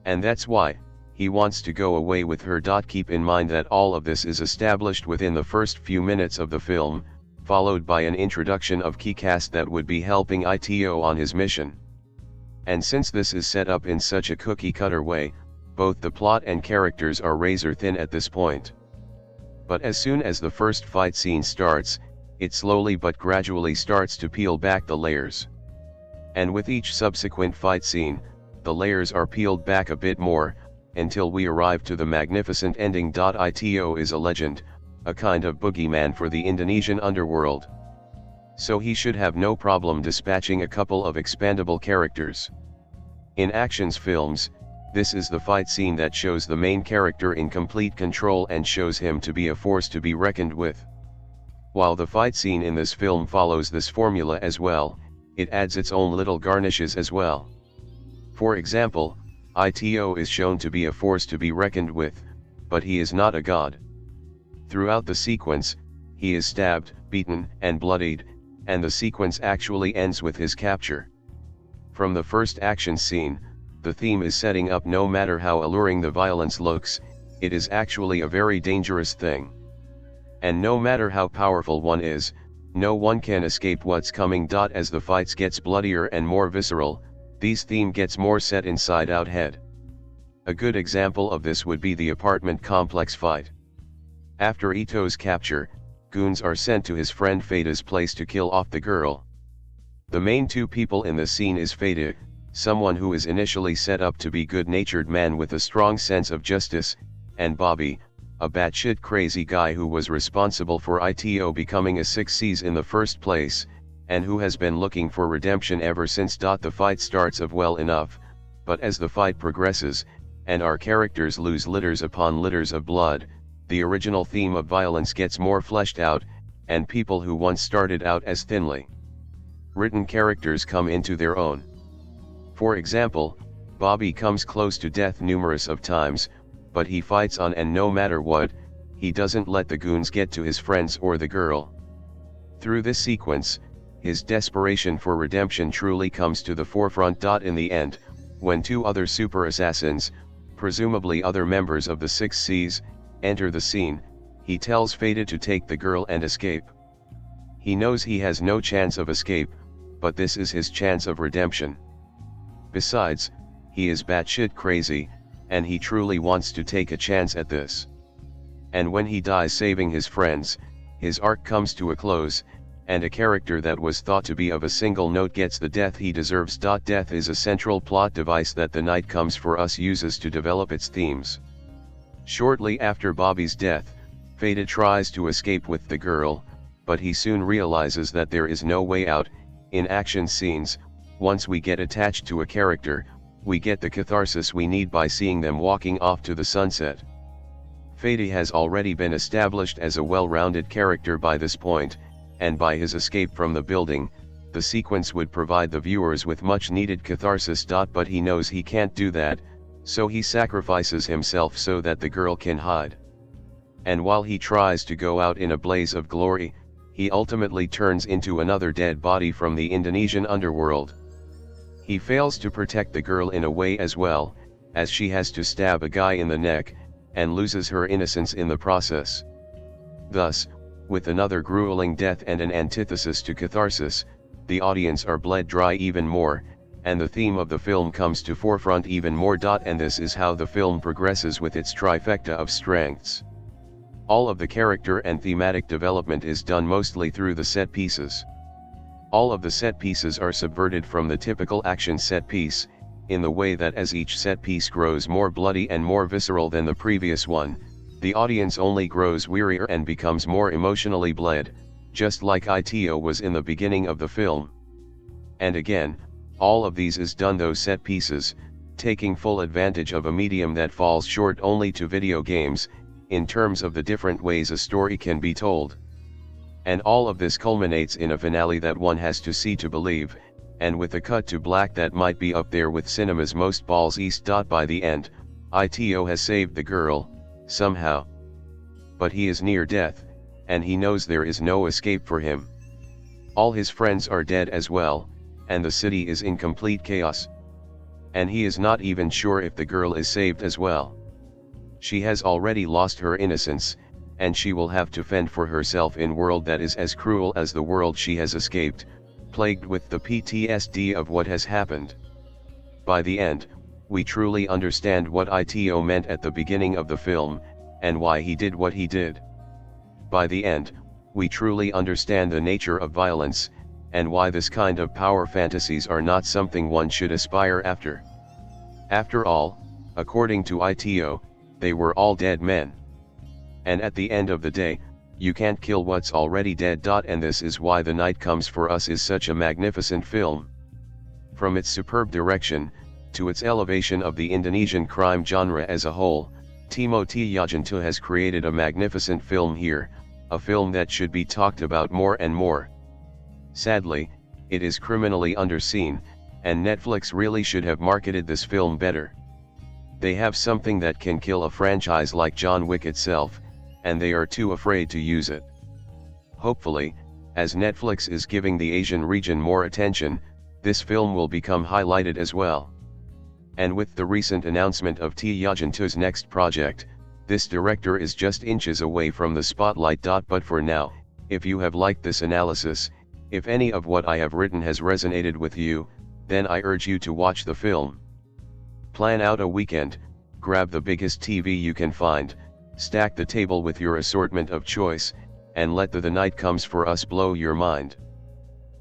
And that's why he wants to go away with her. Keep in mind that all of this is established within the first few minutes of the film, followed by an introduction of key cast that would be helping Ito on his mission. And since this is set up in such a cookie-cutter way, both the plot and characters are razor thin at this point. But as soon as the first fight scene starts, it slowly but gradually starts to peel back the layers. And with each subsequent fight scene, the layers are peeled back a bit more, until we arrive to the magnificent ending. Ito is a legend, a kind of boogeyman for the Indonesian underworld. So he should have no problem dispatching a couple of expandable characters. In actions films, this is the fight scene that shows the main character in complete control and shows him to be a force to be reckoned with. While the fight scene in this film follows this formula as well, it adds its own little garnishes as well. For example, Ito is shown to be a force to be reckoned with, but he is not a god. Throughout the sequence, he is stabbed, beaten, and bloodied, and the sequence actually ends with his capture. From the first action scene, the theme is setting up no matter how alluring the violence looks, it is actually a very dangerous thing. And no matter how powerful one is, no one can escape what's coming. As the fights gets bloodier and more visceral, these theme gets more set inside out head. A good example of this would be the apartment complex fight. After Ito's capture, goons are sent to his friend Feda's place to kill off the girl. The main two people in the scene is Feda, someone who is initially set up to be good-natured man with a strong sense of justice, and Bobby, a batshit crazy guy who was responsible for Ito becoming a 6Cs in the first place, and who has been looking for redemption ever since. The fight starts off well enough, but as the fight progresses, and our characters lose liters upon liters of blood, the original theme of violence gets more fleshed out, and people who once started out as thinly written characters come into their own. For example, Bobby comes close to death numerous of times, but he fights on, and no matter what, he doesn't let the goons get to his friends or the girl. Through this sequence, his desperation for redemption truly comes to the forefront. In the end, when two other super assassins, presumably other members of the Six Cs, enter the scene, he tells Faded to take the girl and escape. He knows he has no chance of escape, but this is his chance of redemption. Besides, he is batshit crazy, and he truly wants to take a chance at this. And when he dies saving his friends, his arc comes to a close, and a character that was thought to be of a single note gets the death he deserves. Death is a central plot device that The Night Comes for Us uses to develop its themes. Shortly after Bobby's death, Faded tries to escape with the girl, but he soon realizes that there is no way out. In action scenes, once we get attached to a character, we get the catharsis we need by seeing them walking off to the sunset. Faded has already been established as a well-rounded character by this point, and by his escape from the building, the sequence would provide the viewers with much needed catharsis. But he knows he can't do that, so he sacrifices himself so that the girl can hide. And while he tries to go out in a blaze of glory, he ultimately turns into another dead body from the Indonesian underworld. He fails to protect the girl in a way as well, as she has to stab a guy in the neck, and loses her innocence in the process. Thus, with another grueling death and an antithesis to catharsis, the audience are bled dry even more, and the theme of the film comes to forefront even more. And this is how the film progresses with its trifecta of strengths. All of the character and thematic development is done mostly through the set pieces. All of the set pieces are subverted from the typical action set piece, in the way that as each set piece grows more bloody and more visceral than the previous one, the audience only grows wearier and becomes more emotionally bled, just like Ito was in the beginning of the film. And again, all of these is done those set pieces, taking full advantage of a medium that falls short only to video games, in terms of the different ways a story can be told. And all of this culminates in a finale that one has to see to believe, and with a cut to black that might be up there with cinema's most balls east. By the end, Ito has saved the girl, somehow. But he is near death, and he knows there is no escape for him. All his friends are dead as well, and the city is in complete chaos. And he is not even sure if the girl is saved as well. She has already lost her innocence, and she will have to fend for herself in a world that is as cruel as the world she has escaped, plagued with the PTSD of what has happened. By the end, we truly understand what Ito meant at the beginning of the film, and why he did what he did. By the end, we truly understand the nature of violence, and why this kind of power fantasies are not something one should aspire after. After all, according to Ito, they were all dead men. And at the end of the day, you can't kill what's already dead. And this is why The Night Comes for Us is such a magnificent film. From its superb direction, to its elevation of the Indonesian crime genre as a whole, Timo Tjahjanto has created a magnificent film here, a film that should be talked about more and more. Sadly, it is criminally underseen, and Netflix really should have marketed this film better. They have something that can kill a franchise like John Wick itself, and they are too afraid to use it. Hopefully, as Netflix is giving the Asian region more attention, this film will become highlighted as well. And with the recent announcement of Tjahjanto's next project, this director is just inches away from the spotlight. But for now, if you have liked this analysis, if any of what I have written has resonated with you, then I urge you to watch the film. Plan out a weekend, grab the biggest TV you can find, stack the table with your assortment of choice, and let The Night Comes for Us blow your mind.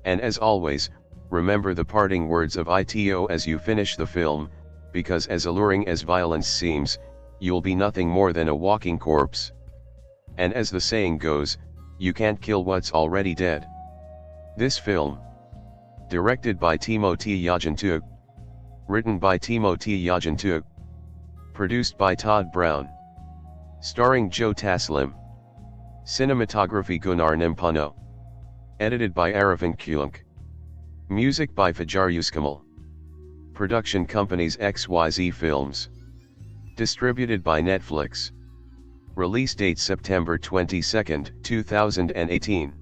And as always, remember the parting words of Ito as you finish the film, because as alluring as violence seems, you'll be nothing more than a walking corpse. And as the saying goes, you can't kill what's already dead. This film, directed by Timo Tjahjanto, written by Timo Tjahjanto, produced by Todd Brown, starring Joe Taslim, cinematography Gunnar Nimpano, edited by Arifin Cuunk, music by Fajar Yuskamal, production companies XYZ Films. Distributed by Netflix. Release date September 22, 2018.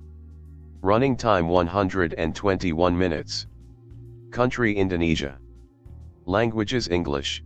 Running time 121 minutes. Country Indonesia. Languages English.